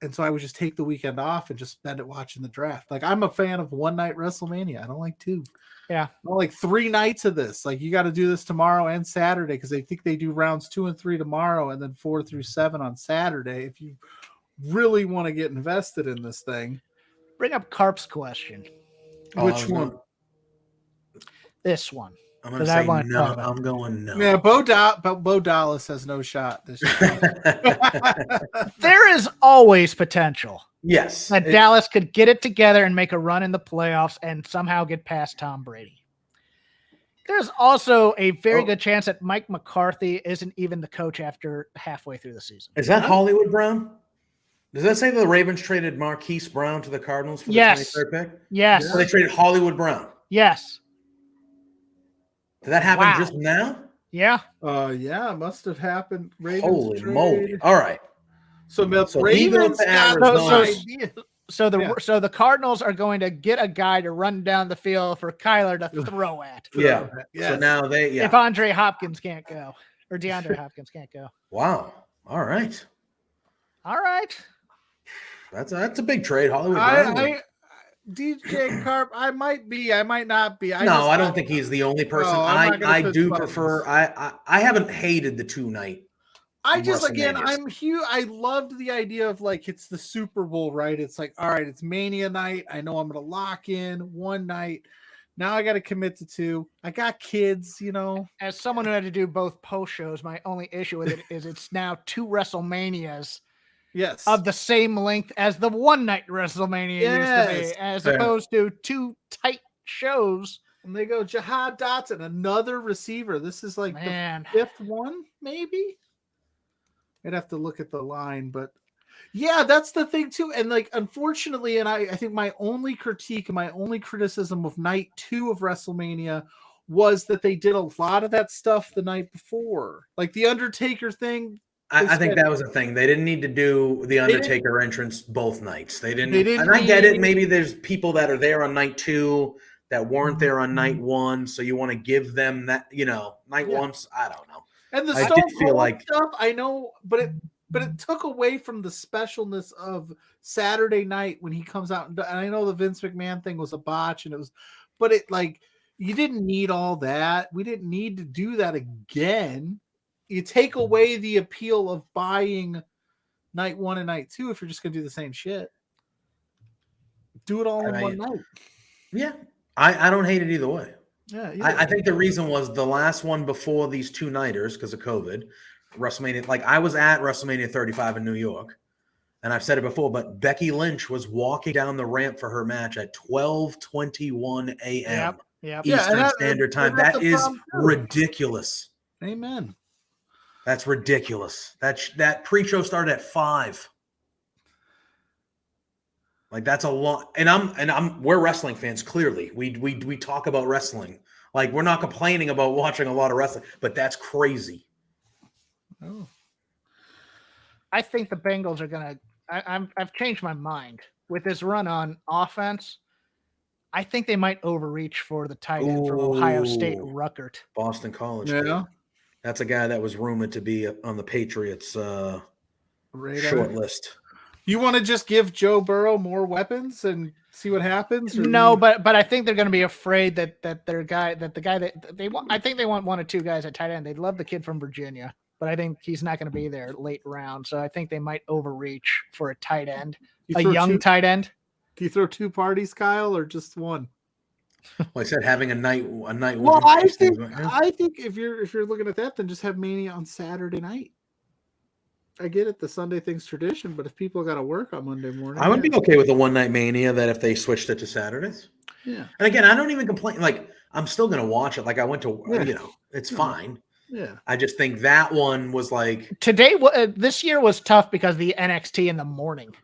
and so I would just take the weekend off and just spend it watching the draft. Like, I'm a fan of one night WrestleMania. I don't like 2. Yeah, I don't like 3 nights of this. Like, you got to do this tomorrow and Saturday because I think they do rounds 2 and 3 tomorrow and then 4 through 7 on Saturday. If you really want to get invested in this thing. Bring up Carp's question. Which one? This one. I'm going to say no. I'm going no. Yeah, Bo Dallas has no shot this year. There is always potential. Yes. That Dallas could get it together and make a run in the playoffs and somehow get past Tom Brady. There's also a very good chance that Mike McCarthy isn't even the coach after halfway through the season. Is that Hollywood Brown? Does that say that the Ravens traded Marquis Brown to the Cardinals for the 23rd pick? Yes. So they traded Hollywood Brown? Yes. Did that happen just now? Yeah. Yeah, it must have happened. Ravens Holy moly. All right. So Ravens So the Cardinals are going to get a guy to run down the field for Kyler to throw at. Yeah. So now if Andre Hopkins can't go, or DeAndre Hopkins can't go. Wow. All right. That's a big trade, Hollywood. DJ Carp, I might be, I might not be. I don't think he's the only person. I do prefer. I haven't hated the 2-night. I'm huge. I loved the idea of it's the Super Bowl, right? It's like, all right, it's Mania night. I know I'm going to lock in one night. Now I got to commit to 2. I got kids, As someone who had to do both post shows, my only issue with it is it's now 2 WrestleManias. Yes. Of the same length as the one-night WrestleMania used to be, as opposed to 2 tight shows. And they go, Jahad Dotson, another receiver. This is the 5th one, maybe? I'd have to look at the line, but yeah, that's the thing too. And unfortunately, and I think my only critique and my only criticism of night 2 of WrestleMania was that they did a lot of that stuff the night before. Like the Undertaker thing. I think that was the thing. They didn't need to do the Undertaker entrance both nights. They didn't and I get it. Maybe there's people that are there on night 2 that weren't there on night 1. So you want to give them that, night 1. I don't know. And the Stone Cold stuff, I know, but it took away from the specialness of Saturday night when he comes out. And I know the Vince McMahon thing was a botch, but you didn't need all that. We didn't need to do that again. You take away the appeal of buying night 1 and night 2 if you're just going to do the same shit. Do it all in one night. Yeah. I don't hate it either way. Yeah, I think the reason was the last one before these 2-nighters because of COVID, WrestleMania. I was at WrestleMania 35 in New York, and I've said it before, but Becky Lynch was walking down the ramp for her match at 12:21 a.m. Eastern Standard Time. That is ridiculous. Amen. That's ridiculous. That pre-show started at 5. That's a lot, and we're wrestling fans. Clearly, we talk about wrestling. We're not complaining about watching a lot of wrestling, but that's crazy. Oh, I think the Bengals are gonna. I've changed my mind with this run on offense. I think they might overreach for the tight end from Ohio State, Ruckert. Boston College. Yeah, That's a guy that was rumored to be on the Patriots short list. You want to just give Joe Burrow more weapons and see what happens? No, but I think they're going to be afraid that the guy that they want. I think they want one or two guys at tight end. They love the kid from Virginia, but I think he's not going to be there late round. So I think they might overreach for a tight end, a young tight end. Do you throw two parties, Kyle, or just one? Well, I said having a night. Well, I think if you're looking at that, then just have Mania on Saturday night. I get it, the Sunday thing's tradition, but if people got to work on Monday morning, I would be okay with a one night Mania that if they switched it to Saturdays. Yeah. And again, I don't even complain. Like I'm still going to watch it. Like I went to, it's fine. Yeah. I just think that one was like today. This year was tough because the NXT in the morning.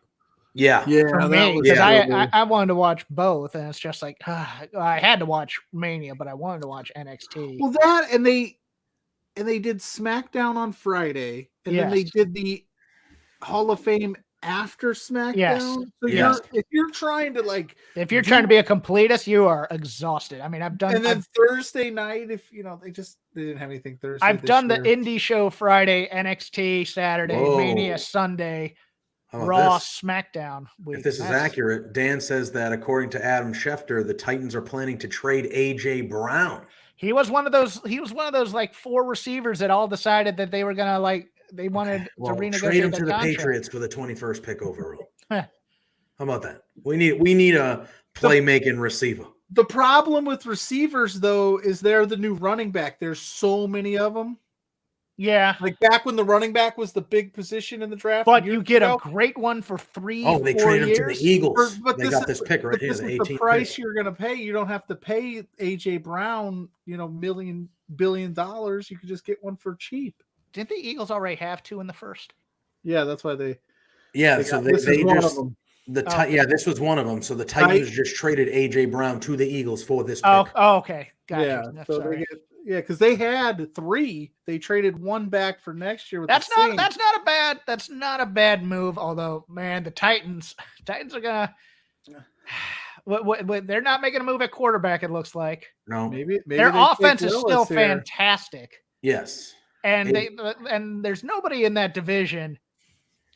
Yeah. For me, because I wanted to watch both, and it's just like I had to watch Mania, but I wanted to watch NXT. Well, that and they did SmackDown on Friday, and then they did the Hall of Fame after SmackDown. Yes. So if you're trying to trying to be a completist, you are exhausted. I mean, I've done. And then Thursday night, if they didn't have anything Thursday. I've done the indie show Friday, NXT Saturday, Mania Sunday. Raw SmackDown week. If this is accurate, Dan says that according to Adam Schefter, the Titans are planning to trade AJ Brown. He was one of those like four receivers that all decided that they were gonna they wanted to renegotiate trade him to the contract. Patriots for the 21st pick overall. How about that? We need a playmaking receiver. The problem with receivers though is they're the new running back. There's so many of them. Yeah. Like back when the running back was the big position in the draft. But you get a great one for 3 4 years. They traded him to the Eagles. They got this pick right here. The price you're going to pay. You don't have to pay AJ Brown, billion dollars. You could just get one for cheap. Didn't the Eagles already have 2 in the first? Yeah, that's why they. Yeah, so this was one of them. So the Titans just traded AJ Brown to the Eagles for this pick. Oh, okay. Got it. So because they had 3, they traded 1 back for next year. That's not a bad move. Although, man, the Titans are gonna. They're not making a move at quarterback. It looks like no. Maybe their offense is still fantastic. Yes, and there's nobody in that division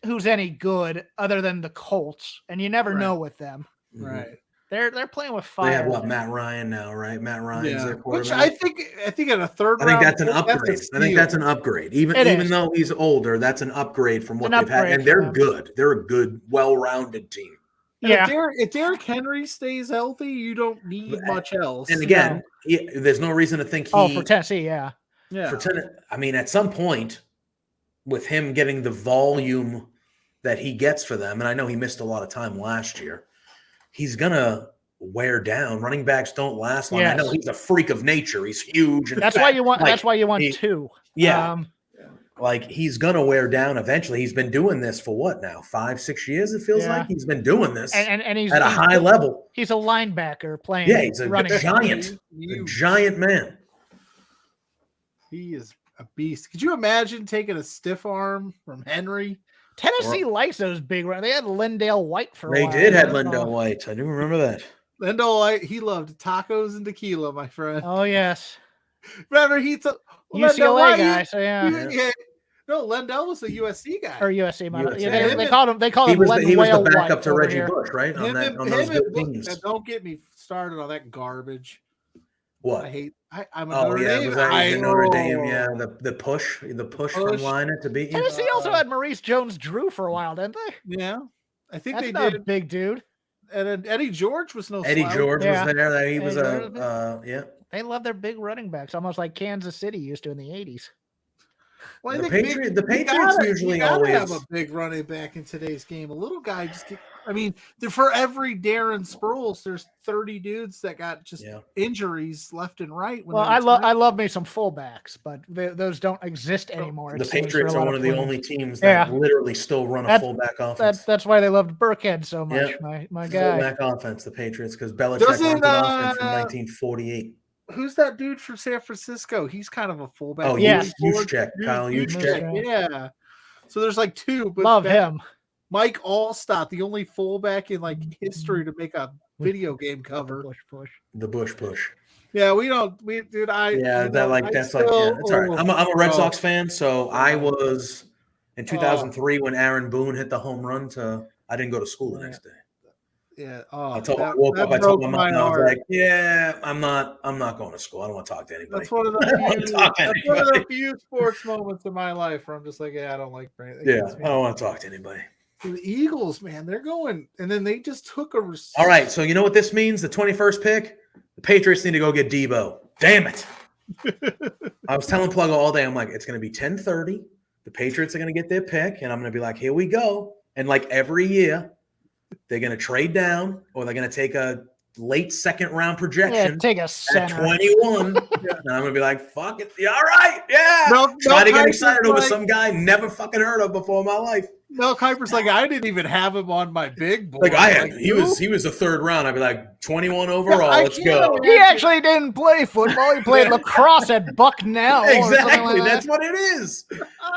who's any good other than the Colts, and you never know with them. Right. They're playing with fire. They have Matt Ryan now, right? Matt Ryan's their quarterback. Which I think at a third round. I think that's an upgrade. I think that's an upgrade. Even though he's older, that's an upgrade from what they've had. And they're good. They're a good, well-rounded team. If Derrick Henry stays healthy, you don't need much else. And again, there's no reason to think for Tennessee, yeah. For Tennessee, I mean, at some point, with him getting the volume that he gets for them, and I know he missed a lot of time last year, he's gonna wear down. Running backs don't last long. Yes. I know he's a freak of nature. He's huge. And that's fat. why you want 2. Yeah. Like he's gonna wear down eventually. He's been doing this for what now? 5-6 years. It feels like he's been doing this, and he's at a high level. He's a linebacker playing. Yeah, he's a giant man. He is a beast. Could you imagine taking a stiff arm from Henry? Tennessee likes those big runs. They had Lindale White for a while. They did have Lindale White. I do remember that. Lindale White, he loved tacos and tequila, my friend. Oh, yes. Remember, he's a UCLA guy, so yeah. No, Lindell was a USC guy. Or USC. Yeah, they called him he was the backup to Reggie Bush, right? On those good teams. Don't get me started on that garbage. What? I'm a Notre Dame. Notre Dame, yeah. The push from Lynott to beat you. Tennessee also had Maurice Jones-Drew for a while, didn't they? Yeah. I think That's they not did. A big dude. And then Eddie George was no Eddie slouch. George was there. He was They love their big running backs, almost like Kansas City used to in the 80s. Well, the Patriots usually always have a big running back in today's game. A little guy for every Darren Sproles, there's 30 dudes that got just injuries left and right. I love me some fullbacks, but those don't exist anymore. The Patriots are one of the only teams that literally still run a fullback offense. That's why they loved Burkhead so much. My guy. Fullback offense, the Patriots, because Belichick runs an offense from 1948. Who's that dude from San Francisco? He's kind of a fullback. Oh, yes. Juszczyk, Kyle Juszczyk. Yeah. So there's like 2. But love him. Mike Allstott, the only fullback in history to make a video game cover. Push. The Bush push. Yeah, we don't. We, dude, I. Yeah, you that know, like I that's still- like it's all right. I'm a Red Sox fan, so I Yeah. was in 2003 when Aaron Boone hit the home run. I didn't go to school the next day. Yeah. I That woke up. I told broke my mom, my I was heart. like, "Yeah, I'm not going to school. I don't want to talk to anybody." That's one of the I don't wanna few. talk to That's one of the anybody. few sports moments in my life where I'm just like, yeah, I don't like Brandon. Yeah, I don't want to talk to anybody. The Eagles, man, they're going, and then they just took a. All right, so you know what this means? The 21st pick, the Patriots need to go get Debo. Damn it! I was telling Pluggo all day. I'm like, it's going to be 10:30. The Patriots are going to get their pick, and I'm going to be like, here we go. And like every year, they're going to trade down, or they're going to take a late second round projection take a at center. 21. And I'm going to be like, fuck it. Yeah, all right. Yeah. No, Try to get Kuiper's excited over like- some guy never fucking heard of before in my life. Mel Kiper's like, I didn't even have him on my big board. Like I had, he who? was the third round. I'd be like 21 overall. I Let's can't go. imagine- He actually didn't play football. He played lacrosse at Bucknell. Or something Exactly. like That's that. what it is.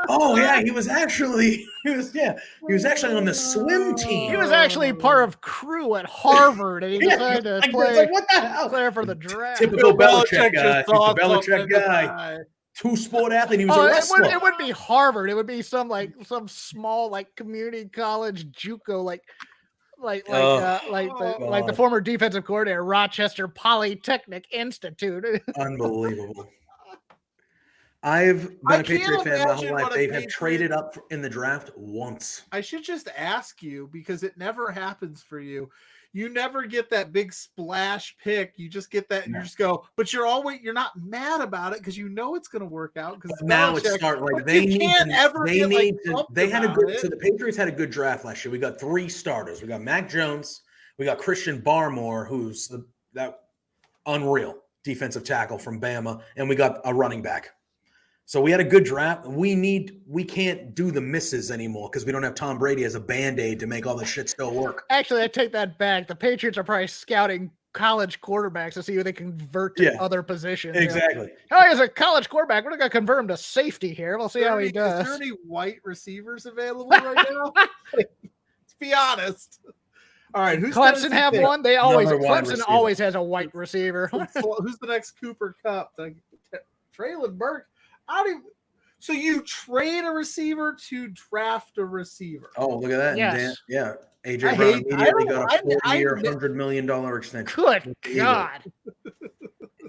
Oh yeah, he was actually actually on the swim team. He was actually part of crew at Harvard, and he decided to Like, play, it's like, what the hell? play for the draft. Typical Bill Belichick guy. just saw He's a Belichick something guy. Two-sport athlete. He was Oh, a it wrestler. would be Harvard. It would be some small community college JUCO like the God. former defensive coordinator Rochester Polytechnic Institute. Unbelievable. I've been I a Patriot can't fan my imagine whole life. what a They have Patriot- traded up in the draft once. I should just ask you because it never happens for you. You never get that big splash pick. You just get that, and you just go. But you're not mad about it because you know it's going to work out. Because Now it's starting like they need to. They had a good. So the Patriots had a good draft last year. We got 3 starters. We got Mac Jones. We got Christian Barmore, who's that unreal defensive tackle from Bama, and we got a running back. So we had a good draft. We can't do the misses anymore because we don't have Tom Brady as a Band-Aid to make all this shit still work. Actually, I take that back. The Patriots are probably scouting college quarterbacks to see who they convert to other positions. Exactly. Oh, he's a college quarterback. We're not going to convert him to safety here. We'll see how he does. Is there any white receivers available right now? Let's be honest. All right, who's Clemson have one? They always Clemson always has a white receiver. Who's the next Cooper Cup? Traylon Burke. So you trade a receiver to draft a receiver? Oh, look at that! Yes. Yeah, AJ Brown immediately got a 4-year, $100 million extension. Good God!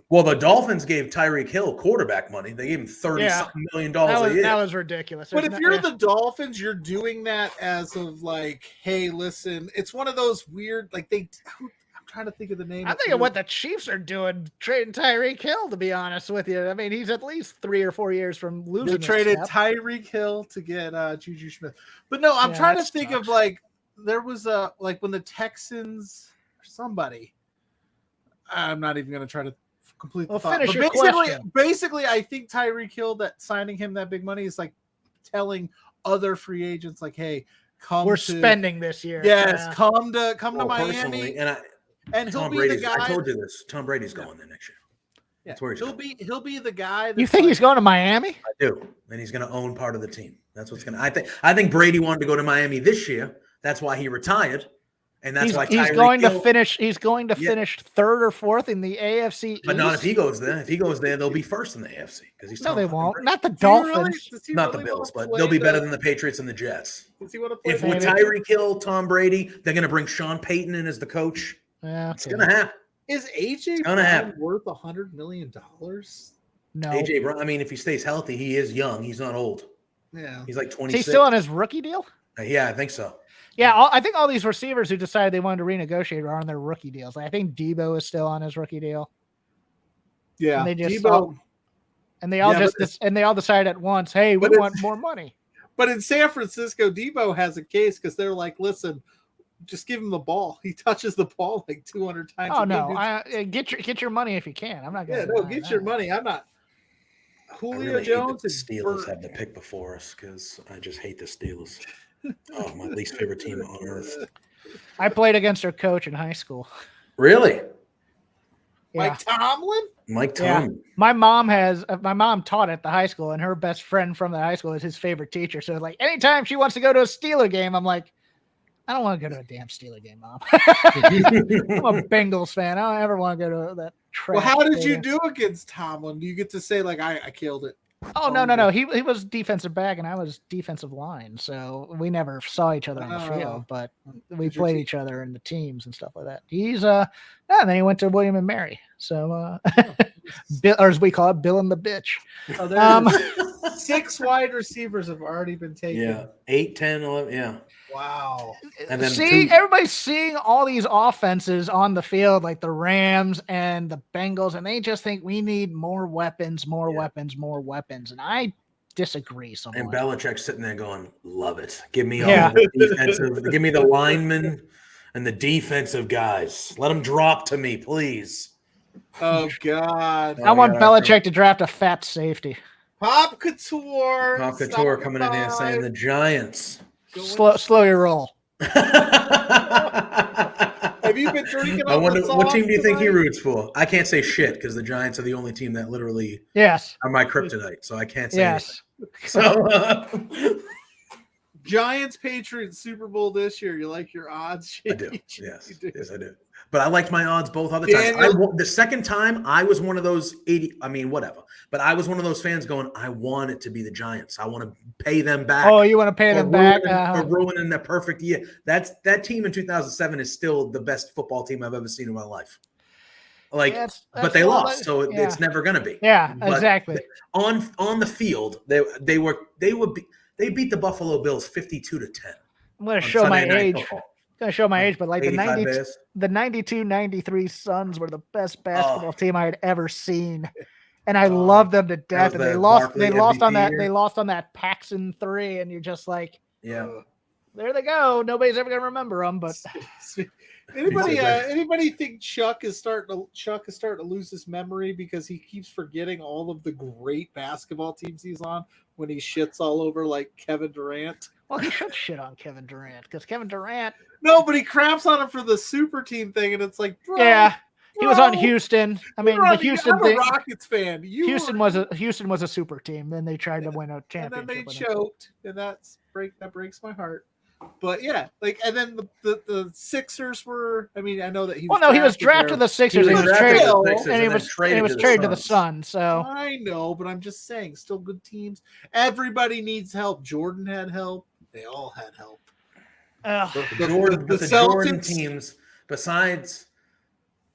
Well, the Dolphins gave Tyreek Hill quarterback money. They gave him $30-something million a year. That was ridiculous. But if you're the Dolphins, you're doing that as of like, hey, listen, it's one of those weird I'm trying to think of the name. I'm thinking what the Chiefs are doing, trading Tyreek Hill, to be honest with you. I mean, he's at least 3 or 4 years from losing. They traded Tyreek Hill to get Juju Smith. But no, I'm trying to think of there was when the Texans or somebody. I'm not even going to try to complete the thought. Finish But your question. basically, I think Tyreek Hill, that signing him that big money is like telling other free agents like, hey, we're spending this year. Yes, come to Miami. Personally, And he'll Tom be Brady's, the guy. I told you this. Tom Brady's going there next year. Yeah, That's where he'll be the guy. You think he's going to Miami? I do, and he's going to own part of the team. That's what's going to. I think Brady wanted to go to Miami this year. That's why he retired, and that's why he's going to finish. He's going to finish 3rd or 4th in the AFC East. But not if he goes there. If he goes there, they'll be first in the AFC because he's no, they won't. Brady. Not the Dolphins. Not the Bills, but they'll be better than the Patriots and the Jets. Does he want to play? If with Tyreek Hill, Tom Brady, they're going to bring Sean Payton in as the coach. Yeah, it's going to happen. Is AJ Brown worth $100 million? No. AJ Brown. I mean, if he stays healthy, he is young. He's not old. Yeah, he's like 26. Is he still on his rookie deal? Yeah, I think so. Yeah, I think all these receivers who decided they wanted to renegotiate are on their rookie deals. I think Debo is still on his rookie deal. Yeah, and they just Debo, and they all decided at once, hey, we want more money. But in San Francisco, Debo has a case because they're like, listen, just give him the ball. He touches the ball like 200 times. Oh no, get your money if you can. I'm not going. Yeah, no, get your money. I'm not. Julio Jones and Steelers have the pick before us because I just hate the Steelers. Oh, my least favorite team on earth. I played against their coach in high school. Really? Yeah. Mike Tomlin? Mike Tomlin. Yeah. My mom taught at the high school, and her best friend from the high school is his favorite teacher. So like anytime she wants to go to a Steeler game, I'm like, I don't want to go to a damn Steeler game, Mom. I'm a Bengals fan. I don't ever want to go to that. Well, how did you do against Tomlin? Do you get to say like I killed it? Oh no. He was defensive back and I was defensive line, so we never saw each other on the field, but we played each other in the teams and stuff like that. He's and then he went to William and Mary, so Bill, or as we call it, Bill and the bitch. Oh, 6 wide receivers have already been taken. Yeah, 8, 10, 11. Yeah. Wow. And then everybody's seeing all these offenses on the field, like the Rams and the Bengals, and they just think we need more weapons. And I disagree somewhat. And Belichick's sitting there going, love it. Give me all the defensive, give me the linemen and the defensive guys. Let them drop to me, please. Oh, God. I want Belichick to draft a fat safety. Pop Couture. Pop Couture coming in here saying the Giants. Slow your roll. Have you been drinking? I wonder what team do you think he roots for? I can't say shit because the Giants are the only team that literally are my kryptonite, so I can't say anything. So Giants Patriots Super Bowl this year. You like your odds? I do. Yes, I do. But I liked my odds both other times. The second time, I was one of those 80. I mean, whatever. But I was one of those fans going, I want it to be the Giants. I want to pay them back. Oh, you want to pay them back? For ruining their perfect year. That team in 2007 is still the best football team I've ever seen in my life. Like, but they lost, so it's never going to be. Yeah, but exactly. On the field, they beat the Buffalo Bills 52-10. I'm going to show my age. But like the 92-93 Suns were the best basketball team I had ever seen, and I loved them to death. And they lost on that Paxson 3, and you're just like, there they go. Nobody's ever gonna remember them. But anybody think Chuck is starting to lose his memory because he keeps forgetting all of the great basketball teams he's on when he shits all over like Kevin Durant? Well, he should shit on Kevin Durant because Kevin Durant. No, but he craps on him for the super team thing, and it's like, bro, he was on Houston. I mean, the Houston thing. I'm a Rockets fan. Houston was a super team. Then they tried to win a championship. And then they choked, and that breaks my heart. But yeah, like, and then the Sixers were. I mean, I know that he was drafted to the Sixers. He was traded to the Suns. So I know, but I'm just saying, still good teams. Everybody needs help. Jordan had help. They all had help. The Jordan teams, besides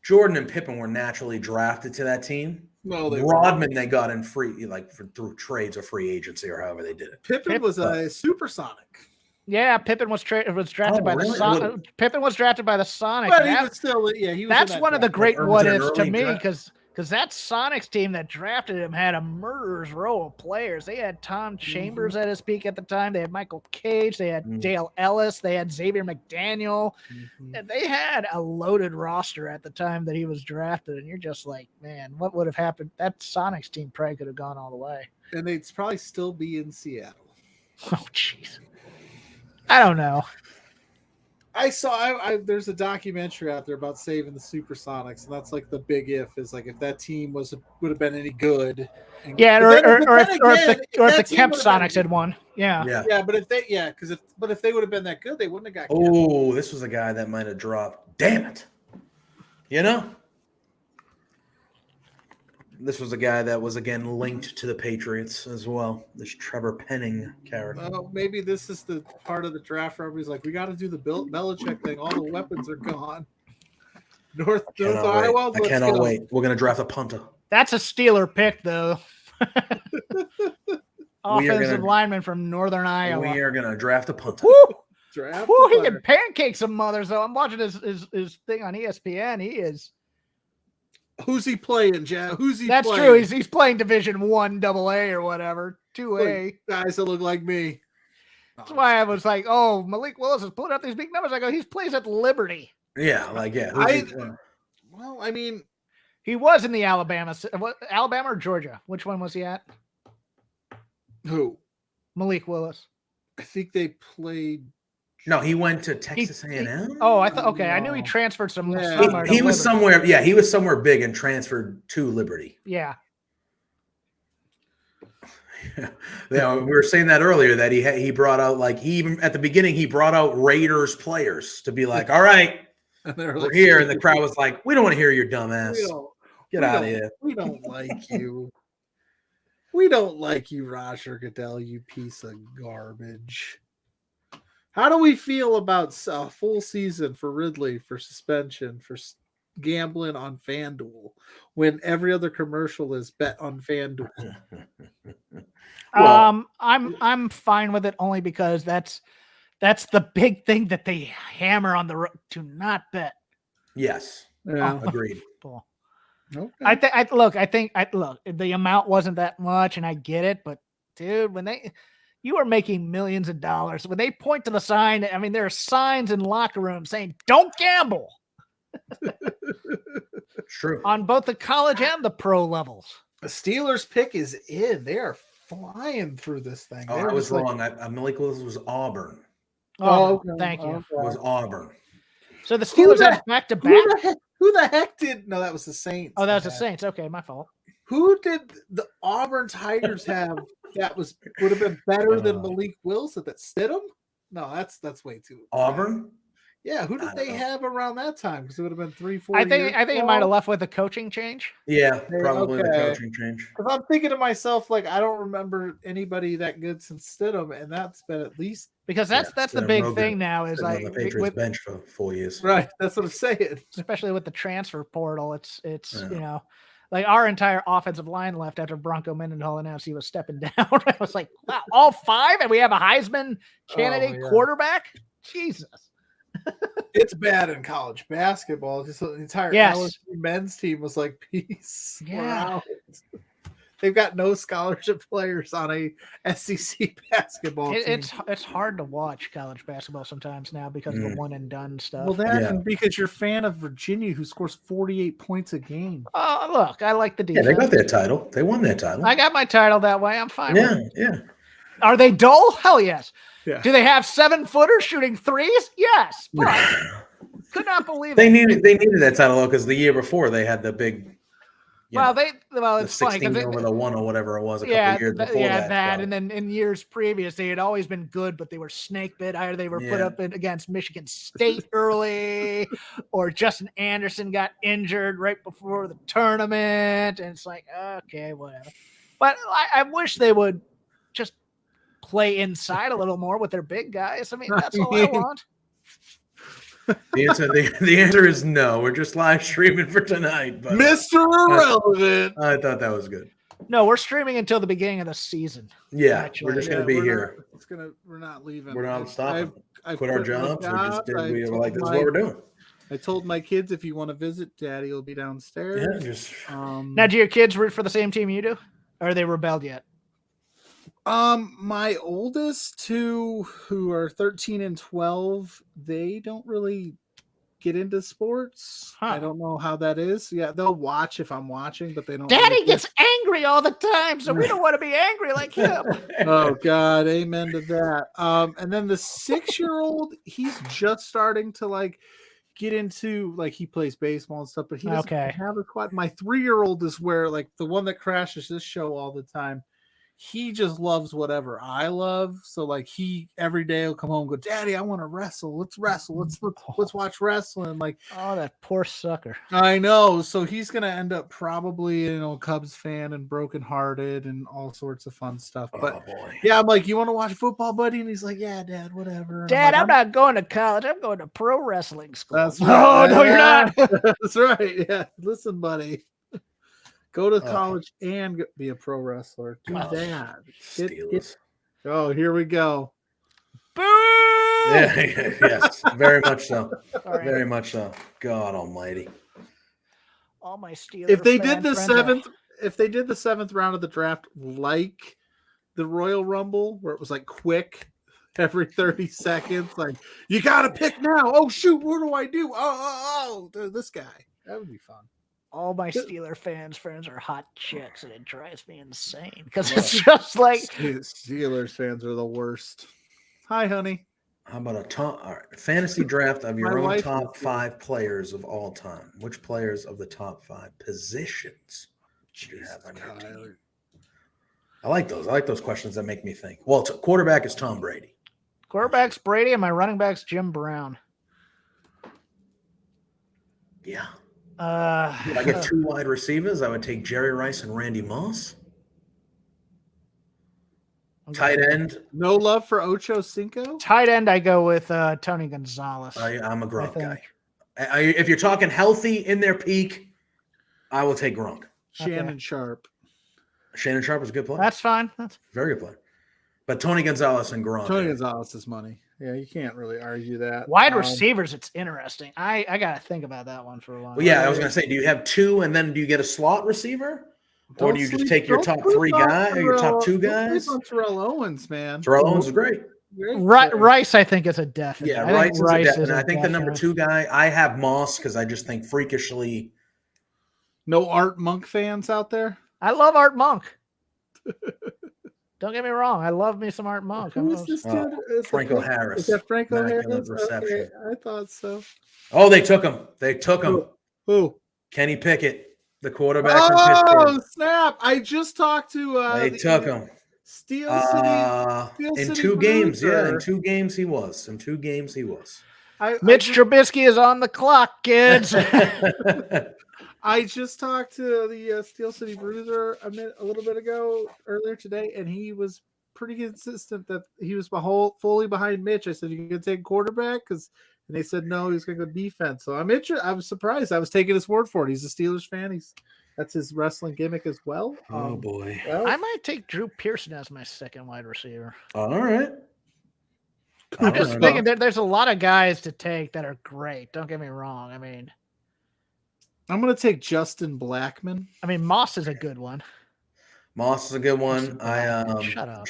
Jordan and Pippen, were naturally drafted to that team. No, Rodman they got in free, like through trades or free agency or however they did it. Pippen was a supersonic. Yeah, Pippen was drafted by the Sonics. Pippen was drafted by the Sonics. But he was still, that's one of the great what ifs to me because that Sonics team that drafted him had a murderer's row of players. They had Tom Chambers at his peak at the time. They had Michael Cage. They had Dale Ellis. They had Xavier McDaniel. And they had a loaded roster at the time that he was drafted. And you're just like, man, what would have happened? That Sonics team probably could have gone all the way. And they'd probably still be in Seattle. Oh, jeez. I don't know. I saw there's a documentary out there about saving the Supersonics, and that's like the big if is like if that team would have been any good. Yeah, or if the Kemp Sonics had won. Yeah. But if they would have been that good, they wouldn't have got Kemp. Oh, this was a guy that might have dropped. Damn it. You know? This was a guy that was, again, linked to the Patriots as well. This Trevor Penning character. Well, maybe this is the part of the draft where everybody's like, we got to do the Belichick thing. All the weapons are gone. North Iowa. I cannot wait. We're going to draft a punter. That's a Steeler pick, though. Offensive lineman from Northern Iowa. We are going to draft a punter. Woo! He can pancake some mothers, though. I'm watching his thing on ESPN. He is. Who's he playing, Jack? That's true. He's playing Division I AA or whatever. 2A. Guys that look like me. That's why I was like, oh, Malik Willis is pulling out these big numbers. I go, he plays at Liberty. Yeah, well, I mean, he was in the Alabama or Georgia. Which one was he at? Who? Malik Willis. I think they played. No, he went to Texas A&M. Oh, I thought. Okay, I knew he transferred some. He was somewhere. Yeah, he was somewhere big and transferred to Liberty. Yeah. Yeah, we were saying that earlier that he brought out like he even at the beginning he brought out Raiders players to be like, all right, we're like, here, and the crowd was like, we don't want to hear your dumb ass. Get out of here. We don't like you. We don't like you, Roger Goodell, you piece of garbage. How do we feel about a full season for Ridley for suspension for gambling on FanDuel when every other commercial is bet on FanDuel? Well, I'm fine with it only because that's the big thing that they hammer on the road to not bet. Yes, agreed. Okay. I think the amount wasn't that much, and I get it, but dude, you are making millions of dollars. When they point to the sign, I mean, there are signs in locker rooms saying, "Don't gamble." True. On both the college and the pro levels. The Steelers pick is in. They are flying through this thing. Oh, I was wrong. Malik Willis was Auburn. Thank you. It was Auburn. So the Steelers have back-to-back? Who the heck did? No, that was the Saints. Oh, that was the Saints. Okay, my fault. Who did the Auburn Tigers have that would have been better than Malik Willis? That Stidham? No, that's way too. Auburn? Yeah, who did they have around that time? Because it would have been 3-4 I think years it might have left with a coaching change. Yeah, probably the coaching change. Because I'm thinking to myself, like, I don't remember anybody that good since Stidham, and that's been at least because that's the big thing now is like the Patriots bench for 4 years. Right, that's what I'm saying. Especially with the transfer portal, it's you know, like our entire offensive line left after Bronco Mendenhall announced he was stepping down. I was like, wow, all 5, and we have a Heisman candidate quarterback. Jesus. It's bad in college basketball. Just the entire LSU men's team was like, peace. Yeah. They've got no scholarship players on a SEC basketball team. It's hard to watch college basketball sometimes now because of the one and done stuff. Well, and because you're a fan of Virginia, who scores 48 points a game. Oh, look, I like the defense. Yeah, they got their title. They won their title. I got my title that way. I'm fine with it. Yeah. Are they dull? Hell yes. Yeah. Do they have 7-footers shooting threes? Yes. But could not believe they needed that title though because the year before they had the big. It's 16 funny over the 1 or whatever it was a couple years before that. And then in years previous they had always been good, but they were snake bit. Either they were put up against Michigan State early, or Justin Anderson got injured right before the tournament, and it's like okay, whatever. But I wish they would just play inside a little more with their big guys. I mean, that's all I want. The answer is no. We're just live streaming for tonight. But Mr. Irrelevant. I thought that was good. No, we're streaming until the beginning of the season. Yeah, actually. we're just going to be here. We're not leaving. We're not stopping. I've quit our jobs. We were like, this is what we're doing. I told my kids, if you want to visit, Daddy will be downstairs. Yeah, now, do your kids root for the same team you do? Or are they rebelled yet? My oldest two, who are 13 and 12, they don't really get into sports. I don't know how that is. Yeah, they'll watch if I'm watching, but they don't. Daddy gets angry all the time, so we don't want to be angry like him. Oh God, amen to that. And then the 6-year-old, he's just starting to like get into like he plays baseball and stuff, but he doesn't have a quad. My 3-year-old is where like the one that crashes this show all the time. He just loves whatever I love. So like he every day will come home and go, Daddy, I want to wrestle. Let's wrestle. Let's watch wrestling. Like, oh, that poor sucker. I know. So he's gonna end up probably, Cubs fan and brokenhearted and all sorts of fun stuff. But yeah, I'm like, you want to watch football, buddy? And he's like, yeah, Dad, whatever. And Dad, I'm not going to college. I'm going to pro wrestling school. That's right. No, you're not. That's right. Yeah. Listen, buddy. Go to college and be a pro wrestler. Do that. Oh, here we go. Boo! Yes, very much so. Very much so. God Almighty. All my Steelers. If they did the seventh round of the draft, like the Royal Rumble, where it was like quick every 30 seconds, like you got to pick now. Oh shoot, what do I do? Oh, this guy. That would be fun. All my Steeler friends are hot chicks, and it drives me insane because it's just like Steelers fans are the worst. Hi, honey. How about a fantasy draft of your own top 5 players of all time? Which players of the top 5 positions do you have on your team? I like those. I like those questions that make me think. Well, quarterback is Tom Brady. Quarterback's Brady, and my running back's Jim Brown. Yeah. If I get 2 wide receivers, I would take Jerry Rice and Randy Moss. Tight end. No love for Ocho Cinco? Tight end, I go with Tony Gonzalez. I'm a Gronk guy. If you're talking healthy in their peak, I will take Gronk. Shannon Sharp. Shannon Sharp is a good player. That's fine. That's very good player. But Tony Gonzalez and Gronk. Tony Gonzalez is money. Yeah, you can't really argue that. Wide receivers, it's interesting. I got to think about that one for a while. Well, yeah, I was going to say, do you have 2 and then do you get a slot receiver? Or do you just take your top 3 guys or your top 2 guys? Terrell Owens, man. Terrell Owens is great. Rice, I think, is a definite. Yeah, Rice is a definite. I think the number 2 guy, I have Moss because I just think freakishly. No Art Monk fans out there? I love Art Monk. Don't get me wrong. I love me some Art Monk. Who's this dude? Franco Harris. Is that Franco Harris? Reception. Okay, I thought so. Oh, they took him. Who? Kenny Pickett, the quarterback from Pittsburgh. Oh, snap. I just talked to they took him. Steel City. In 2 games. Yeah, in 2 games he was. Mitch Trubisky is on the clock, kids. I just talked to the Steel City Bruiser a little bit ago, earlier today, and he was pretty consistent that he was fully behind Mitch. I said, "You gonna take quarterback?" And they said no, he's gonna go defense. So I'm interested. I was surprised. I was taking his word for it. He's a Steelers fan. That's his wrestling gimmick as well. Oh boy! Well, I might take Drew Pearson as my second wide receiver. All right. I'm just thinking there's a lot of guys to take that are great. Don't get me wrong. I mean, I'm going to take Justin Blackman. I mean, Moss is a good one. Moss is a good one. Shut up.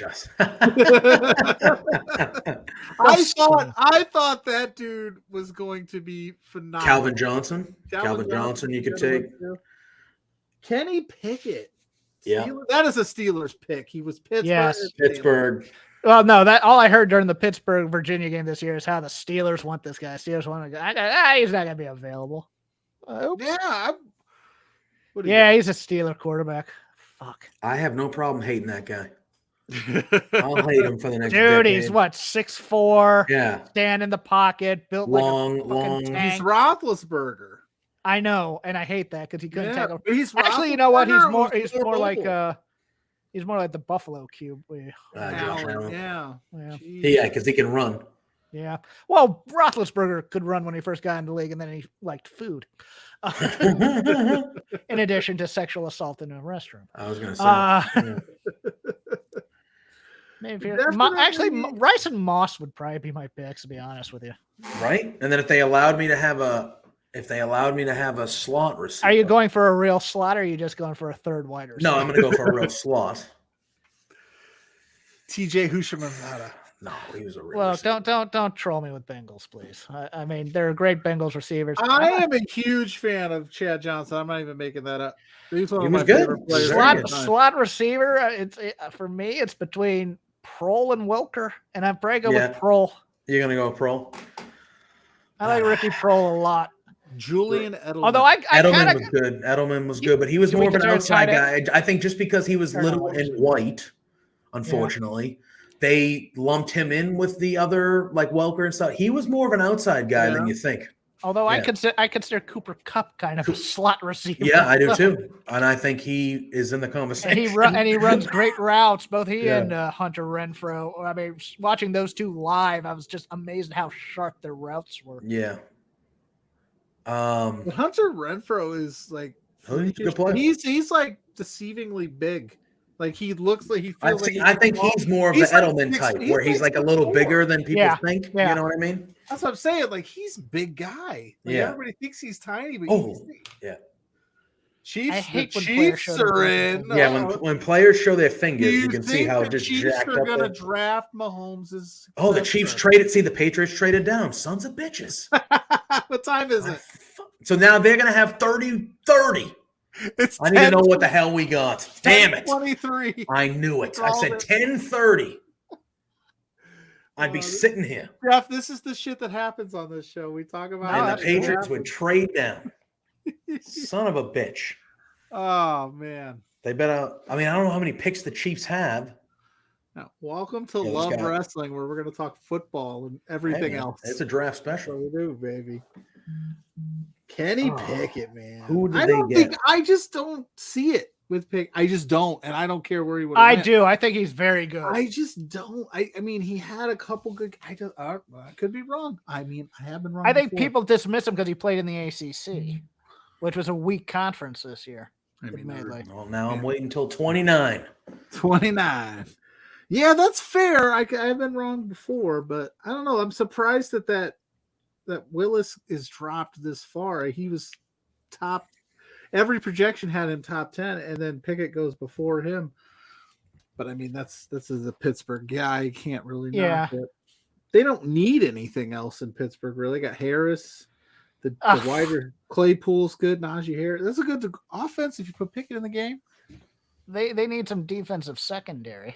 I thought that dude was going to be phenomenal. Calvin Johnson, you could take. Kenny Pickett. Yeah, that is a Steelers pick. He was Pittsburgh. Yes, Pittsburgh. Well, no, that all I heard during the Pittsburgh Virginia game this year is how the Steelers want this guy. Steelers want to go. He's not going to be available. Yeah. He's a Steeler quarterback. Fuck. I have no problem hating that guy. I'll hate him for the next dude. decade. He's what, 6'4", Yeah, stand in the pocket, built long. tank. He's Roethlisberger. I know, and I hate that because he couldn't tackle. He's actually, you know what? He's more like the Buffalo Cube. Yeah, because he can run. Yeah. Well, Roethlisberger could run when he first got into the league, and then he liked food. In addition to sexual assault in a restroom. I was going to say. Maybe actually, Rice and Moss would probably be my picks, to be honest with you. Right, and then if they allowed me to have a slot receiver, are you going for a real slot, or are you just going for a third wide receiver? No, I'm going to go for a real slot. TJ Houshmandzadeh. No, he was a real. Well, receiver. don't troll me with Bengals, please. I mean, they're great Bengals receivers. I am a huge fan of Chad Johnson. I'm not even making that up. He's one of my good. favorite players. Slot receiver. For me, it's between Prohl and Welker, and I'm probably go with Prohl. You're gonna go with Prohl. I like Ricky Prohl a lot. Julian Edelman. Although Edelman was good. Edelman was good, but he was more of an outside guy. I think just because he was little and white, unfortunately, they lumped him in with the other like Welker and stuff. He was more of an outside guy than you think. Although I consider Cooper Kupp kind of a slot receiver. Yeah, I do too, and I think he is in the conversation. And he runs great routes. Both he and Hunter Renfrow. I mean, watching those two live, I was just amazed how sharp their routes were. Yeah. Hunter Renfrow is like he's a good player. He's like deceivingly big. Like he looks like he feels I think he's more of the Edelman type, where he's like a little bigger than people think. Yeah. You know what I mean? That's what I'm saying. Like he's a big guy. Like, everybody thinks he's tiny, but he's Chiefs. I hate when Chiefs are in. Yeah, when players show their fingers, you can see how just Chiefs jacked are up. Gonna draft Mahomes. Oh, the Chiefs traded. See, the Patriots traded down. Sons of bitches. What time is it? So now they're gonna have 30-30. I need to know what the hell we got. Damn it. 23. I knew it. I said 10:30. I'd be sitting here. Jeff, this is the shit that happens on this show. We talk about and the Patriots would trade down. Son of a bitch. Oh man. They better. I mean, I don't know how many picks the Chiefs have. Now, welcome to Yeah, Love Wrestling, where we're going to talk football and everything else. It's a draft special. That's what we do, baby. Kenny Pickett, man. Who did they get? I just don't see it with Pickett. I just don't, and I don't care where he would. I do. I think he's very good. I just don't. I mean, he had a couple good. I could be wrong. I mean, I have been wrong. I think people dismiss him because he played in the ACC, which was a weak conference this year. I mean, well, now I'm waiting until 29. 29. Yeah, that's fair. I've been wrong before, but I don't know. I'm surprised that Willis is dropped this far. He was top. Every projection had him top 10, and then Pickett goes before him. But I mean, this is a Pittsburgh guy. You can't really knock it. They don't need anything else in Pittsburgh, really. They got Harris, the wider Claypool's good. Najee Harris. That's a good offense if you put Pickett in the game. They need some defensive secondary.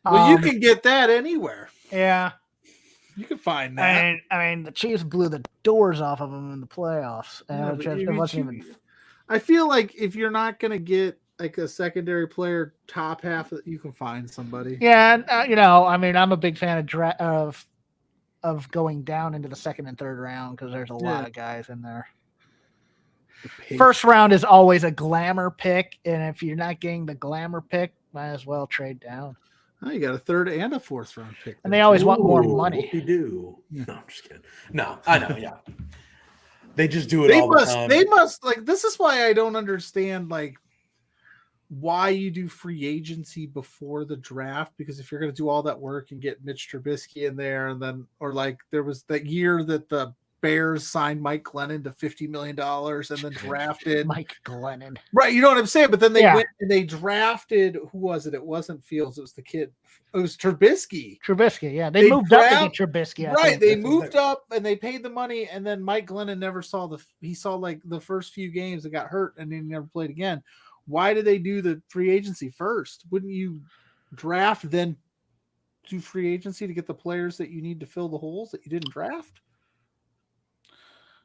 Well, you can get that anywhere. Yeah. You can find that. I mean, the Chiefs blew the doors off of them in the playoffs. And it wasn't even. I feel like if you're not going to get like a secondary player top half, you can find somebody. Yeah, I mean, I'm a big fan of going down into the second and third round because there's a lot of guys in there. First round is always a glamour pick, and if you're not getting the glamour pick, might as well trade down. Oh, you got a third and a fourth round pick. And they always want more money. You do. No, I'm just kidding. No, I know, yeah. They just do it all the time. They must, like, this is why I don't understand, like, why you do free agency before the draft, because if you're going to do all that work and get Mitch Trubisky in there, and then, or like there was that year that the Bears signed Mike Glennon to $50 million and then drafted Mike Glennon. Right. You know what I'm saying? But then they went and they drafted, who was it? It wasn't Fields. It was the kid. It was Trubisky. Yeah. They moved up to get Trubisky. Right. They moved up and they paid the money. And then Mike Glennon never he saw like the first few games and got hurt and then he never played again. Why did they do the free agency first? Wouldn't you draft, then do free agency to get the players that you need to fill the holes that you didn't draft?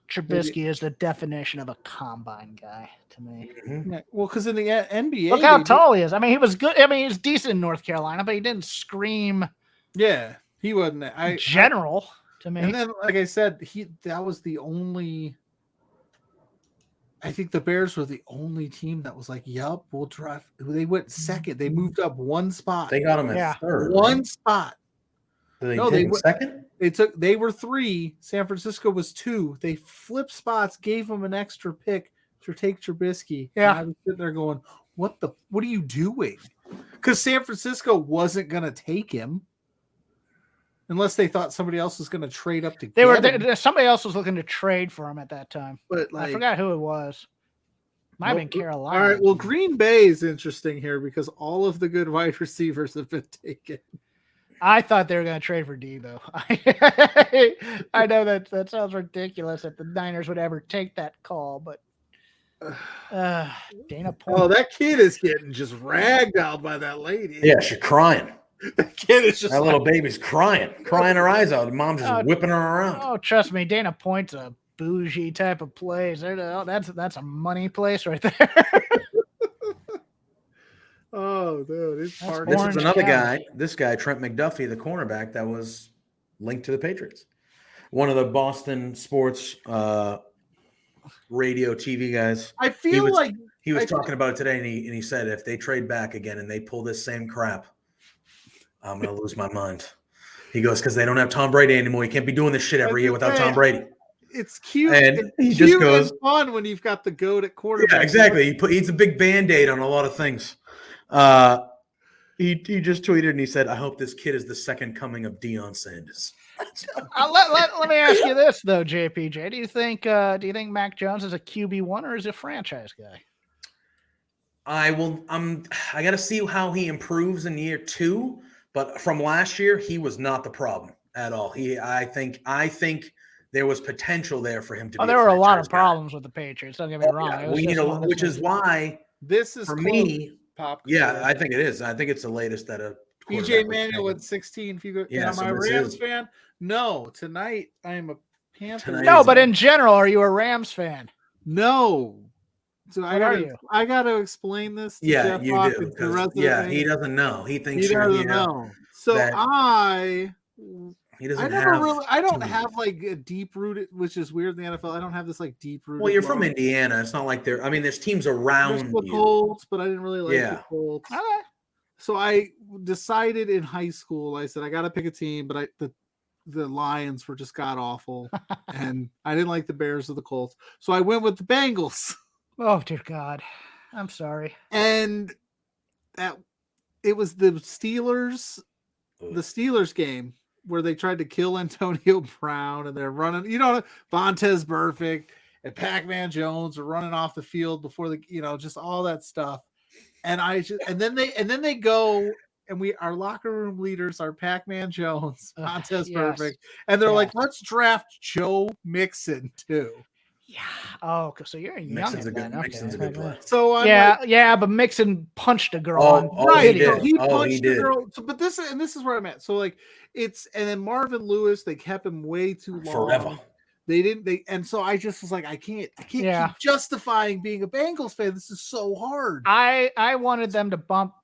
Trubisky is the definition of a combine guy to me. Mm-hmm. Yeah, well, because in the NBA, look how tall he is. I mean, he was good. I mean, he's decent in North Carolina, but he didn't scream. Yeah, he wasn't general to me. And then, like I said, that was the only. I think the Bears were the only team that was like, "Yup, we'll draft." They went second. They moved up one spot. They got him at third. One spot. They went second. They were 3. San Francisco was 2. They flipped spots, gave them an extra pick to take Trubisky. Yeah. And I was sitting there going, what are you doing? Because San Francisco wasn't going to take him unless they thought somebody else was going to trade up to get him. Somebody else was looking to trade for him at that time. But I forgot who it was. Might have been Carolina. All right. Well, Green Bay is interesting here because all of the good wide receivers have been taken. I thought they were going to trade for Debo. I know that sounds ridiculous that the Niners would ever take that call, but Dana Point. Oh, that kid is getting just ragdolled by that lady. Yeah, she's crying. That kid is just little baby's crying her eyes out. Mom's just whipping her around. Oh, trust me, Dana Point's a bougie type of place. That's a money place right there. Oh, dude, this is another guy. This guy, Trent McDuffie, the cornerback that was linked to the Patriots. One of the Boston sports radio TV guys. I feel he was talking about it today, and he said if they trade back again and they pull this same crap, I'm gonna lose my mind. He goes because they don't have Tom Brady anymore. You can't be doing this shit every year without Tom Brady. It's cute. And he just goes, and fun when you've got the GOAT at quarterback. Yeah, exactly. He's a big Band-Aid on a lot of things. He just tweeted and he said, "I hope this kid is the second coming of Deion Sanders." Let me ask you this though, JPJ. Do you think Mac Jones is a QB1 or is a franchise guy? I got to see how he improves in year 2. But from last year, he was not the problem at all. I think there was potential there for him to. There were a lot of problems with the Patriots. Don't get me wrong. Yeah. Which is why this is for me. Pop. Yeah, I think it is. I think it's the latest that a BJ Manuel at 16. If you go, am I a Rams fan? No, tonight I am a Panther. No, but in general, are you a Rams fan? No, So I got to explain this to Jeff you Hawk do. and to the rest of the He doesn't know. He thinks he you're doesn't here. know. So He doesn't I don't have like a deep rooted, which is weird in the NFL. I don't have this like deep rooted. Well, you're from Indiana. It's not like there's teams around the Colts, but I didn't really like the Colts. Okay. So I decided in high school, I said I got to pick a team, but the Lions were just god awful, and I didn't like the Bears or the Colts, so I went with the Bengals. Oh dear God, I'm sorry. And it was the Steelers game where they tried to kill Antonio Brown, and they're running, Vontez Burfict and Pac-Man Jones are running off the field before just all that stuff. And then they go, and our locker room leaders are Pac-Man Jones, Vontez Burfict, and they're like, let's draft Joe Mixon too. Yeah. Oh, so you're a Mixon's a good play. So but Mixon punched a girl. Right. He did. He punched a girl. So, but this is where I'm at. So like and then Marvin Lewis, they kept him way too long. Forever. And so I just was like, I can't keep justifying being a Bengals fan. This is so hard. I wanted them to bump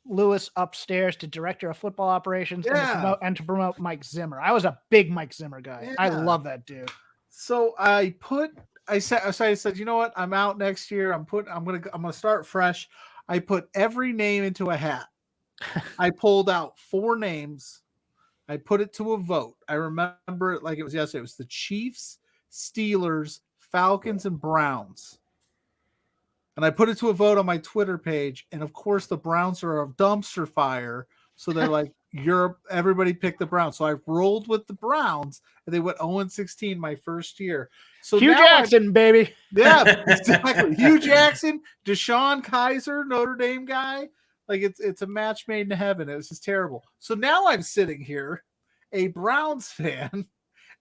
Lewis upstairs to director of football operations and to promote Mike Zimmer. I was a big Mike Zimmer guy. Yeah. I love that dude. So I said, you know what? I'm out next year. I'm gonna start fresh. I put every name into a hat. I pulled out 4 names. I put it to a vote. I remember it like it was yesterday. It was the Chiefs, Steelers, Falcons, and Browns. And I put it to a vote on my Twitter page. And of course, the Browns are a dumpster fire. So they're like, everybody picked the Browns. So I rolled with the Browns, and they went 0-16 my first year. So Hugh Jackson, baby. Yeah, exactly. Hugh Jackson, Deshaun Kaiser, Notre Dame guy. Like it's a match made in heaven. It was just terrible. So now I'm sitting here, a Browns fan,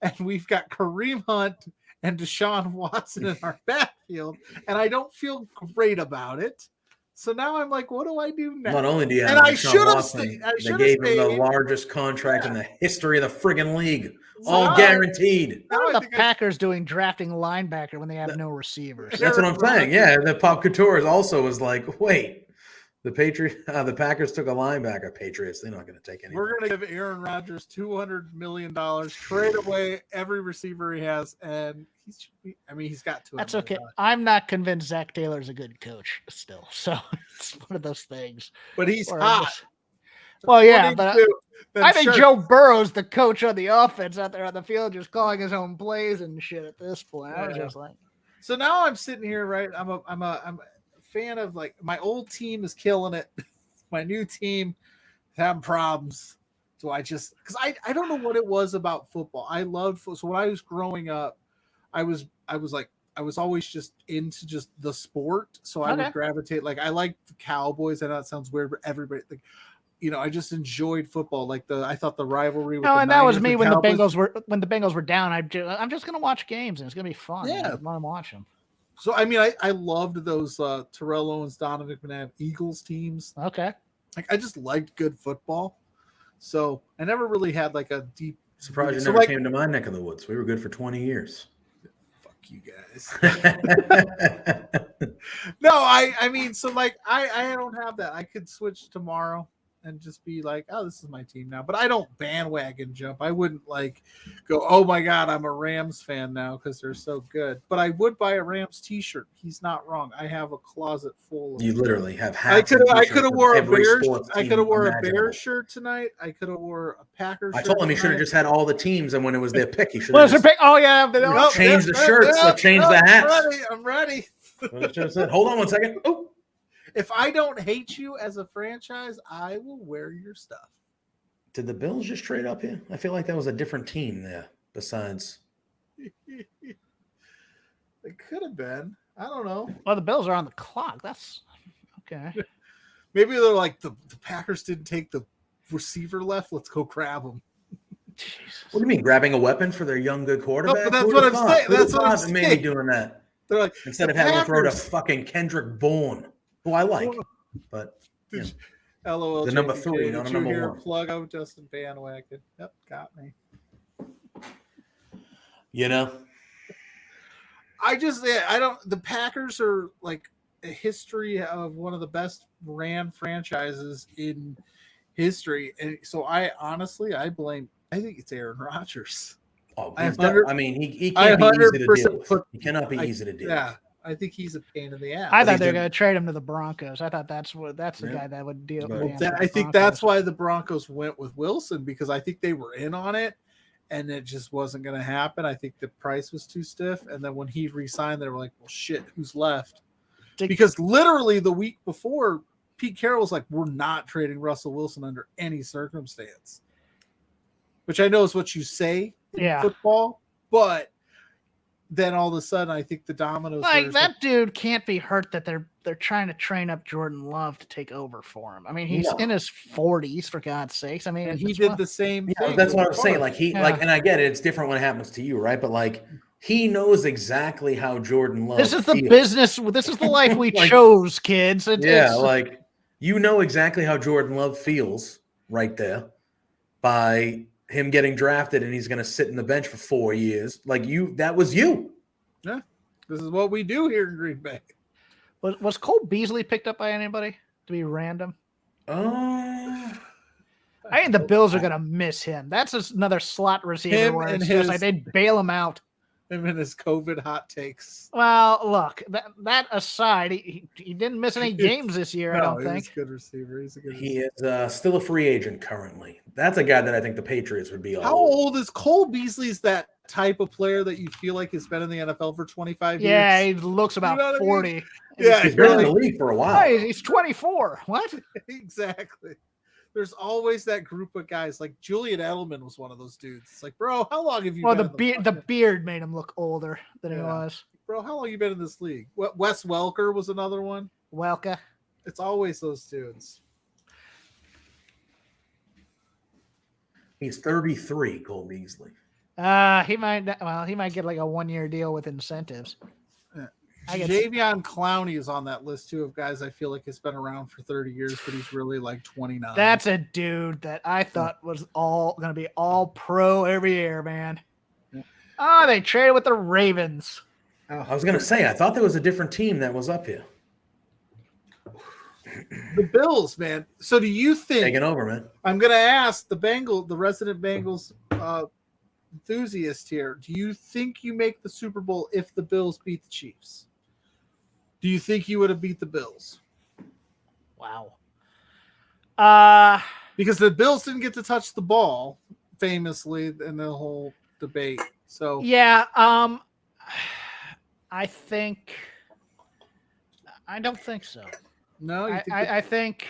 and we've got Kareem Hunt and Deshaun Watson in our backfield, and I don't feel great about it. So now I'm like, what do I do now? Not only do you have I should have stayed. They gave him the largest contract in the history of the friggin' league. All guaranteed. What are the Packers doing drafting linebacker when they have no receivers? That's what I'm saying. Yeah, the Pop Couture also was like, wait, the Packers took a linebacker. Patriots, they're not going to take any. We're going to give Aaron Rodgers $200 million, trade away every receiver he has, and he's got to. That's okay. I'm not convinced Zach Taylor's a good coach still, so it's one of those things. But he's hot. Well, yeah, but I think Joe Burrow's the coach on the offense out there on the field, just calling his own plays and shit at this point. I was just like, so now I'm sitting here, right? I'm a fan of, like, my old team is killing it. My new team is having problems. So because I don't know what it was about football. I loved football. So when I was growing up, I was always just into just the sport. So I would gravitate. Like, I liked the Cowboys. I know it sounds weird, but everybody, like, I just enjoyed football. Like I thought the rivalry. With and that was me when the Bengals were down. I'm just gonna watch games and it's gonna be fun. Yeah, I'm watching. So I loved those Terrell Owens, Donovan McNabb Eagles teams. Okay, like I just liked good football. So I never really had like a deep. Surprised you never came to my neck of the woods. We were good for 20 years. Fuck you guys. No, I mean, so like I don't have that. I could switch tomorrow and just be like, oh, this is my team now. But I don't bandwagon jump. I wouldn't like go, oh my God, I'm a Rams fan now because they're so good. But I would buy a Rams t-shirt. He's not wrong. I have a closet full of You literally have hats. I could have wore a Bears. I could have wore a Bears shirt tonight. I could have wore a Packers shirt. I told him he should have just had all the teams, and when it was their pick, he should have oh yeah, change the shirts, change the hats. I'm ready. Hold on one second. Oh. If I don't hate you as a franchise, I will wear your stuff. Did the Bills just trade up here? I feel like that was a different team there besides. It could have been. I don't know. Well, the Bills are on the clock. That's okay. Maybe they're like, the Packers didn't take the receiver left. Let's go grab them. Jesus. What do you mean, grabbing a weapon for their young, good quarterback? No, but that's what I'm saying. That's what I'm saying. Maybe doing that. They're like, instead of having to throw to fucking Kendrick Bourne, who I like, but LOL. The number 3, not a number 1. Pluggo, Justin Bandwagon. Yep, got me. I don't. The Packers are like a history of one of the best ran franchises in history, and so I think it's Aaron Rodgers. Oh, he can't be easy to deal with. He cannot be easy to deal with. Yeah, I think he's a pain in the ass. I thought they were going to trade him to the Broncos. I thought that's the guy that would deal. I think that's why the Broncos went with Wilson, because I think they were in on it, and it just wasn't going to happen. I think the price was too stiff, and then when he re-signed, they were like, "Well, shit, who's left?" Because literally the week before, Pete Carroll was like, "We're not trading Russell Wilson under any circumstance," which I know is what you say in football, but then all of a sudden, I think the dominoes. Like that dude can't be hurt that they're trying to train up Jordan Love to take over for him. I mean, he's in his 40s, for God's sakes. I mean, and he did the same thing. That's what I'm saying. Like and I get it. It's different when it happens to you, right? But like, he knows exactly how Jordan Love. This is the business. This is the life we chose, kids. Like you know exactly how Jordan Love feels right there by him getting drafted, and he's going to sit in the bench for 4 years. Like that was you. Yeah, this is what we do here in Green Bay. Was Cole Beasley picked up by anybody to be random? I think the Bills are going to miss him. That's another slot receiver where it's just like they'd bail him out. Him and his COVID hot takes. Well, look, that aside, he didn't miss any games this year, I don't think. He's a good receiver. He is still a free agent currently. That's a guy that I think the Patriots would be all How old is Cole Beasley? Is that type of player that you feel like has been in the NFL for 25 years? Yeah, he looks about 40. I mean? Yeah, he's been in the league for a while. Oh, he's 24. What? Exactly. There's always that group of guys. Like Julian Edelman was one of those dudes. It's like, bro, how long have you been? Well, the beard made him look older than he was. Bro, how long have you been in this league? Wes Welker was another one. Welker. It's always those dudes. He's 33, Cole Beasley. He might get like a 1-year deal with incentives. Jadeveon Clowney is on that list too of guys I feel like has been around for 30 years, but he's really like 29. That's a dude that I thought was going to be all pro every year, man. Oh, they traded with the Ravens. I was going to say, I thought there was a different team that was up here. The Bills, man. So do you think taking over, man? I'm going to ask the resident Bengals enthusiast here. Do you think you make the Super Bowl if the Bills beat the Chiefs? Do you think you would have beat the Bills? Wow. Because the Bills didn't get to touch the ball famously in the whole debate. So yeah, I don't think so. No, I think.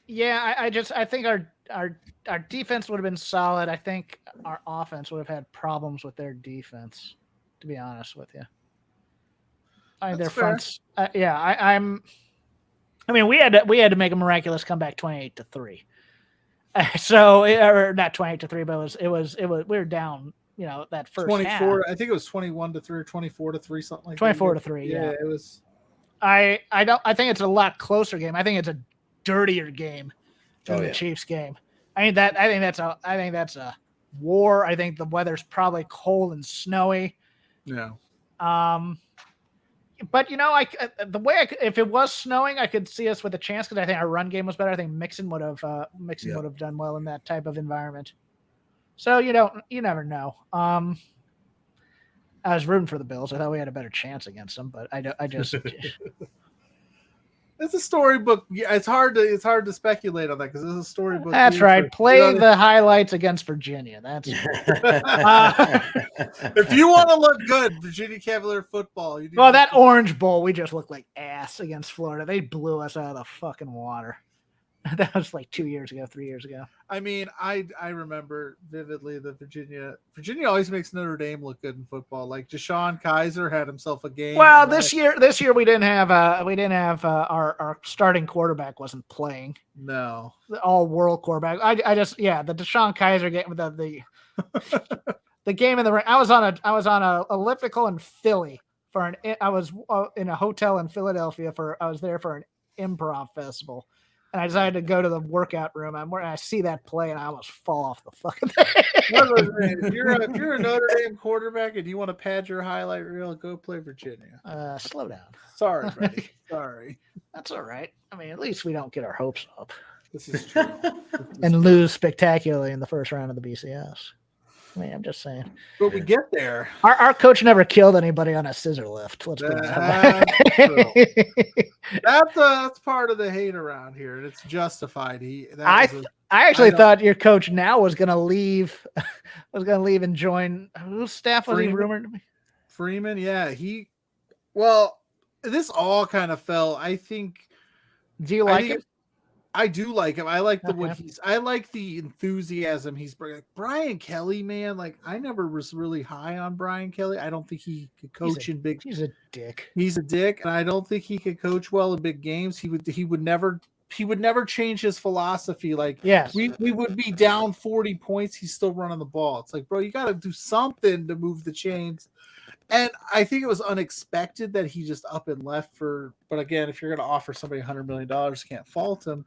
Yeah, I think our defense would have been solid. I think our offense would have had problems with their defense, to be honest with you. I mean, their fronts. I mean, we had to make a miraculous comeback, 28-3. So, or not 28-3, but it was we were down. You know, that first 24. half. I think it was 21-3 or 24-3, something like 24-3. Yeah, it was. I think it's a lot closer game. I think it's a dirtier game than the Chiefs game. I think that's a war. I think the weather's probably cold and snowy. Yeah. But if it was snowing, I could see us with a chance because I think our run game was better. I think Mixon would have done well in that type of environment. So you never know. I was rooting for the Bills. I thought we had a better chance against them, but I just. It's a storybook. Yeah, it's hard to speculate on that because it's a storybook. That's right. Play the highlights against Virginia. That's if you want to look good, Virginia Cavalier football. That Orange Bowl, we just looked like ass against Florida. They blew us out of the fucking water. That was like 3 years ago. I mean, I remember vividly the Virginia always makes Notre Dame look good in football. Like Deshaun Kaiser had himself a game. Well, this year we didn't have our starting quarterback wasn't playing. No, the all-world quarterback. The Deshaun Kaiser game, the game in the ring. I was on a elliptical in Philly I was in a hotel in Philadelphia I was there for an improv festival. and I decided to go to the workout room. I see that play, and I almost fall off the fucking If you're a Notre Dame quarterback and you want to pad your highlight reel, go play Virginia. Slow down. Sorry, buddy. Sorry. That's all right. I mean, at least we don't get our hopes up. This is true. And lose spectacularly in the first round of the BCS. I mean, I'm just saying. But we get there. Our coach never killed anybody on a scissor lift. Let's put it that way. That's part of the hate around here, and it's justified. I actually thought your coach now was going to leave. And join whose staff was he rumored to be? Freeman, yeah. Well, this all kind of fell. I think. Do you like him? I do like him. I like I like the enthusiasm he's bringing. Brian Kelly, man, like I never was really high on Brian Kelly. I don't think he could coach in big. He's a dick. He's a dick, and I don't think he could coach well in big games. He would never change his philosophy. Like, yes, we would be down 40 points. He's still running the ball. It's like, bro, you got to do something to move the chains. And I think it was unexpected that he just up and left but again, if you're going to offer somebody $100 million, can't fault him.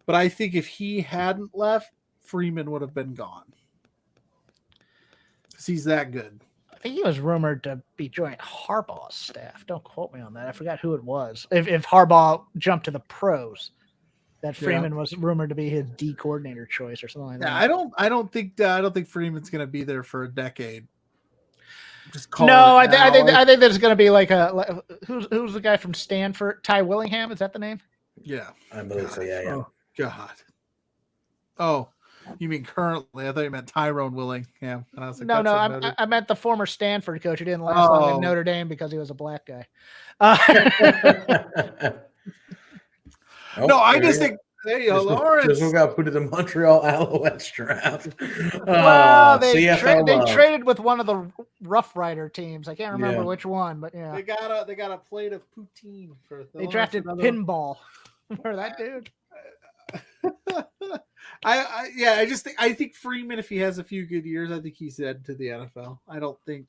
But I think if he hadn't left, Freeman would have been gone. Because he's that good. I think he was rumored to be joining Harbaugh's staff. Don't quote me on that. I forgot who it was. If Harbaugh jumped to the pros, that Freeman was rumored to be his D coordinator choice or something like that. I don't think Freeman's going to be there for a decade. I think there's going to be who's the guy from Stanford? Ty Willingham, is that the name? Yeah, I believe so. Yeah. Oh God. Oh, you mean currently? I thought you meant Tyrone Willingham. And I was like, I meant the former Stanford coach who didn't last long in Notre Dame because he was a black guy. I just think. Hey, Lawrence. We got put in the Montreal Alouettes draft. Well, they traded with one of the Rough Rider teams. I can't remember which one, but yeah, they got a plate of poutine for. They drafted Pinball for that dude. I think Freeman, if he has a few good years, I think he's headed to the NFL. I don't think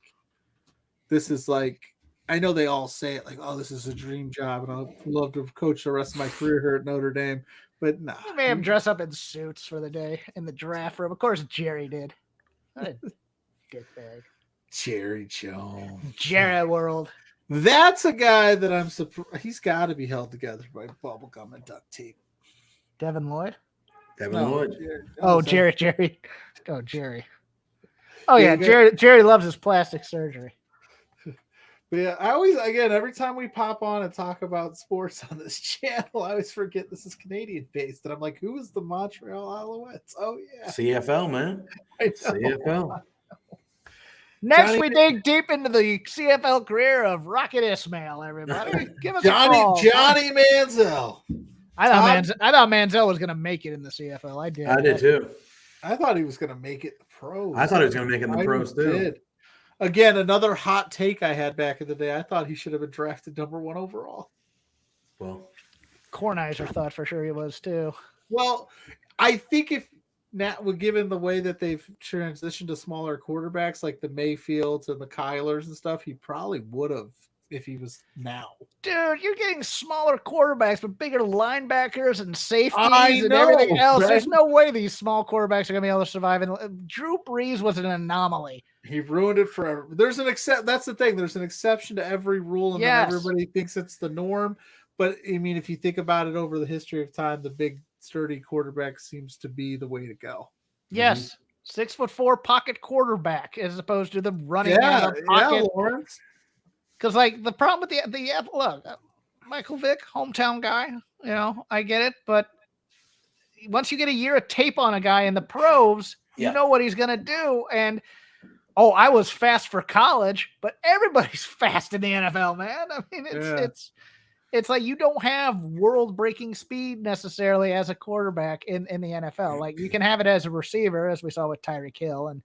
this is like. I know they all say it like, "Oh, this is a dream job," and I'd love to coach the rest of my career here at Notre Dame. But nah, you made him dress up in suits for the day in the draft room. Of course, Jerry did. Good bag. Jerry Jones, Jerry World. That's a guy that I'm surprised. He's got to be held together by bubble gum and duct tape. Devin Lloyd. Lloyd. Jerry. Oh, Jerry. Oh yeah, Jerry loves his plastic surgery. But yeah, every time we pop on and talk about sports on this channel, I always forget this is Canadian based. And I'm like, who is the Montreal Alouettes? Oh, yeah. CFL, man. CFL. Next, we dig deep into the CFL career of Rocket Ismail, everybody. Give us a call. Johnny Manziel. I thought Manziel was going to make it in the CFL. I did too. I thought he was going to make it the pros. I thought he was going to make it in the pros, too. Again, another hot take I had back in the day. I thought he should have been drafted number 1 overall. Well, Kornheiser thought for sure he was too. Well, I think given the way that they've transitioned to smaller quarterbacks like the Mayfields and the Kylers and stuff, he probably would have if he was now. Dude, you're getting smaller quarterbacks but bigger linebackers and safeties and everything else. Right? There's no way these small quarterbacks are going to be able to survive. And Drew Brees was an anomaly. He ruined it forever. There's an That's the thing. There's an exception to every rule, and then everybody thinks it's the norm. But I mean, if you think about it over the history of time, the big, sturdy quarterback seems to be the way to go. Yes, 6'4" pocket quarterback as opposed to the running out of pocket. Yeah, Lawrence. Because like the problem with the look, Michael Vick, hometown guy, I get it, but once you get a year of tape on a guy in the pros, you know what he's gonna do. And I was fast for college, but everybody's fast in the NFL, man. I mean, it's like you don't have world-breaking speed necessarily as a quarterback in the NFL. Like you can have it as a receiver, as we saw with Tyreek Hill and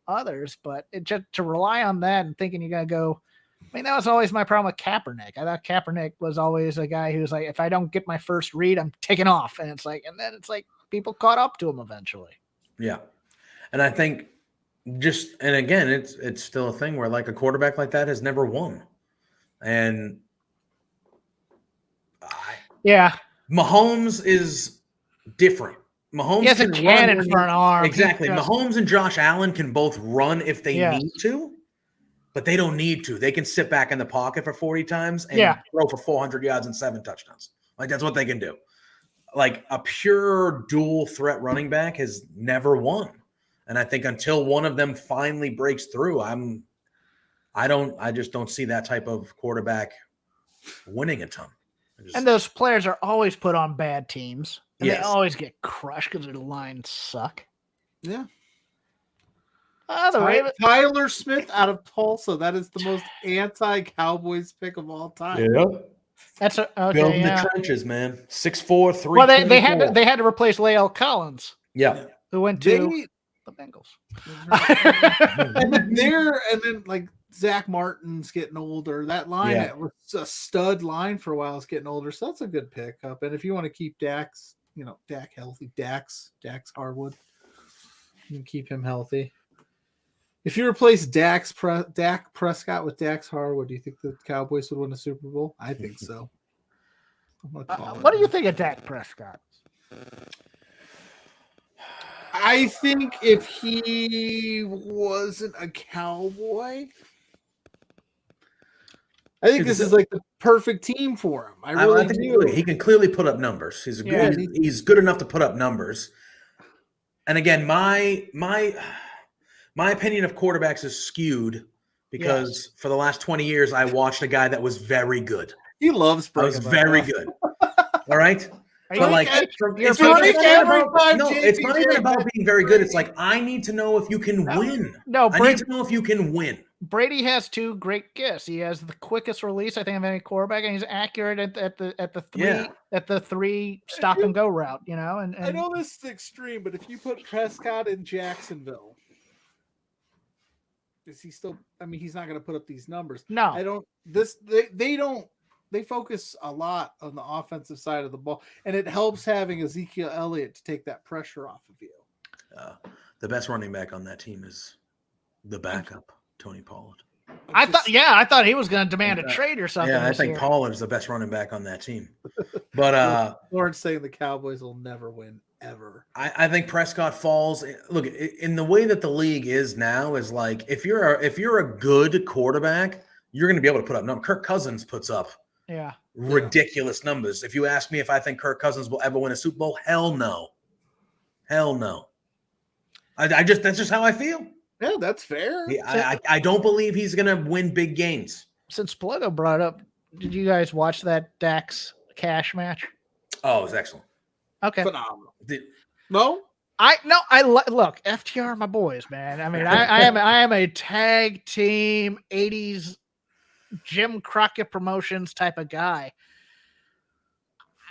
others, but just to rely on that and thinking you're gonna go. I mean, that was always my problem with Kaepernick. I thought Kaepernick was always a guy who was like, if I don't get my first read, I'm taking off. And then it's like people caught up to him eventually. Yeah. And I think and again, it's still a thing where like a quarterback like that has never won. And Mahomes is different. Mahomes He has a can cannon run for an arm. Exactly. Mahomes and Josh Allen can both run if they need to, but they don't need to. They can sit back in the pocket for 40 times and throw for 400 yards and 7 touchdowns. Like, that's what they can do. Like, a pure dual threat running back has never won. And I think until one of them finally breaks through, I just don't see that type of quarterback winning a ton. And those players are always put on bad teams. And they always get crushed because their lines suck. Yeah. Tyler Smith out of Tulsa. That is the most anti-Cowboys pick of all time. Yeah. That's okay, building the trenches, man. 6'4", 3. Well, they had to replace Lael Collins. Yeah. Who went to the Bengals. and then like Zach Martin's getting older. That line that was a stud line for a while is getting older. So that's a good pickup. And if you want to keep Dax, Dak healthy, Dax Harwood, you can keep him healthy. If you replace Dak Prescott with Dax Harwood, do you think the Cowboys would win a Super Bowl? I think so. What do you think of Dak Prescott? I think if he wasn't a Cowboy, I think this is like the perfect team for him. I really do. He can clearly put up numbers. He's good enough to put up numbers. And again, my opinion of quarterbacks is skewed because for the last 20 years, I watched a guy that was very good. He loves. I was very good. All right. But like, it's not even about being very good. It's like, I need to know if you can win. I need to know if you can win. Brady has 2 great gifts. He has the quickest release, I think, of any quarterback, and he's accurate at the 3 stop and go route. And I know this is extreme, but if you put Prescott in Jacksonville, is he still? I mean, he's not going to put up these numbers. No, I don't. They don't. They focus a lot on the offensive side of the ball, and it helps having Ezekiel Elliott to take that pressure off of you. The best running back on that team is the backup, Tony Pollard. I thought he was going to demand a trade or something. Yeah, I think Pollard's the best running back on that team. But Lawrence saying the Cowboys will never win ever. I think Prescott falls. Look, in the way that the league is now, is like if you're a good quarterback, you're going to be able to put up numbers. Kirk Cousins puts up ridiculous numbers. If you ask me if I think Kirk Cousins will ever win a Super Bowl, hell no. That's just how I feel. Yeah, that's fair. I don't believe he's going to win big games. Since Pluggo brought up, did you guys watch that Dax Cash match? Oh, it was excellent. Okay. Phenomenal. Look, FTR, my boys, man. I mean, I am a tag team 80s Jim Crockett Promotions type of guy.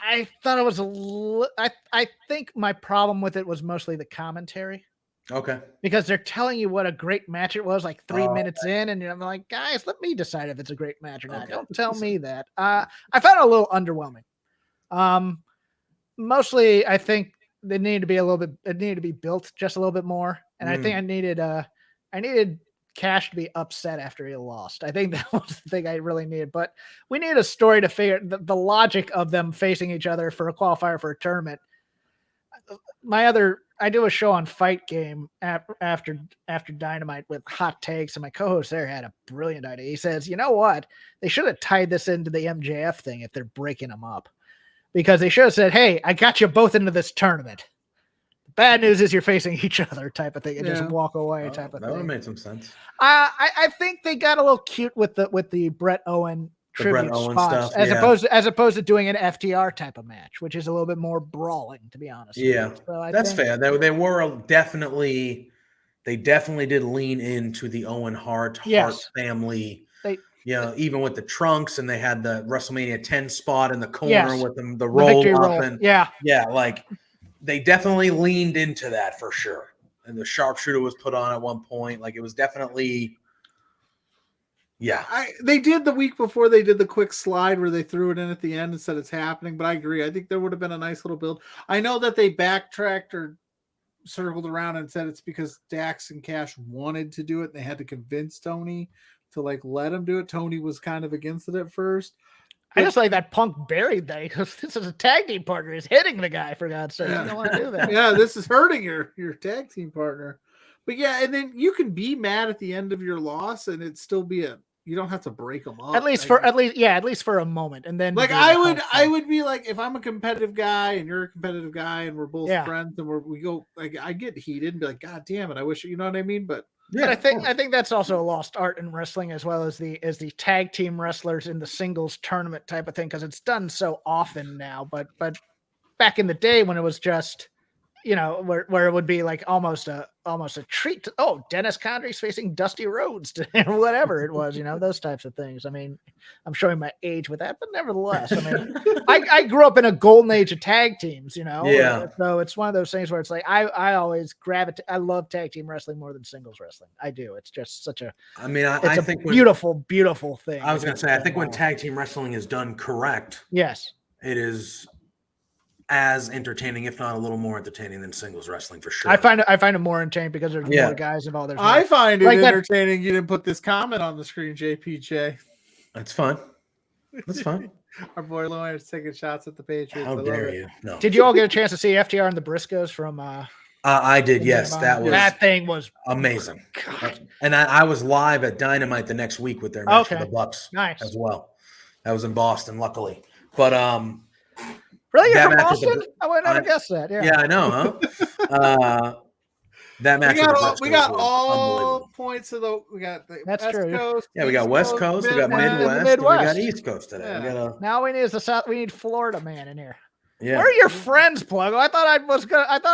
I thought it was I think my problem with it was mostly the commentary. Okay. Because they're telling you what a great match it was like 3 minutes in, and I'm like, guys, let me decide if it's a great match or not. Okay. Don't tell me that. I found it a little underwhelming. Mostly, I think it needed to be built just a little bit more, and I think I needed Cash to be upset after he lost. I think that was the thing I really needed. But we need a story to figure the logic of them facing each other for a qualifier for a tournament. I do a show on Fight Game after Dynamite with hot takes, and my co-host there had a brilliant idea. He says, you know what? They should have tied this into the MJF thing if they're breaking them up. Because they should have said, hey, I got you both into this tournament. The bad news is you're facing each other type of thing, and just walk away type of thing. That would have made some sense. I think they got a little cute with the Bret Owen tribute spots, stuff, as opposed to doing an FTR type of match, which is a little bit more brawling, to be honest. Yeah, so that's fair. They definitely did lean into the Owen Hart family. Even with the trunks, and they had the WrestleMania 10 spot in the corner with the roll up, and like they definitely leaned into that for sure. And the sharpshooter was put on at one point. Like it was definitely. Yeah, they did the week before. They did the quick slide where they threw it in at the end and said it's happening. But I agree. I think there would have been a nice little build. I know that they backtracked or circled around and said it's because Dax and Cash wanted to do it. And they had to convince Tony to let him do it. Tony was kind of against it at first. I just like that Punk buried that because this is a tag team partner. He's hitting the guy, for God's sake. You don't want to do that. Yeah, this is hurting your tag team partner. But yeah, and then you can be mad at the end of your loss and it still be you don't have to break them up. At least for a moment. And then like I would be like, if I'm a competitive guy and you're a competitive guy and we're both friends and we go like I get heated and be like, God damn it, I wish, you know what I mean? But yeah, but I think that's also a lost art in wrestling, as well as the tag team wrestlers in the singles tournament type of thing, because it's done so often now. But back in the day when it was just, you know, where it would be like almost a treat. Dennis Condrey's facing Dusty Rhodes or whatever it was, you know, those types of things. I mean, I'm showing my age with that, but nevertheless, I mean, I grew up in a golden age of tag teams, you know. Yeah. So it's one of those things where it's like I always gravitate. I love tag team wrestling more than singles wrestling. I do. It's just such a. I mean, I think beautiful thing. I was going to say, I think when tag team wrestling is done correct, yes, it is as entertaining, if not a little more entertaining than singles wrestling for sure. I find it more entertaining because there's more guys involved. I find it like entertaining. You didn't put this comment on the screen, JPJ. That's fine. That's fine. Our boy Lowen is taking shots at the Patriots. How dare you? No. Did you all get a chance to see FTR and the Briscoes from? I did. Yes, that thing was amazing. And I was live at Dynamite the next week with their match for the Bucks. Nice as well. That was in Boston, luckily. But really, you're from Boston? I would never guess that. Yeah, I know, huh? That match. We got all points of the. We got the West Coast. Yeah, we got West Coast. We got Midwest. And we got East Coast today. Yeah. Now we need we need Florida man in here. Yeah. Where are your friends, Pluggo? I thought I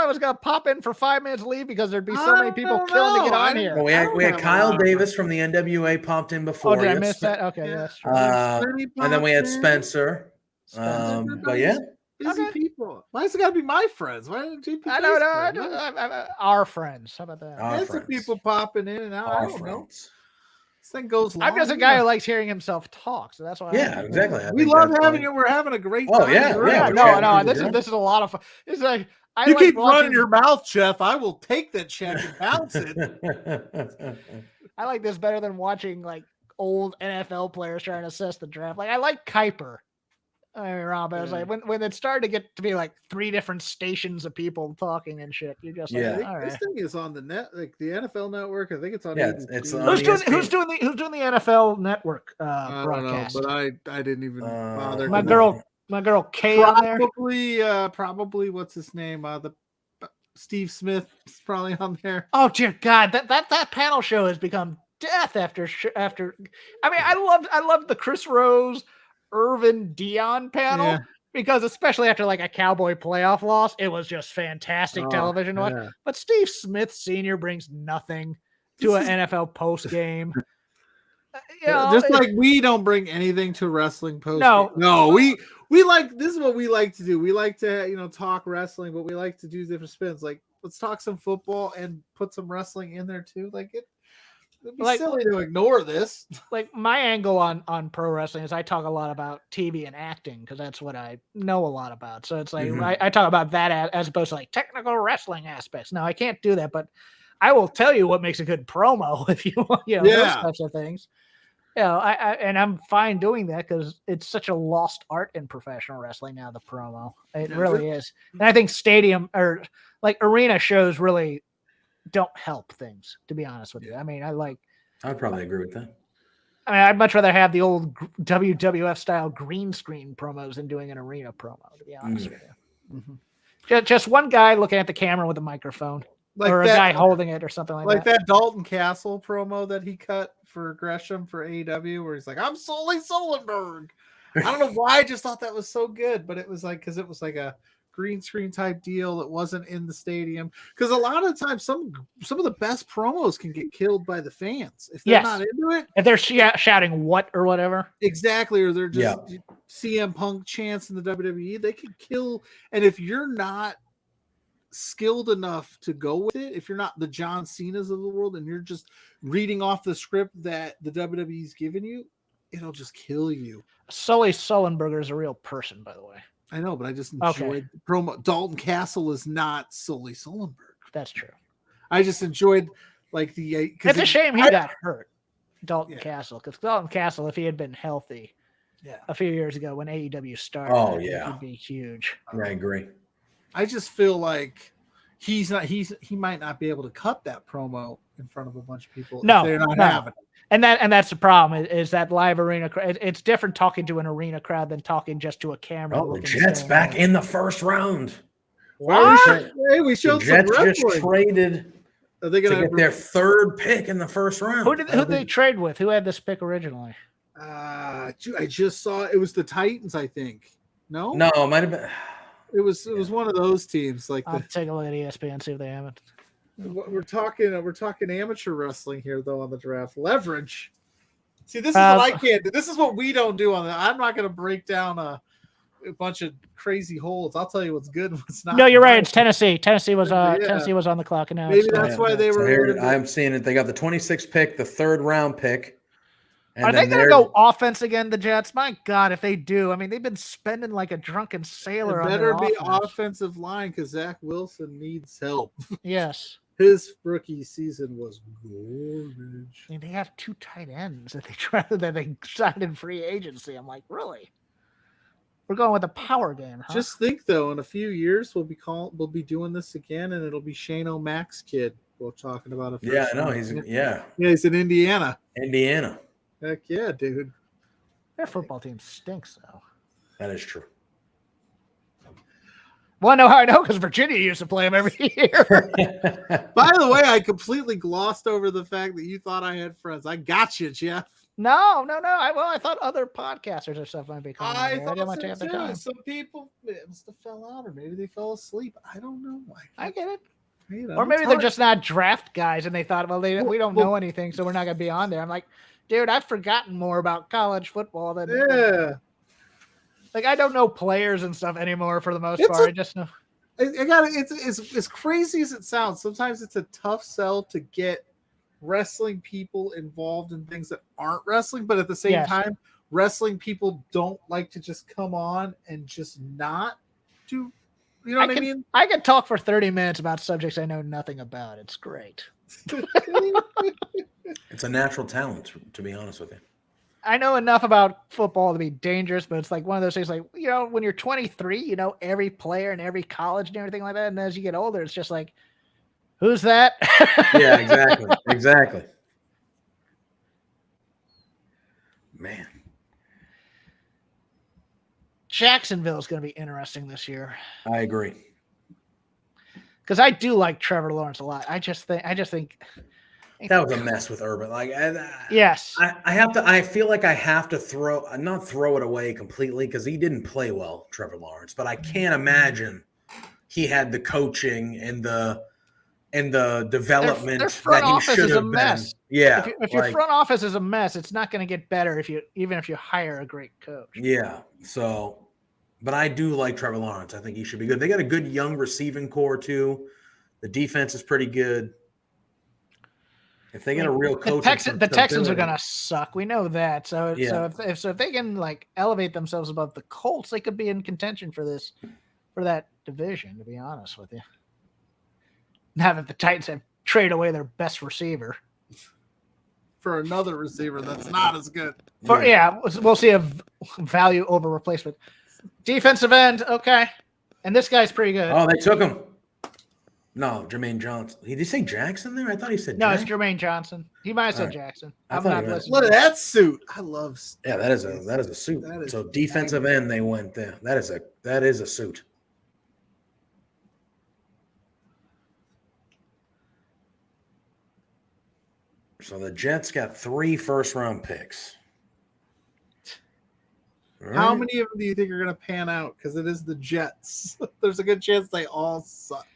was gonna pop in for 5 minutes, leave because there'd be so many people killing to get on here. Well, we had Kyle Davis from the NWA popped in before. Oh, did I miss that? Okay, that's true. And then we had Spencer. But yeah. Busy people. Why has it got to be my friends? Why didn't JPJ? I don't know. Our friends. How about that? Our There's some people popping in and out. I don't know. This thing goes long. I'm just a guy who likes hearing himself talk, so that's why. Yeah, exactly. We love having you. We're having a great time. Oh yeah. No. This is a lot of fun. It's like you keep running your mouth, Jeff. I will take that check and bounce it. I like this better than watching like old NFL players trying to assess the draft. Like I like Kuiper. I mean, Rob, I was like, when it started to get to be like 3 different stations of people talking and shit, you just like, all right. This thing is on the net, like the NFL Network. I think it's on. It's on who's doing the NFL Network broadcast? I don't know, but I didn't even bother. My girl Kay on there. Probably what's his name? The Steve Smith is probably on there. Oh dear God, that panel show has become death after. I mean, I loved the Chris Rose, Irvin Dion panel because especially after like a Cowboy playoff loss, it was just fantastic television to watch. But Steve Smith Sr. brings nothing to an NFL post game. Just like we don't bring anything to wrestling post. No, we like, this is what we like to do. We like to talk wrestling, but we like to do different spins. Like let's talk some football and put some wrestling in there too. Like it'd be silly to ignore this. Like my angle on pro wrestling is I talk a lot about TV and acting because that's what I know a lot about. So it's like I talk about that as opposed to like technical wrestling aspects. Now I can't do that, but I will tell you what makes a good promo if you want, those types of things. And I'm fine doing that because it's such a lost art in professional wrestling now. The promo, it really is, and I think stadium or like arena shows really don't help things, to be honest with you. I mean, I'd probably agree with that. I mean, I'd much rather have the old WWF style green screen promos than doing an arena promo, to be honest with you. Mm-hmm. Just one guy looking at the camera with a microphone, or a guy holding it or something like that. Like that Dalton Castle promo that he cut for Gresham for AEW, where he's like, I'm Sully Sullenberg. I don't know why, I just thought that was so good, but it was like, because it was like a green screen type deal that wasn't in the stadium, because a lot of times some of the best promos can get killed by the fans if they're not into it, if they're shouting what or whatever, exactly, or they're just CM Punk chants in the WWE, they could kill. And if you're not skilled enough to go with it, if you're not the John Cena's of the world and you're just reading off the script that the WWE's given you, it'll just kill you. Sully Sullenberger is a real person, by the way. I know, but I just enjoyed the promo. Dalton Castle is not Sully Sullenberg. That's true. I just enjoyed like the. It's a shame he got hurt, Dalton Castle, because Dalton Castle, if he had been healthy, a few years ago when AEW started. Oh, I think yeah. he'd be huge. I agree. I just feel like he might not be able to cut that promo in front of a bunch of people. No, if they're not no. having it. And that's the problem is that live arena. It's different talking to an arena crowd than talking just to a camera. Oh, the Jets back in the first round. What? Hey, we showed The Jets some just wrestling. traded Are they to gonna get their third pick in the first round. Who did they trade with? Who had this pick originally? I just saw it was the Titans, I think. No, it might have been. it was one of those teams. Like I'll take a look at ESPN, see if they have it. we're talking amateur wrestling here though on the draft leverage. See, this is what I can't do. This is what we don't do on the. I'm not going to break down a bunch of crazy holds. I'll tell you what's good and what's not. No, you're right. It's Tennessee. Tennessee was Yeah. Tennessee was on the clock, and now Maybe that's why they So were. here, I'm seeing it. They got the 26th pick, the third round pick. And Are they then going to go offense again, the Jets? My God, if they do, I mean, they've been spending like a drunken sailor It on better their be offense. offensive line because Zach Wilson needs help. Yes. His rookie season was garbage. I mean, they have 2 tight ends that they signed in free agency. I'm like, really? We're going with a power game, huh? Just think though, in a few years we'll be doing this again, and it'll be Shane O'Mac's kid. We're talking about it. Yeah, I know. He's he's in Indiana. Indiana. Heck yeah, dude. Their football team stinks, though. That is true. Well, I know how I know because Virginia used to play them every year. By the way, I completely glossed over the fact that you thought I had friends. I got you, Jeff. No. I thought other podcasters or stuff might be coming. I here. thought didn't want to so have the too. time. Some people must have fell out, or maybe they fell asleep. I don't know. I get it. You know, Or maybe it's they're hard. just not draft guys, and they thought, we don't know anything, so we're not going to be on there. I'm like, dude, I've forgotten more about college football than like I don't know players and stuff anymore for the most part. I just know. It's as crazy as it sounds. Sometimes it's a tough sell to get wrestling people involved in things that aren't wrestling, but at the same time, wrestling people don't like to just come on and just not do. You know what I mean? I could talk for 30 minutes about subjects I know nothing about. It's great. It's a natural talent, to be honest with you. I know enough about football to be dangerous, but it's like one of those things like, when you're 23, you know every player and every college and everything like that. And as you get older, it's just like, who's that? Yeah, exactly. Exactly. Man. Jacksonville is going to be interesting this year. I agree. Because I do like Trevor Lawrence a lot. I just think that was a mess with Urban. Like, yes, I feel like I have to not throw it away completely because he didn't play well, Trevor Lawrence. But I can't imagine he had the coaching and the development their front that he office should is a have mess. been. Yeah, if your front office is a mess, it's not going to get better even if you hire a great coach. Yeah. So, but I do like Trevor Lawrence. I think he should be good. They got a good young receiving core too. The defense is pretty good. If they get a real coach, the Texans are gonna suck. We know that. So if they can like elevate themselves above the Colts, they could be in contention for that division. To be honest with you, now that the Titans have traded away their best receiver for another receiver that's not as good. We'll see a value over replacement. Defensive end, okay, and this guy's pretty good. Oh, they took him. No, Jermaine Johnson. Did he say Jackson there? I thought he said no. Jackson. It's Jermaine Johnson. He might have said Jackson. I'm not listening. Look at that suit. I love. Yeah, that is a suit. So defensive end, they went there. That is a suit. So the Jets got 3 first-round picks. Right. How many of them do you think are going to pan out? Because it is the Jets. There's a good chance they all suck.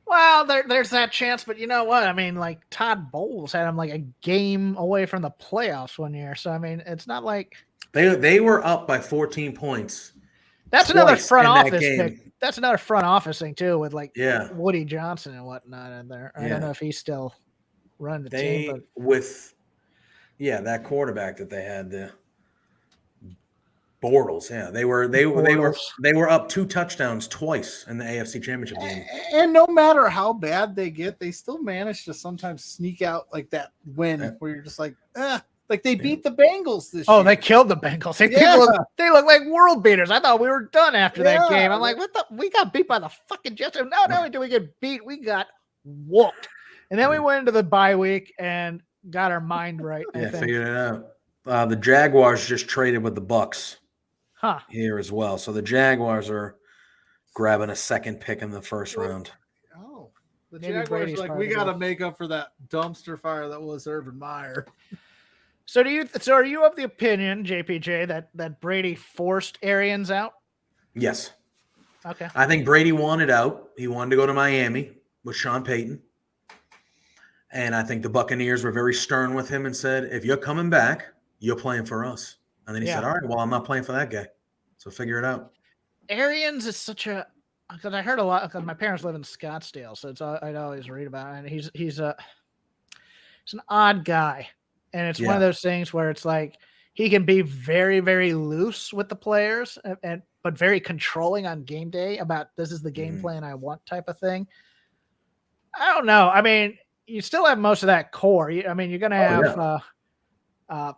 Well, there's that chance, but you know what? I mean, like Todd Bowles had him like a game away from the playoffs one year. So I mean, it's not like they were up by 14 points. That's another front office pick. That's another front office thing too, with like Woody Johnson and whatnot in there. I don't know if he's still running the team. But... with that quarterback that they had there. Bortles, they were up 2 touchdowns twice in the AFC Championship game. And no matter how bad they get, they still manage to sometimes sneak out like that win where you're just like, Like they beat the Bengals this year. Oh, they killed the Bengals. They look like world beaters. I thought we were done after that game. I'm like, what the? We got beat by the fucking Jets. Not only did we get beat, we got whooped. And then we went into the bye week and got our mind right. I think. Figured it out. The Jaguars just traded with the Bucks here as well. So the Jaguars are grabbing a second pick in the first round. Oh, the Maybe Jaguars Brady's are like, part we of it. got to make up for that dumpster fire that was Urban Meyer. So are you of the opinion, JPJ, that Brady forced Arians out? Yes. Okay. I think Brady wanted out. He wanted to go to Miami with Sean Payton. And I think the Buccaneers were very stern with him and said, if you're coming back, you're playing for us. And then he said, all right, well, I'm not playing for that guy. So figure it out. Arians is such a – because I heard a lot – because my parents live in Scottsdale, so I'd always read about it. And he's an odd guy. And it's one of those things where it's like he can be very, very loose with the players, but very controlling on game day about this is the game plan I want type of thing. I don't know. I mean, you still have most of that core. You're going to have I'm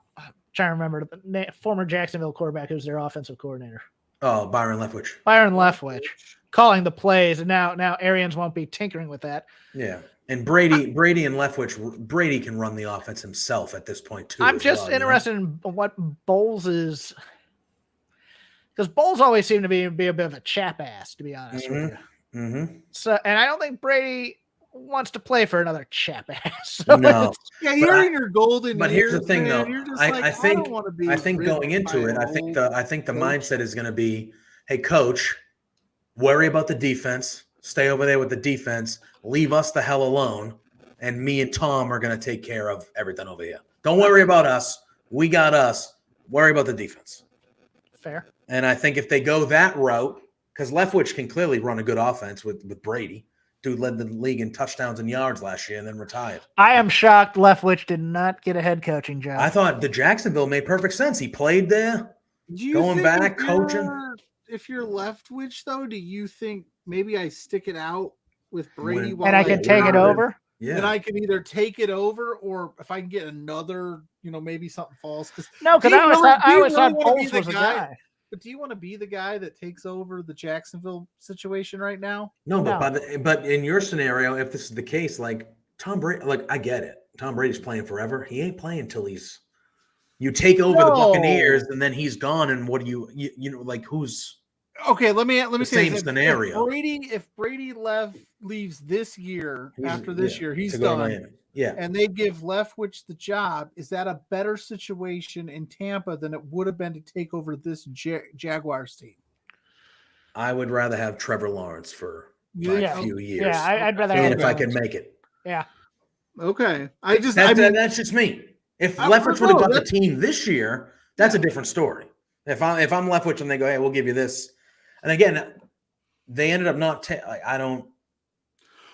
trying to remember the former Jacksonville quarterback who's their offensive coordinator. Oh, Byron Leftwich. Byron Leftwich calling the plays, and now Arians won't be tinkering with that. Yeah. And Brady and Leftwich, Brady can run the offense himself at this point too. I'm just interested in what Bowles is, because Bowles always seemed to be a bit of a chap ass, to be honest with you. Mm-hmm. So, and I don't think Brady wants to play for another chap ass. So no. You're in your golden But years. here's the thing, man. though. You're just I think don't want to be. I think going into it, I think the mindset is going to be, hey, coach, worry about the defense. Stay over there with the defense. Leave us the hell alone. And me and Tom are going to take care of everything over here. Don't worry about us. We got us. Worry about the defense. Fair. And I think if they go that route, because Leftwich can clearly run a good offense with Brady. Dude led the league in touchdowns and yards last year and then retired. I am shocked Leftwich did not get a head coaching job. I thought the Jacksonville made perfect sense. He played there, going back, coaching. If you're Leftwich, though, do you think maybe I stick it out with Brady and I can take it over? Yeah. Then I can either take it over, or if I can get another, maybe something falls. No, because I always thought Bowles was a guy. But do you want to be the guy that takes over the Jacksonville situation right now? No. But in your scenario, if this is the case, like Tom Brady, like I get it. Tom Brady's playing forever. He ain't playing until you take over the Buccaneers and then he's gone. And what do you like who's okay? Let me say same scenario. If Brady leaves this year, after this year, he's done. Yeah. And they give Leftwich the job. Is that a better situation in Tampa than it would have been to take over this Jaguars team? I would rather have Trevor Lawrence for a few years. Yeah, I'd rather have if I can make it. Yeah. Okay. That's just me. If Leftwich would have got the team this year, that's a different story. If I'm Leftwich and they go, hey, we'll give you this. And again, they ended up not I don't.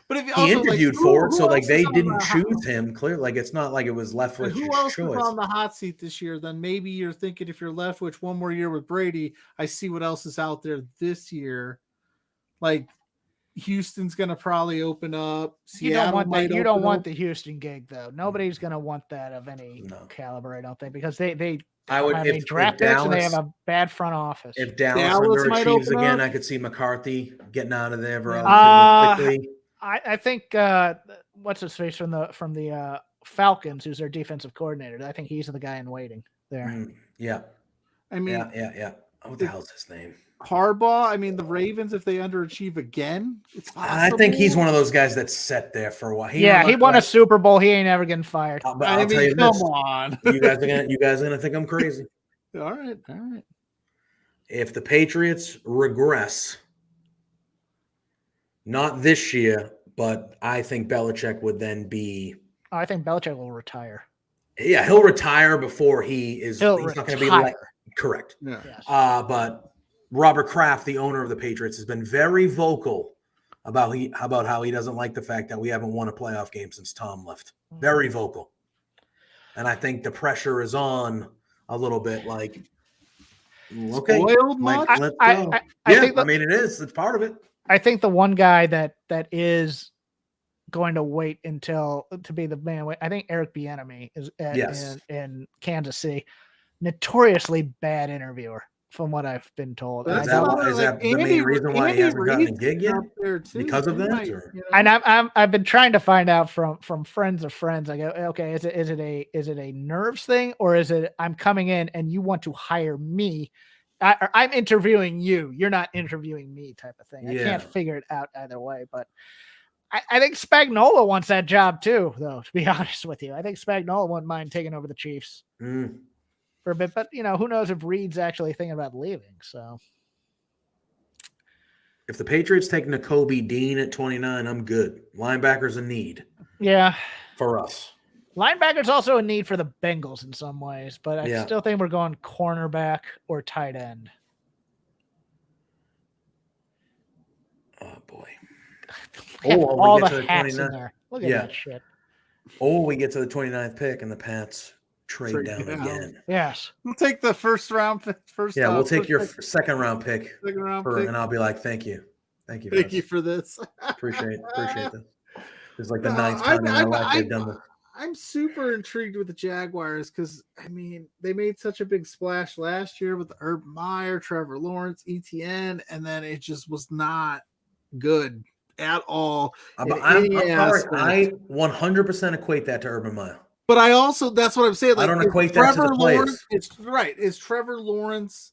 But if he interviewed for it, so like they didn't choose him. Clearly, like it's not like it was Leftwich's choice. Who else was on the hot seat this year? Then maybe you're thinking if you're Leftwich, one more year with Brady, I see what else is out there this year. Like Houston's going to probably open up. You don't want the Houston gig though. Nobody's going to want that of any caliber, I don't think, because they draft picks and they have a bad front office. If Dallas underachieves again, I could see McCarthy getting out of there quickly. I think what's his face from the Falcons, who's their defensive coordinator. I think he's the guy in waiting there. Yeah. I mean, yeah. What the hell's his name? Harbaugh. I mean, the Ravens, if they underachieve again, it's possible. I think he's one of those guys that's set there for a while. He won a Super Bowl. He ain't ever getting fired. But I'll tell you come this. on. You guys are gonna think I'm crazy. All right. If the Patriots regress, not this year, but I think Belichick would then be. I think Belichick will retire. Yeah, he'll retire before he's not going to be correct. Yeah. Yes. But Robert Kraft, the owner of the Patriots, has been very vocal about how he doesn't like the fact that we haven't won a playoff game since Tom left. Very vocal. And I think the pressure is on a little bit. Like, okay, spoiled much? Let's go. I mean, it is. It's part of it. I think the one guy that is going to wait until to be the man. I think Eric Bieniemy is in Kansas City. Notoriously bad interviewer, from what I've been told. Is that the main reason why he hasn't gotten a gig yet? Because of that? And I've been trying to find out from friends of friends. I go, okay, is it a nerves thing, or is it I'm coming in and you want to hire me? I'm interviewing you. You're not interviewing me, type of thing. I can't figure it out either way. But I think Spagnuolo wants that job too, though. To be honest with you, I think Spagnuolo wouldn't mind taking over the Chiefs. For a bit, but who knows if Reed's actually thinking about leaving. So if the Patriots take Nakobe Dean at 29, I'm good. Linebacker's a need. Yeah. For us. Linebacker's also a need for the Bengals in some ways, but I still think we're going cornerback or tight end. Oh boy. All the hats in there. Look at that shit. Or we get to the 29th pick and the Pats trade down again. Yes. We'll take the first round pick. We'll take your second round pick. And I'll be like, thank you. Thank you for this. Appreciate this. It's like the ninth time in my life they've done this. I'm super intrigued with the Jaguars because, they made such a big splash last year with Urban Meyer, Trevor Lawrence, ETN, and then it just was not good at all. I'm sorry. I 100% equate that to Urban Meyer. But I also, that's what I'm saying. I don't equate that to the players. It's right. Is Trevor Lawrence,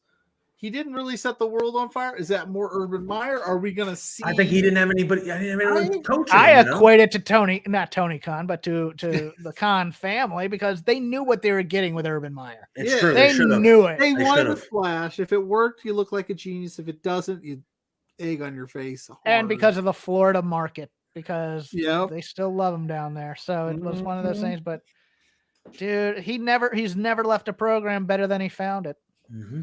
he didn't really set the world on fire. Is that more Urban Meyer? Are we going to see? I think he didn't have anybody. I didn't have anyone coaching. I equate it to not Tony Khan, but to the Khan family, because they knew what they were getting with Urban Meyer. It's true. They knew it. They wanted to flash. If it worked, you look like a genius. If it doesn't, you egg on your face. Hard. And because of the Florida market, because they still love him down there. So it was one of those things. But dude, he's never left a program better than he found it. Mm-hmm.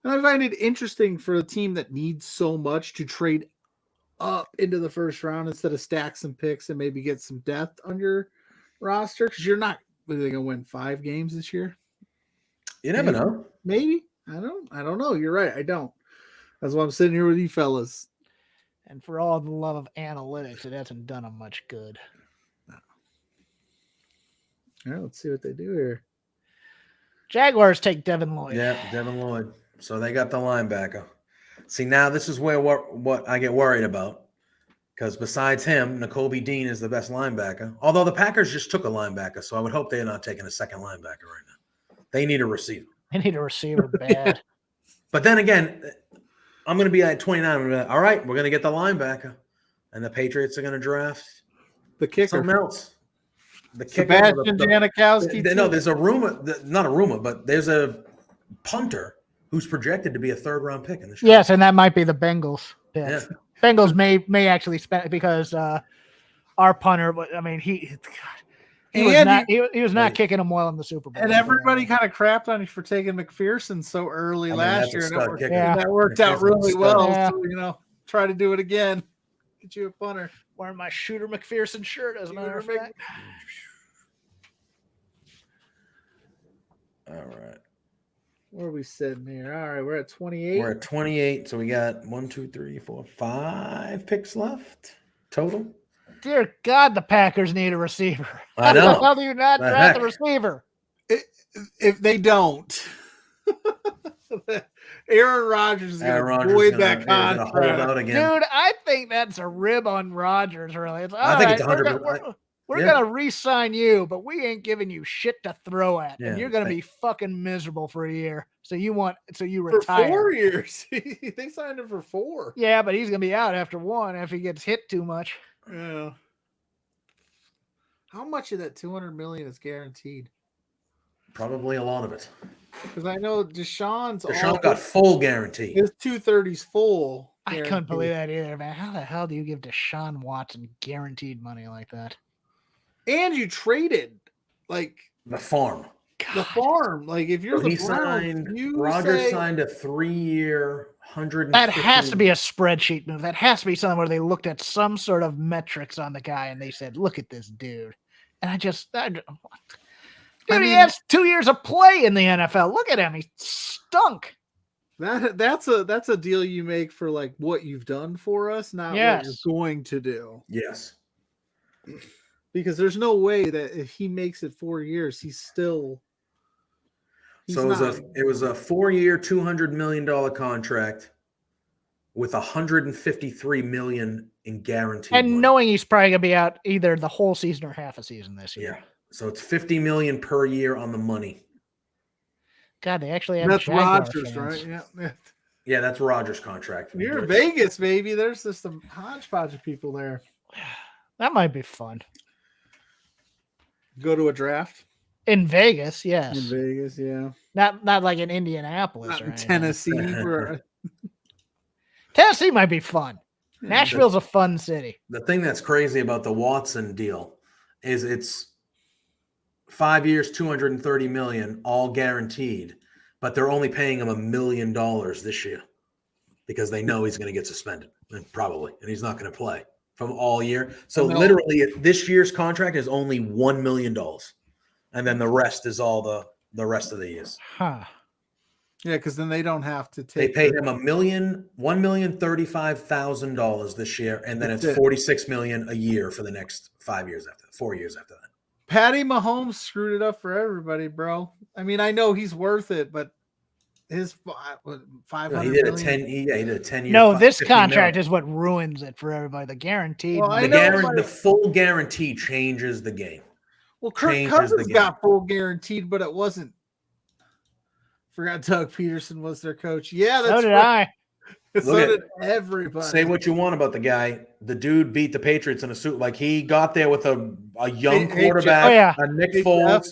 And I find it interesting for a team that needs so much to trade up into the first round instead of stack some picks and maybe get some depth on your roster, because you're not really going to win 5 games this year. You never know. Maybe. I don't know. You're right. I don't. That's why I'm sitting here with you fellas. And for all the love of analytics, it hasn't done them much good. No. All right, let's see what they do here. Jaguars take Devin Lloyd. Yeah, Devin Lloyd. So they got the linebacker. See, now this is where what I get worried about. Because besides him, Nakobe Dean is the best linebacker. Although the Packers just took a linebacker, so I would hope they're not taking a second linebacker right now. They need a receiver. They need a receiver bad. But then again, I'm going to be at 29. I'm going to be like, all right, we're going to get the linebacker. And the Patriots are going to draft the kicker. Something else. The kicker. Sebastian Janikowski. No, there's a rumor. Not a rumor, but there's a punter who's projected to be a third-round pick in this. Yes, and that might be the Bengals. Yeah. Bengals may actually spend because our punter. He was not kicking them well in the Super Bowl. And everybody kind of crapped on you for taking McPherson so early last year. That worked out really well. Yeah. So, try to do it again. Get you a punter. Wearing my Shooter McPherson shirt, as a matter of fact. All right. Where are we sitting here? All right, we're at 28. We're at 28, so we got 1, 2, 3, 4, 5 picks left total. Dear God, the Packers need a receiver. I know. How the hell do you not draft a receiver? If they don't, Aaron Rodgers is going to void that contract. Dude, I think that's a rib on Rodgers, really. I think it's 100%. We're going to re-sign you, but we ain't giving you shit to throw at. And you're going to be fucking miserable for a year. So you retire. For 4 years. They signed him for 4. Yeah, but he's going to be out after 1 if he gets hit too much. Yeah. How much of that $200 million is guaranteed? Probably a lot of it. Because I know Deshaun got full guarantee. His 230's full. Guaranteed. I couldn't believe that either, man. How the hell do you give Deshaun Watson guaranteed money like that? And you traded the farm. God. The farm. If you're the Browns, Rodgers signed a 3-year, $150. That has to be a spreadsheet move. That has to be something where they looked at some sort of metrics on the guy and they said, "Look at this dude." And he has 2 years of play in the NFL. Look at him; he stunk. That's a deal you make for what you've done for us, not what you're going to do. Yes. Because there's no way that if he makes it 4 years, he's still. So it was a 4-year, $200 million contract with $153 million in guaranteed And money. knowing he's probably gonna be out either the whole season or half a season this year. Yeah. So it's $50 million per year on the money. God, they actually have That's Jaguar Rodgers, fans. right? Yeah. Yeah, that's Rodgers' contract. You're in Vegas, baby. There's just some hodgepodge of people there. That might be fun. Go to a draft In Vegas, yes. in Vegas, yeah. Not like in Indianapolis Not or in anything. Tennessee. Or, Tennessee might be fun. Nashville's a fun city. The thing that's crazy about the Watson deal is it's 5 years, $230 million, all guaranteed, but they're only paying him $1 million this year because they know he's going to get suspended, and he's not going to play from all year. So literally, this year's contract is only $1 million, and then the rest is all the rest of the years. Huh. yeah, because then they don't have to They take. pay him $1,035,000 this year, and then it's That's it. $46 million a year for the next 4 years after that. Patty Mahomes screwed it up for everybody, bro. I mean, I know he's worth it, but his 500 He did a million? 10. He did a 10-year. No, this 50 contract million. is what ruins it for everybody. The guaranteed. Well, I money. know, The full guarantee changes the game. Well, Kirk changes the Cousins game. got full guaranteed, but it wasn't. Forgot Doug Peterson was their coach. Yeah, that's So did right. So Look at- did everybody. Say what you want about the guy. The dude beat the Patriots in a suit. Like he got there with a young Hey, quarterback, Oh, yeah. a Nick Hey, Foles,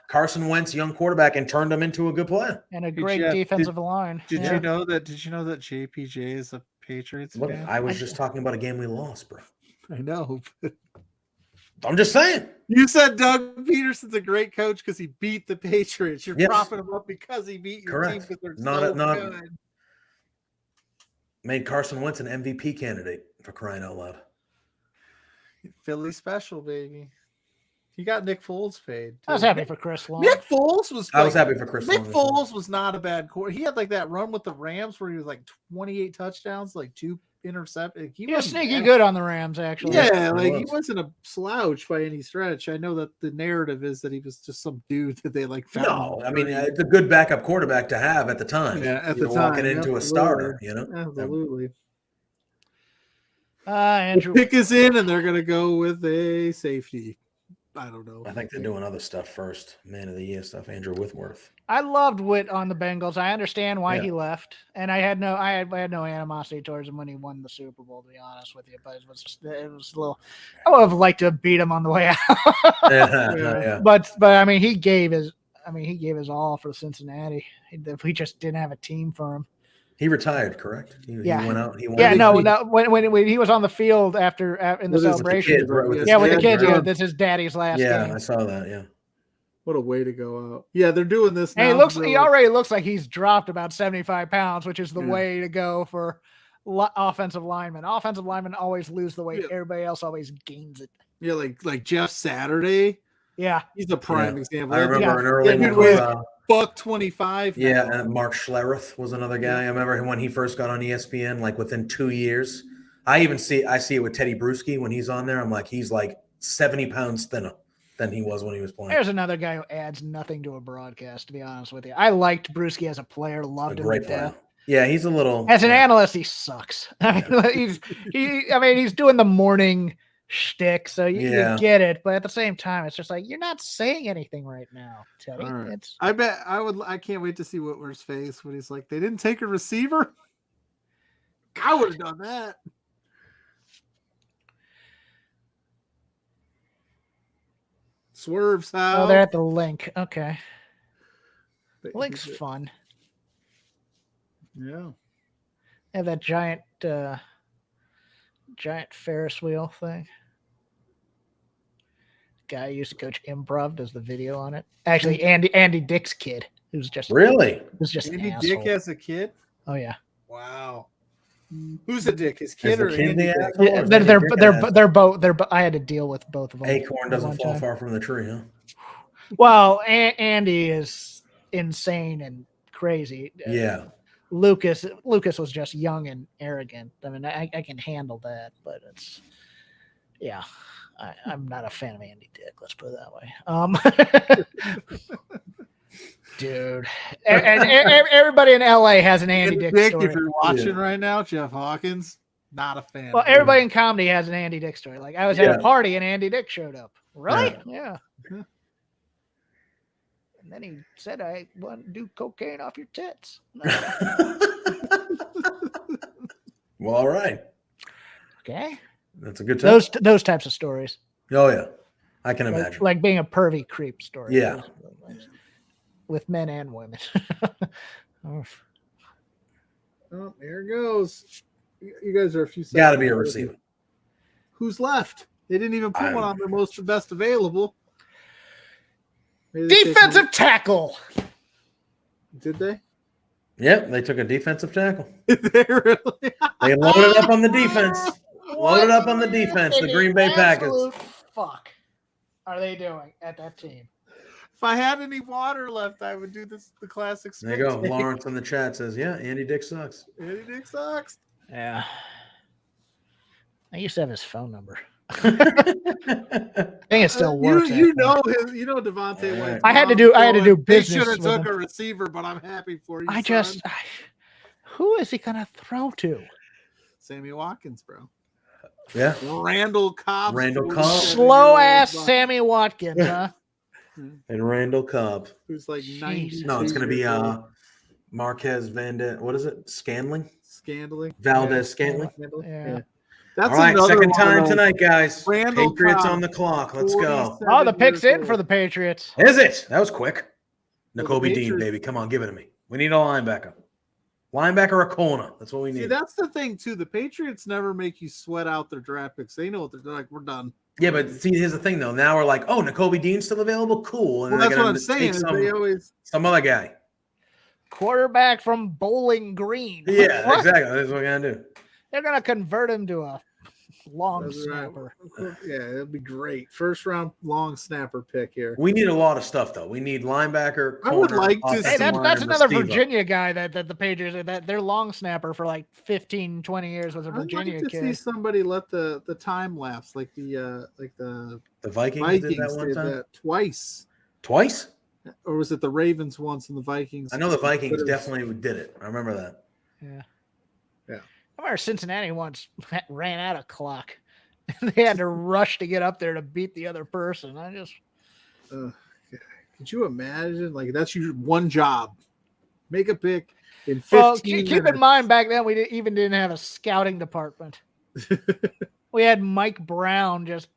Carson Wentz, young quarterback, and turned him into a good player. And a great Jeff, defensive line. Did Yeah. you know that? Did you know that JPJ is a Patriots Look, fan? I was just talking about a game we lost, bro. I know. I'm just saying. You said Doug Peterson's a great coach because he beat the Patriots. You're Yes. propping him up because he beat your Correct. team because they're Not so good. Made Carson Wentz an MVP candidate for crying out loud. Philly special, baby. He got Nick Foles paid. I was too. happy for Chris Long. Nick Foles was. I was like- happy for Chris Nick Long as well. Foles was not a bad quarter. He had like that run with the Rams where he was like 28 touchdowns, like 2 intercepted. He was wasn't sneaky bad. good on the Rams, actually. Yeah, he like he was. wasn't a slouch by any stretch. I know that the narrative is that he was just some dude that they like found. No, I mean it's a good backup quarterback to have at the time. Yeah, at You're the time, walking into a absolutely. starter, you know. Absolutely. Andrew. The pick is in, and they're gonna go with a safety. I don't know. I think they're doing other stuff first. Man of the Year stuff. Andrew Whitworth. I loved Witt on the Bengals. I understand why Yeah. he left, and I had no animosity towards him when he won the Super Bowl. To be honest with you, but it was a little. I would have liked to have beat him on the way out. Yeah. But I mean, he gave his all for Cincinnati. He just didn't have a team for him. He retired, correct? He went out. He went Yeah, out. no. When he was on the field after in the With his celebration, kids, right, with his yeah, with the kids, kids, right? yeah, this is Daddy's last Yeah, game. I saw that. Yeah. What a way to go out. Yeah, they're doing this now. And he really. already looks like he's dropped about 75 pounds, which is the Yeah. way to go for offensive linemen. Offensive linemen always lose the weight. Yeah. Everybody else always gains it. Yeah, like Jeff Saturday. Yeah. He's a prime Yeah. example. I That remember dude- an early that dude one. weighs $125. now. Yeah, and Mark Schlereth was another guy. I remember when he first got on ESPN, like within 2 years. I see it with Teddy Bruschi when he's on there. I'm like, he's like 70 pounds thinner than he was when he was playing. There's another guy who adds nothing to a broadcast, to be honest with you. I liked Bruschi as a player, A loved him great to player. death. Yeah, he's a little. As an analyst, he sucks. I mean, he's doing the morning shtick, so you get it. But at the same time, it's just like you're not saying anything right now, Teddy. All right. It's I bet I can't wait to see Whitworth's face when he's like, they didn't take a receiver. I would have done that. Swerves how? oh, they're at the link. Okay, But- link's fun. Yeah. They have that giant Ferris wheel thing. Guy who used to coach improv does the video on it. Actually, Andy Dick's kid, who's just Really? an Andy asshole. Dick as a kid? Oh yeah. Wow. Who's a dick? His Is kid the or kid Andy the Dick? asshole? Yeah, Or is they're Andy they're Dick they're, an asshole? they're both they're I had to deal with both of them. Acorn at doesn't one fall time. far from the tree, huh? Well, Andy is insane and crazy. Yeah. Lucas was just young and arrogant. I mean, I can handle that, but Yeah, I'm not a fan of Andy Dick. Let's put it that way. Dude, and everybody in LA has an Andy Dick story. If you're watching right now, Jeff Hawkins, not a fan. Well, everybody in comedy has an Andy Dick story. Like I was at a party and Andy Dick showed up. Really? Yeah. And then he said, "I want to do cocaine off your tits." Well, all right. Okay. That's a good time. Those types of stories. Oh yeah, I can imagine. Like being a pervy creep story. Yeah. With men and women. Oh, there it goes. You guys are a few seconds. Got to be a receiver. Who's left? They didn't even put one on their best available. Defensive tackle. Did they? Yep, they took a defensive tackle. They really? They loaded up on the defense. Loaded up on the defense. The Green Bay Packers. Fuck are they doing at that team? If I had any water left, I would do the classic. There you go. Lawrence in the chat says, "Yeah, Andy Dick sucks." Andy Dick sucks. Yeah. I used to have his phone number. I think it still works. You know Devontae Wentz. I had to do business. They should have took a receiver, but I'm happy for you. Who is he gonna throw to? Sammy Watkins, bro. Yeah. Randall Cobb. Slow ass Sammy Watkins, huh? And Randall Cobb. Who's like 90. No, it's gonna be Marquez what is it? Scandling? Valdez Scantling. Yeah. That's all right, second time tonight, guys. Randall Patriots Cobb, on the clock. Let's go. Oh, the pick's in for the Patriots. Is it? That was quick. N'Kobe Patriots- Dean, baby. Come on, give it to me. We need a linebacker. Linebacker or corner. That's what we need. See, that's the thing, too. The Patriots never make you sweat out their draft picks. They know what they're like. We're done. Yeah, but see, here's the thing, though. Now we're like, oh, N'Kobe Dean's still available? Cool. And Well, that's what I'm saying. Some other guy. Quarterback from Bowling Green. Yeah, What? exactly. That's what we're going to do. They're going to convert him to a long snapper. Right. Yeah, it'd be great. First round long snapper pick here. We need a lot of stuff, though. We need linebacker, corner. I would like to offensive see- Hey, line, that's another receiver. Virginia guy that the Patriots, that their long snapper for like 15, 20 years was a Virginia I'd like to kid. see somebody let the time lapse, like the Vikings did that one did time? that twice. Twice? Or was it the Ravens once and the Vikings? I know the Vikings definitely did it. I remember that. Yeah. Yeah. I remember Cincinnati once ran out of clock. They had to rush to get up there to beat the other person. Could you imagine? Like, that's your one job. Make a pick in 15 Well, minutes. keep in mind, back then we didn't have a scouting department. We had Mike Brown this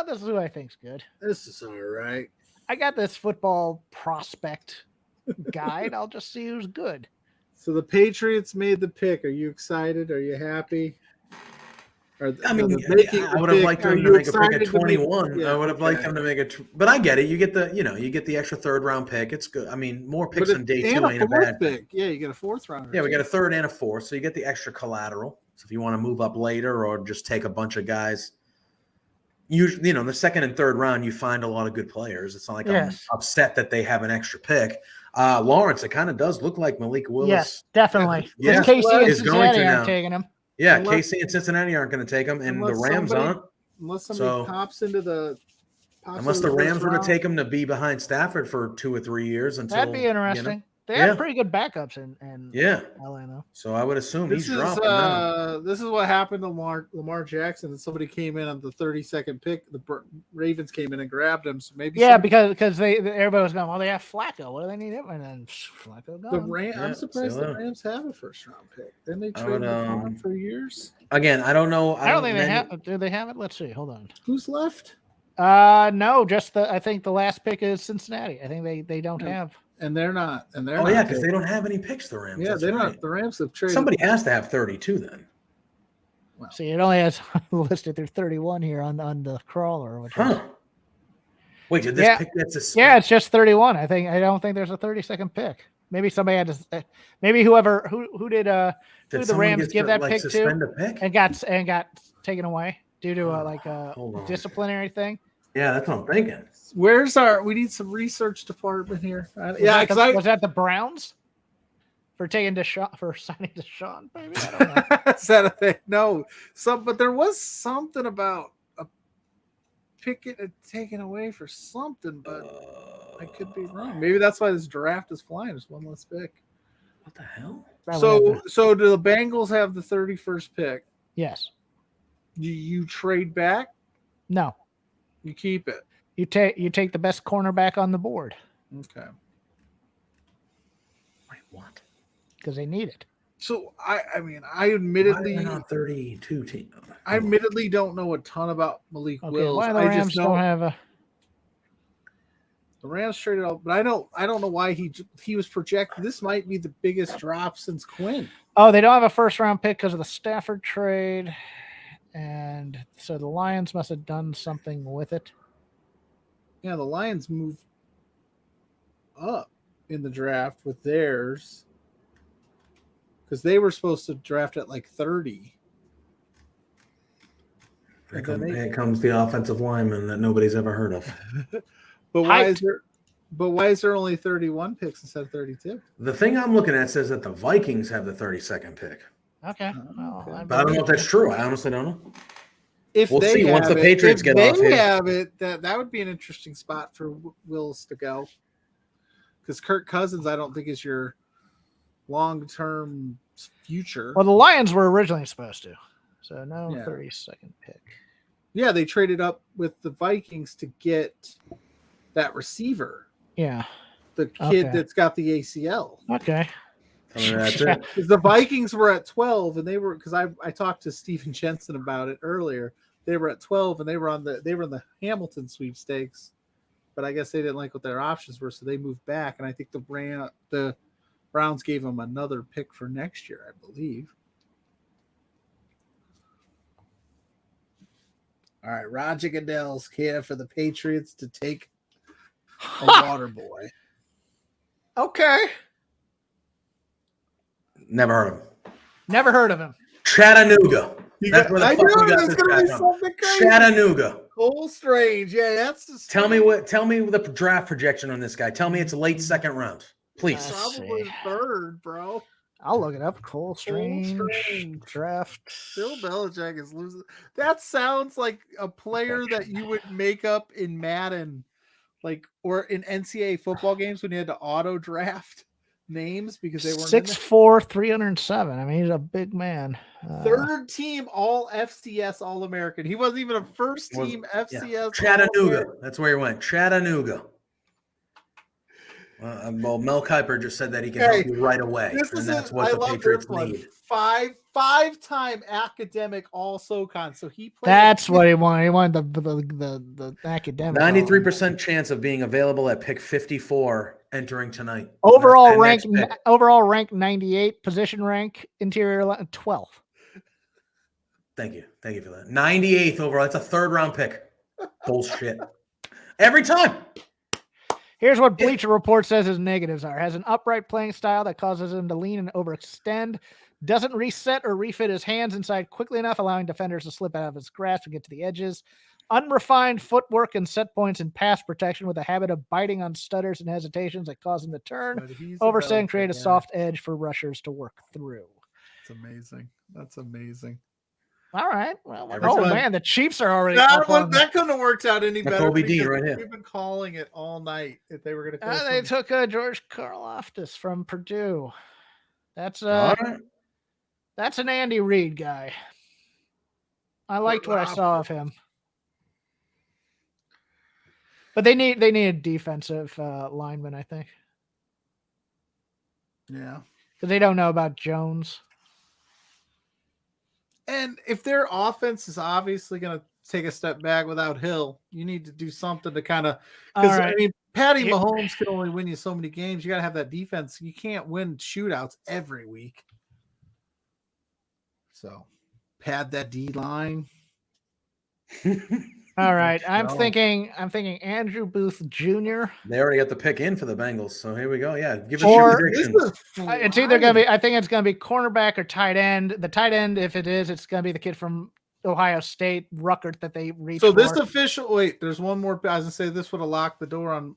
is who I think's good. This is all right. I got this football prospect guide. I'll just see who's good. So the Patriots made the pick. Are you excited? Are you happy? I would have liked them to make a pick at 21. I would have liked them to make but I get it. You get the extra third round pick. It's good. I mean, more picks on day 2 ain't a bad pick. Yeah, you get a fourth rounder. Yeah, we got a third and a fourth, so you get the extra collateral. So if you want to move up later or just take a bunch of guys, usually, in the second and third round, you find a lot of good players. It's not like I'm upset that they have an extra pick. Lawrence, it kind of does look like Malik Willis. Yes, definitely. Yeah, Casey and is going Cincinnati to aren't now. taking him. Yeah, Casey and Cincinnati aren't going to take him, and the Rams aren't. Unless somebody pops into the unless the Rams were to take him to be behind Stafford for 2 or 3 years until that'd be interesting. They have pretty good backups in LA though. So I would assume this he's is dropping. this is what happened to Lamar Jackson. And somebody came in on the 32nd pick. The Ravens came in and grabbed him. So maybe because everybody was going, well, they have Flacco. What do they need him? And then Flacco gone. I'm surprised the Rams have a first round pick. Then they traded him for years. Again, I don't know. I don't think they have. Do they have it? Let's see. Hold on. Who's left? No, just I think the last pick is Cincinnati. I think they don't have. And they're not. And they're not because they don't have any picks. The Rams. Yeah, they're not. The Rams have traded. Somebody has to have 32 then. Well, see, it only has listed through 31 here on the crawler. Wait, did this pick get suspended? Yeah, it's just 31. I don't think there's a 32nd pick. Maybe somebody had to. Maybe who did the Rams give that pick to and got taken away due to a disciplinary thing. Yeah, that's what I'm thinking. We need some research department here. Was that the Browns for signing Deshaun? Maybe I don't know. Is that a thing? No. But there was something about picking and taken away for something, but I could be wrong. Maybe that's why this draft is flying. It's one less pick. What the hell? So do the Bengals have the 31st pick? Yes. Do you trade back? No. You keep it. You take the best cornerback on the board. Okay. Wait, what? Because they need it. So I admittedly not 32 team. I admittedly don't know a ton about Malik Wills. Why the I Rams just know don't have a. the Rams traded out, but I don't know why he was projected. This might be the biggest drop since Quinn. Oh, they don't have a first round pick because of the Stafford trade, and so the Lions must have done something with it. Yeah, the Lions moved up in the draft with theirs because they were supposed to draft at like 30. Here comes the offensive lineman that nobody's ever heard of. But why is there only 31 picks instead of 32? The thing I'm looking at says that the Vikings have the 32nd pick. Okay. But I don't know if that's true. I honestly don't know. We'll see once the Patriots get off here. If they have it, that would be an interesting spot for Wills to go. Because Kirk Cousins, I don't think is your long-term future. Well, the Lions were originally supposed to. So no 32nd pick. Yeah, they traded up with the Vikings to get that receiver. Yeah. The kid that's got the ACL. Okay. That's it. Because the Vikings were at 12, and they were because I talked to Steven Jensen about it earlier. They were at 12, and they were in the Hamilton sweepstakes, but I guess they didn't like what their options were, so they moved back. And I think the Browns gave them another pick for next year, I believe. All right, Roger Goodell's here for the Patriots to take a water boy. Okay. Never heard of him. Never heard of him. Chattanooga. That's where the fuck we got this gonna be guy from. something crazy. Chattanooga. Cole Strange. Yeah, that's just Tell me the draft projection on this guy. Tell me it's late second round. Please. probably third, bro. I'll look it up. Cole Strange draft. Bill Belichick is losing. That sounds like a player that you would make up in Madden, or in NCAA football games when you had to auto draft names because they weren't 6'4", 307. I mean, he's a big man. Third team All FCS All American. He wasn't even a first team FCS. Chattanooga. That's where he went. Chattanooga. Well, Mel Kiper just said that he can help you right away. And that's what the Patriots need. Five-time academic All SoCon. So he played. That's what he wanted. He wanted the academic. 93% chance of being available at pick 54 entering tonight. Overall rank 98. Position rank interior 12th. Thank you for that. 98th overall. That's a third round pick. Bullshit. Every time. Here's what Bleacher Report says his negatives are. Has an upright playing style that causes him to lean and overextend. Doesn't reset or refit his hands inside quickly enough, allowing defenders to slip out of his grasp and get to the edges. Unrefined footwork and set points in pass protection with a habit of biting on stutters and hesitations that cause him to turn, overstay, and create a soft edge for rushers to work through. It's amazing. That's amazing. All right. Well, man, the Chiefs are already. That couldn't have worked out any better. Kobe Dean right here. We've been calling it all night if they were going to. They took George Karlaftis from Purdue. That's an Andy Reid guy. I liked what I saw of him. But they need a defensive lineman, I think. Yeah, because they don't know about Jones. And if their offense is obviously going to take a step back without Hill, you need to do something to kind of because I mean, Patty Mahomes can only win you so many games. You got to have that defense. You can't win shootouts every week. So, pad that D line. All right, I'm thinking Andrew Booth Jr. They already got the pick in for the Bengals, so here we go. Yeah, give us your predictions. It's either gonna be. I think it's gonna be cornerback or tight end. The tight end, if it is, it's gonna be the kid from Ohio State, Ruckert, that they reached. So this official. Wait, there's one more. I was gonna say this would have locked the door on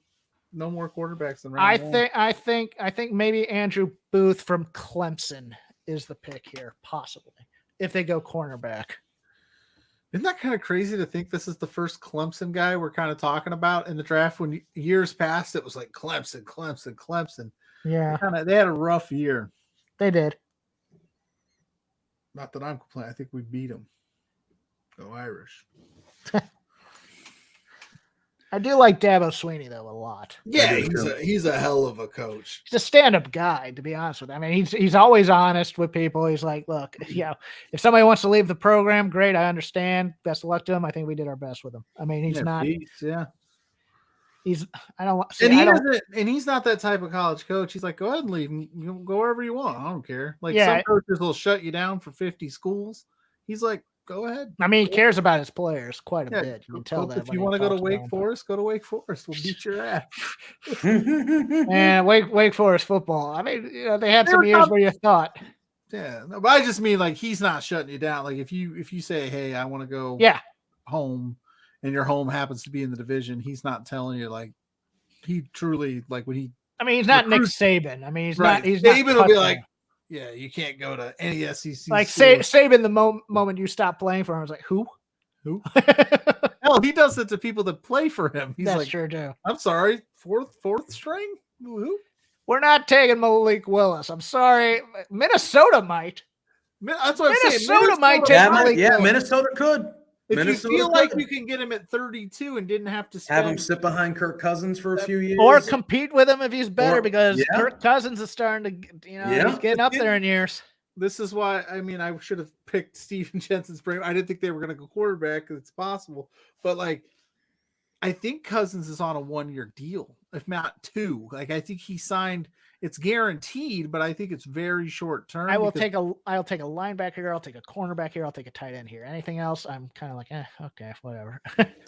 no more quarterbacks in round one. I think maybe Andrew Booth from Clemson is the pick here, possibly if they go cornerback. Isn't that kind of crazy to think this is the first Clemson guy we're kind of talking about in the draft? When years past, it was like Clemson. Yeah, They had a rough year. they did. Not that I'm complaining. I think we beat them. Go Irish. I do like Dabo Swinney though a lot. Yeah, he's a hell of a coach. He's a stand-up guy, to be honest with you. I mean, he's always honest with people. He's like, look, if somebody wants to leave the program, great, I understand. Best of luck to him. I think we did our best with him. I mean, he's not. He's not that type of college coach. He's like, go ahead and leave. You go wherever you want. I don't care. Like some coaches will shut you down for 50 schools. He's like, go ahead. I mean, he cares about his players quite a bit. You can tell that. If you want to go to Wake Forest, go to Wake Forest. We'll beat your ass. And Wake Forest football. I mean, they had some years where you thought. Yeah, no, but I just mean like he's not shutting you down. Like if you say, hey, I want to go home, and your home happens to be in the division, he's not telling you like he truly like when he. I mean, he's not Nick Saban. I mean, he's not. He's Saban not will be like, yeah, you can't go to any SEC. Like Saban, the moment you stop playing for him, I was like, who? Hell, he does it to people that play for him. He's That's like, true too. I'm sorry, fourth string. Who? We're not taking Malik Willis. I'm sorry, Minnesota might. That's what I'm saying. Minnesota might take Malik Willis. Minnesota could. If you feel like you can get him at 32 and didn't have to have him sit behind Kirk Cousins for a few years, or compete with him if he's better, because Kirk Cousins is starting to, he's getting up there in years. This is why I should have picked Steven Jensen's brain. I didn't think they were going to go quarterback because it's possible, but like I think Cousins is on a 1-year deal, if not 2. Like I think he signed. It's guaranteed, but I think it's very short term. I'll take a linebacker here. I'll take a cornerback here. I'll take a tight end here. Anything else, I'm kind of like, okay, whatever.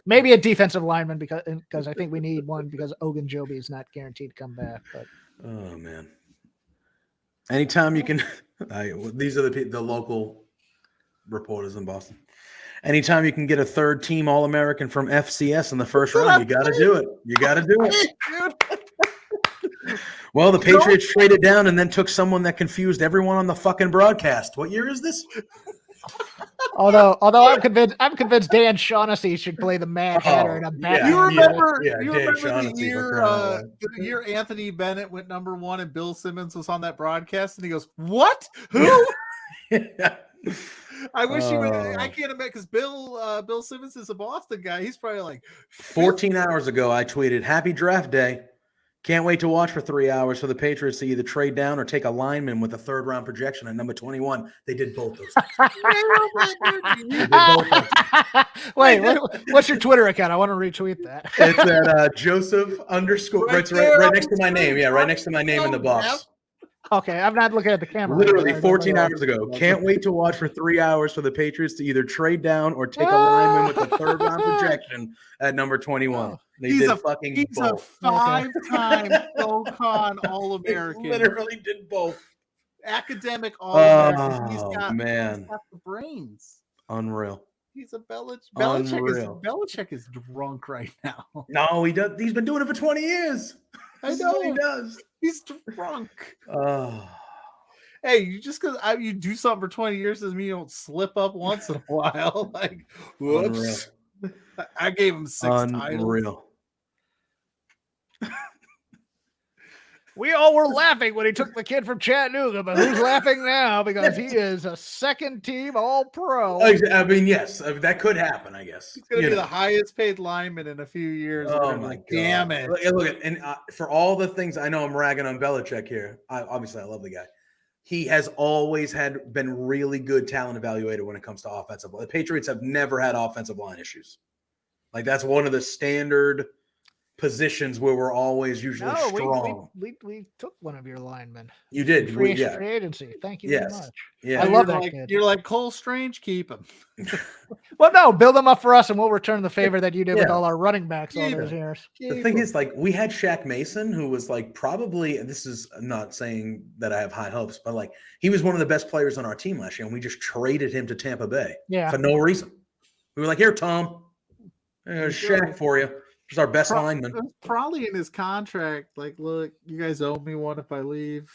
Maybe a defensive lineman because I think we need one because Ogunjobi is not guaranteed to come back. But oh man, anytime you can, these are the local reporters in Boston. Anytime you can get a third-team All-American from FCS in the first round, you got to do it. You got to do it. Well, the Patriots traded down and then took someone that confused everyone on the fucking broadcast. What year is this? Although I'm convinced Dan Shaughnessy should play the Mad Hatter in a Batman. You remember the year Anthony Bennett went number 1 and Bill Simmons was on that broadcast, and he goes, "What? Who?" I wish you would. I can't imagine because Bill Simmons is a Boston guy. He's probably like 14 hours ago. I tweeted, "Happy draft day. Can't wait to watch for 3 hours for the Patriots to either trade down or take a lineman with a 3rd-round projection at number 21. They did both those things. Wait, what's your Twitter account? I want to retweet that. It's at Joseph _ right next to my name. Yeah, right next to my name in the box. Okay, I'm not looking at the camera. Literally 14 hours ago. Can't wait to watch for 3 hours for the Patriots to either trade down or take a lineman with a 3rd-round projection at number 21. He's a 5-time SoCon All-American. He literally did both. Academic All-American. He's got the brains. Unreal. He's a Belichick is drunk right now. No, he does. He's been doing it for 20 years. I know he does. He's drunk. Hey, just because you do something for 20 years doesn't mean you don't slip up once in a while. Like, whoops. Unreal. I gave him 6 titles. We all were laughing when he took the kid from Chattanooga, but who's laughing now because he is a 2nd-team All-Pro? I mean, yes, that could happen. I guess he's going to be the highest-paid lineman in a few years. Oh my god! Damn it! Look, and for all the things I know, I'm ragging on Belichick here. Obviously, I love the guy. He has always been really good talent evaluator when it comes to offensive line. The Patriots have never had offensive line issues. Like that's one of the standard positions where we're always usually strong. We took one of your linemen. You did. Free agency. Thank you very much. Yeah. I love that kid. You're like Cole Strange, keep him. Well, no, build them up for us and we'll return the favor that you did with all our running backs all those years. The thing is, like, we had Shaq Mason, who was like probably, and this is not saying that I have high hopes, but like he was one of the best players on our team last year, and we just traded him to Tampa Bay for no reason. We were like, here, Tom, there's Shaq for you. He's our best lineman. It's probably in his contract. Like, look, you guys owe me one if I leave.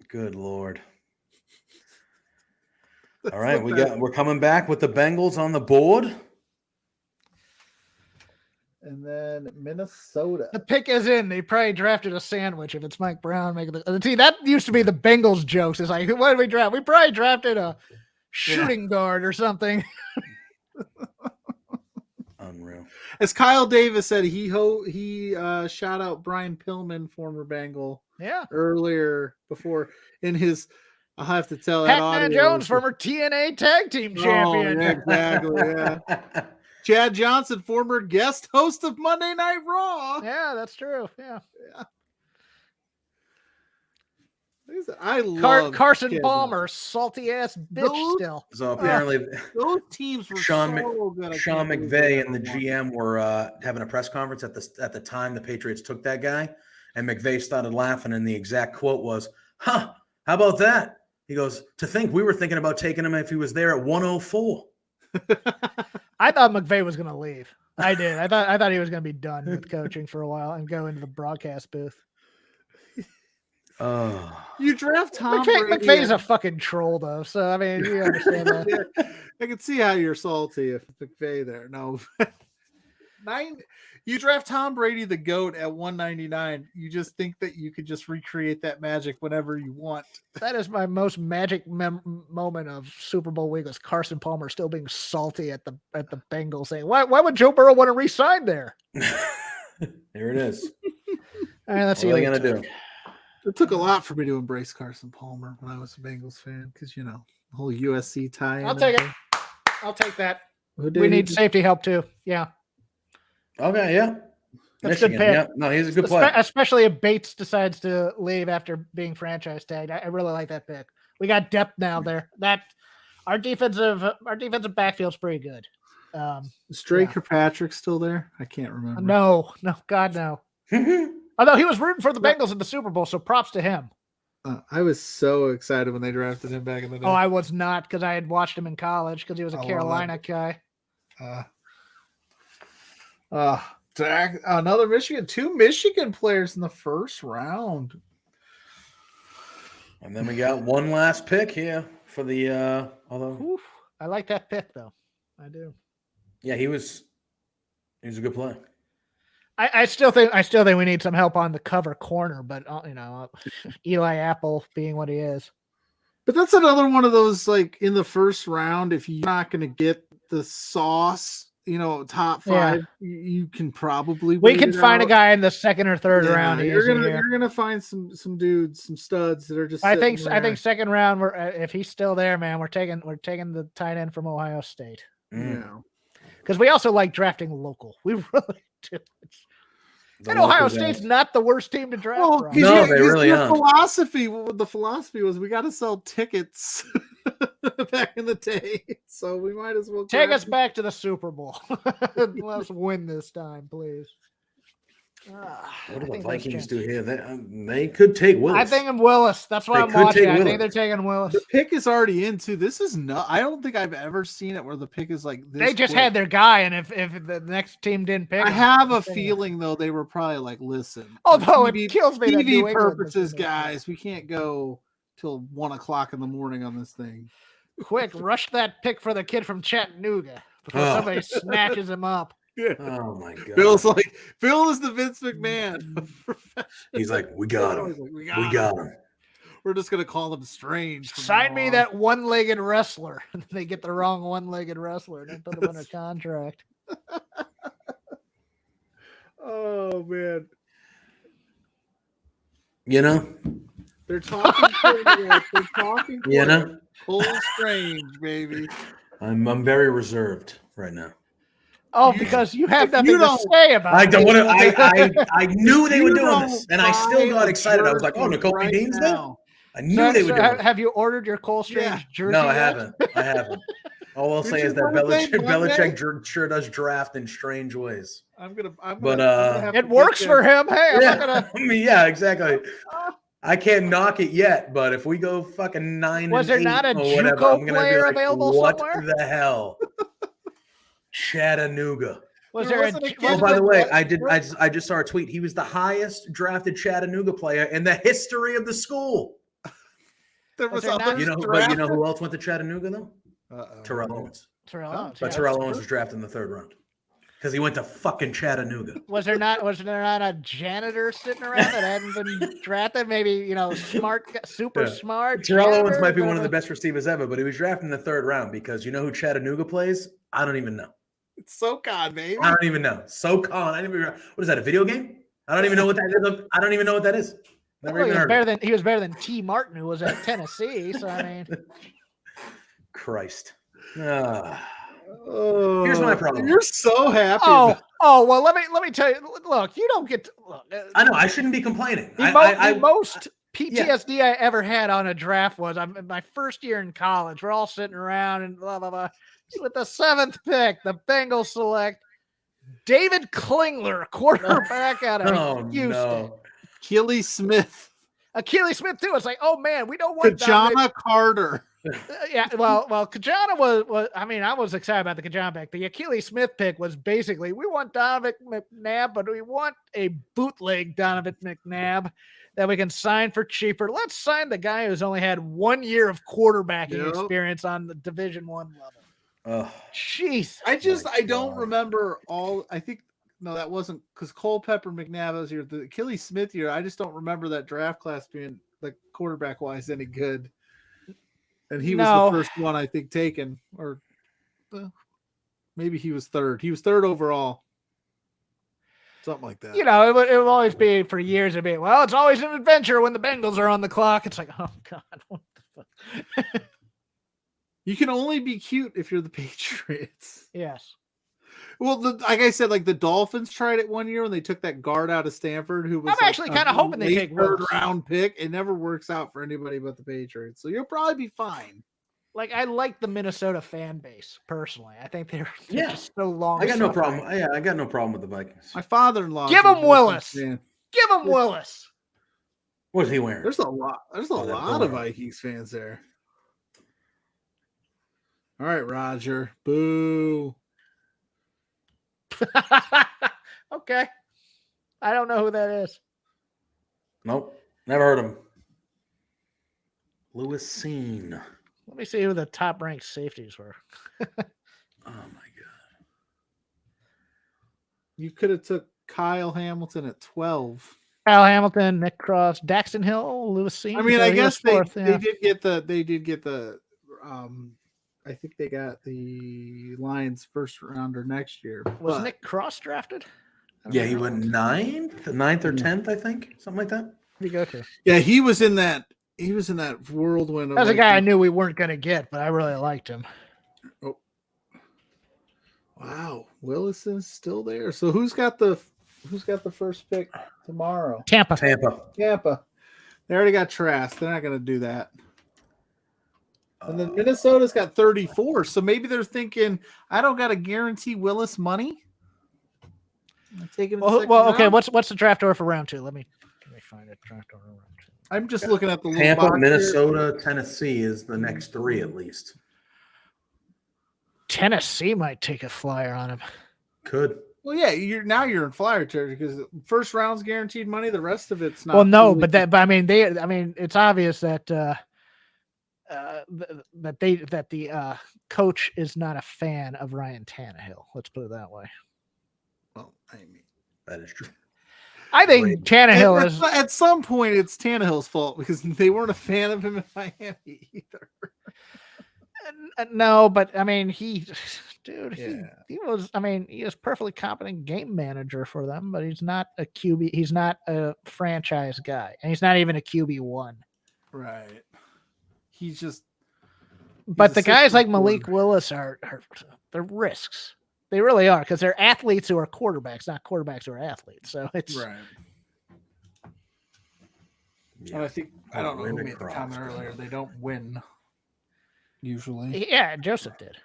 Good Lord. All right, we're coming back with the Bengals on the board. And then Minnesota. The pick is in. They probably drafted a sandwich if it's Mike Brown making the. See, that used to be the Bengals jokes. It's like, what did we draft? We probably drafted a shooting guard or something. Unreal. As Kyle Davis said, he shout out Brian Pillman, former Bengal. Yeah. Earlier before in his, I'll have to tell Pat Jones, former TNA tag team champion. Yeah, exactly. Yeah. Chad Johnson, former guest host of Monday Night Raw. Yeah, that's true. Yeah. I love Carson Palmer, salty ass bitch still. So apparently those teams were Sean good. Sean McVay and the GM were having a press conference at the time the Patriots took that guy, and McVay started laughing, and the exact quote was, "Huh, how about that?" He goes, "To think we were thinking about taking him if he was there at 104." I thought McVay was going to leave. I did. I thought he was going to be done with coaching for a while and go into the broadcast booth. You draft Tom Brady. McVay's a fucking troll, though. So I mean, you understand that. Yeah, I can see how you're salty if McVay there. No, you draft Tom Brady, the GOAT, at 199. You just think that you could just recreate that magic whenever you want. That is my most magic moment of Super Bowl week. Was Carson Palmer still being salty at the Bengals, saying, "Why would Joe Burrow want to re-sign there?" There it is. All right, let's see what are they gonna do. It took a lot for me to embrace Carson Palmer when I was a Bengals fan because the whole USC tie. I'll take it. I'll take that. We need safety help too. Yeah. Okay. Yeah. That's a good pick. Yeah. No, he's a good player. Especially if Bates decides to leave after being franchise tagged. I really like that pick. We got depth now there. That our defensive backfield's pretty good. Is Drake Kirkpatrick still there? I can't remember. No, God, no. Although he was rooting for the Bengals in the Super Bowl, so props to him. I was so excited when they drafted him back in the day. Oh, I was not, because I had watched him in college because he was a Carolina guy. Another Michigan, 2 Michigan players in the first round. And then we got one last pick here for the Oof, I like that pick though. I do. Yeah, he was a good player. I still think we need some help on the cover corner, but Eli Apple being what he is. But that's another one of those, like, in the first round, if you're not going to get the sauce, top 5, you can probably we can find a guy in the second or third round. You're gonna find some dudes, some studs that are just. I think second round. If he's still there, man, we're taking the tight end from Ohio State. Yeah, because we also like drafting local. We really do. And Ohio State's not the worst team to draft from. No, they really aren't. The philosophy was we got to sell tickets back in the day, so we might as well take us back to the Super Bowl. Let's win this time, please. What do the Vikings do here? They could take Willis. I think I'm Willis. That's why I'm watching. I think they're taking Willis. The pick is already into. This is not. I don't think I've ever seen it where the pick is like this. They just had their guy, and if the next team didn't pick, I have a feeling though they were probably like, listen. Although it kills me. TV purposes, guys, we can't go till 1:00 in the morning on this thing. Quick, rush that pick for the kid from Chattanooga before somebody snatches him up. Yeah. Oh my God! Bill is the Vince McMahon. He's like, we got him. We got him. We're just gonna call him Strange. Sign me that one-legged wrestler. They get the wrong one-legged wrestler. They put him under contract. Oh man! They're talking. They're talking. Cole Strange, baby. I'm very reserved right now. Oh, because you have nothing to say about it. I don't want to. I knew they were doing this, and I still got excited. I was like, "Oh, Nicole Dean's there." I knew they were doing it. Have you ordered your Cole Strange jersey? No, I haven't. All I'll say is that Belichick sure does draft in strange ways. It works for him. Hey, I'm not gonna. I mean, yeah, exactly. I can't knock it yet, but if we go fucking 9 was there 8 not a or whatever, JUCO I'm gonna player be like, available what somewhere? the hell? Chattanooga. Was there Oh, by the way, I just saw a tweet. He was the highest drafted Chattanooga player in the history of the school. There was there not- others But you know drafted? who else went to Chattanooga though? Uh-oh. Terrell Owens. Terrell Oh, Owens, But yeah. Terrell Owens was drafted in the 3rd round because he went to fucking Chattanooga. Was there not a janitor sitting around that hadn't been drafted? Maybe super smart. Terrell Owens janitor, might be bit one of a- the best receivers ever, but he was drafted in the 3rd round because you know who Chattanooga plays? I don't even know. It's SoCon, baby. I don't even know. SoCon. I didn't even. What is that? A video game? I don't even know what that is. I don't even know what that is. Never Well, even heard of it. he was better than T. Martin, who was at Tennessee. So I mean, Christ. Oh, Here's my problem. You're so happy. well, let me tell you. Look, you don't get to look. I know. I shouldn't be complaining. The most PTSD I ever had on a draft was in my first year in college. We're all sitting around and blah blah blah. With the 7th pick, the Bengals select David Klingler, quarterback out of Houston. No. Achilles Smith. Achilles Smith too. It's like, oh man, we don't want Kajana Carter. Yeah, well, Kajana was. I mean, I was excited about the Kajana pick. The Achilles Smith pick was basically we want Donovan McNabb, but we want a bootleg Donovan McNabb that we can sign for cheaper. Let's sign the guy who's only had 1 year of quarterbacking experience on the Division I level. Jeez, I don't remember all. I think no, that wasn't because Culpepper McNabb was here. The Achilles Smith year. I just don't remember that draft class being like quarterback wise any good. And he was the first one I think taken, or maybe he was 3rd. He was 3rd overall, something like that. You know, it would always be for years. It'd be it's always an adventure when the Bengals are on the clock. It's like, oh god, what the fuck? You can only be cute if you're the Patriots. Yes. Well, like I said, like the Dolphins tried it 1 year when they took that guard out of Stanford, who was I'm actually kind of hoping they take 3rd round pick. It never works out for anybody but the Patriots, so you'll probably be fine. Like I like the Minnesota fan base personally. I think they're just so long. I got no problem. Yeah, I got no problem with the Vikings. My father-in-law. Give him Willis. Give him Willis. What's he wearing? There's a lot. There's a lot of Vikings fans there. All right, Roger. Boo. Okay. I don't know who that is. Nope. Never heard of him. Lewis Seen. Let me see who the top ranked safeties were. Oh my god. You could have took Kyle Hamilton at 12. Kyle Hamilton, Nick Cross, Daxton Hill, Lewis Seen. I mean, I guess they did get the I think they got the Lions first rounder next year. Was Nick Cross drafted? Yeah, he went 9th or 10th, I think, something like that. Who did he go to? Yeah, he was in that whirlwind. That's a guy I knew we weren't going to get, but I really liked him. Oh, wow, Willis is still there. So who's got the first pick tomorrow? Tampa. They already got Trask. They're not going to do that. And then Minnesota's got 34. So maybe they're thinking, I don't got to guarantee Willis money. I'm taking okay. What's the draft order for round 2? Let me find it. Draft order round 2. I'm just looking at the Tampa, Minnesota, Tennessee is the next 3 at least. Tennessee might take a flyer on him. Could. Well, yeah, you're in flyer territory because first round's guaranteed money. The rest of it's not. Well, no, but it's obvious that the coach is not a fan of Ryan Tannehill. Let's put it that way. Well, I mean, that is true. I think Tannehill is at some point it's Tannehill's fault because they weren't a fan of him in Miami either. No, but I mean, he was. I mean, he is perfectly competent game manager for them, but he's not a QB. He's not a franchise guy, and he's not even a QB1. Right. He's just. But the guys like Malik Willis are they're risks. They really are because they're athletes who are quarterbacks, not quarterbacks who are athletes. So it's right. Yeah. And I think I don't know who made the comment earlier. They don't win. Usually. Yeah, Joseph did.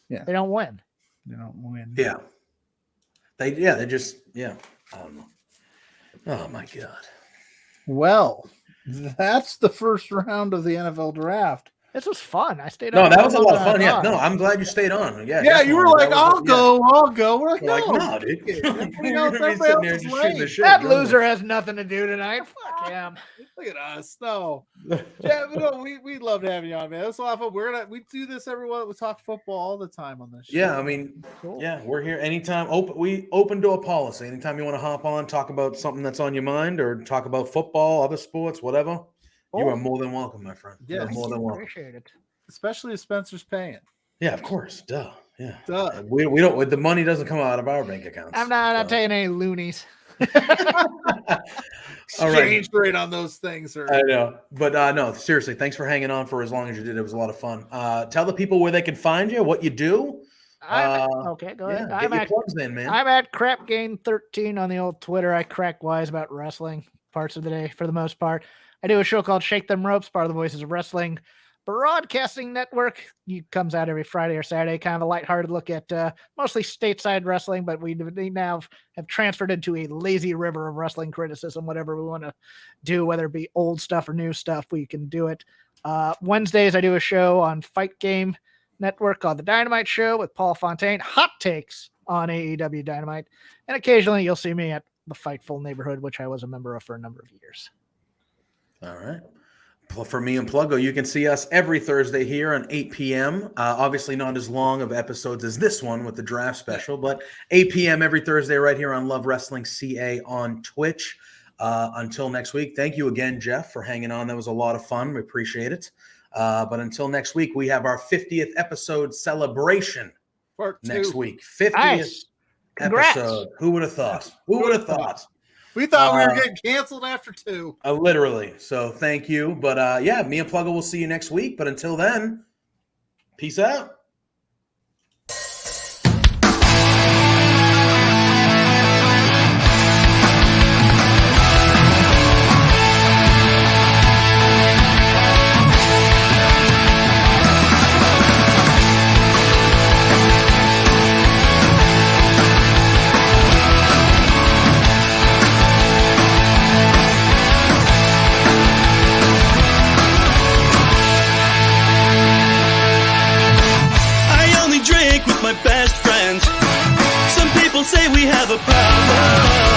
Yeah. They don't win. They don't win. Yeah. They just I don't know. Oh my God. Well, that's the first round of the NFL draft. This was fun. I stayed No, on. that was a lot of fun. Yeah, no, I'm glad you stayed on. Yeah, Yeah, you were definitely. like, I'll go. We're like, Like, no, no, dude. everybody You're else, gonna be everybody sitting else there is just shooting the late. shit. That You're loser has nothing to do tonight. Fuck him. Look at us. No. Yeah, no, we love having you on, man. That's a lot of fun. We do this everyone. We talk football all the time on this show. Yeah, I mean, yeah, we're here anytime. We open door policy. Anytime you want to hop on, talk about something that's on your mind, or talk about football, other sports, whatever. You are more than welcome, my friend. Yeah, more than welcome. Appreciate it. Especially if Spencer's paying. Yeah, of course. Duh. Yeah. Duh. We don't. The money doesn't come out of our bank accounts. I'm not taking any loonies. All right. Exchange rate on those things. I know, but no, seriously, thanks for hanging on for as long as you did. It was a lot of fun. Tell the people where they can find you, what you do. Okay, go ahead. Get your plugs in, man. I'm at CrapGain13 on the old Twitter. I crack wise about wrestling parts of the day for the most part. I do a show called Shake Them Ropes, part of the Voices of Wrestling Broadcasting Network. It comes out every Friday or Saturday. Kind of a lighthearted look at mostly stateside wrestling, but we now have transferred into a lazy river of wrestling criticism. Whatever we want to do, whether it be old stuff or new stuff, we can do it. Wednesdays, I do a show on Fight Game Network called The Dynamite Show with Paul Fontaine. Hot takes on AEW Dynamite. And occasionally you'll see me at the Fightful Neighborhood, which I was a member of for a number of years. All right. For me and Pluggo, you can see us every Thursday here on 8 p.m. Obviously not as long of episodes as this one with the draft special, but 8 p.m. every Thursday right here on Love Wrestling CA on Twitch. Until next week, thank you again, Jeff, for hanging on. That was a lot of fun. We appreciate it. But until next week, we have our 50th episode celebration next week. 50th episode. Who would have thought? Who would have thought? We thought we were getting canceled after 2. Literally. So thank you. But yeah, me and Pluggo will see you next week. But until then, peace out. My best friends. Some people say we have a problem,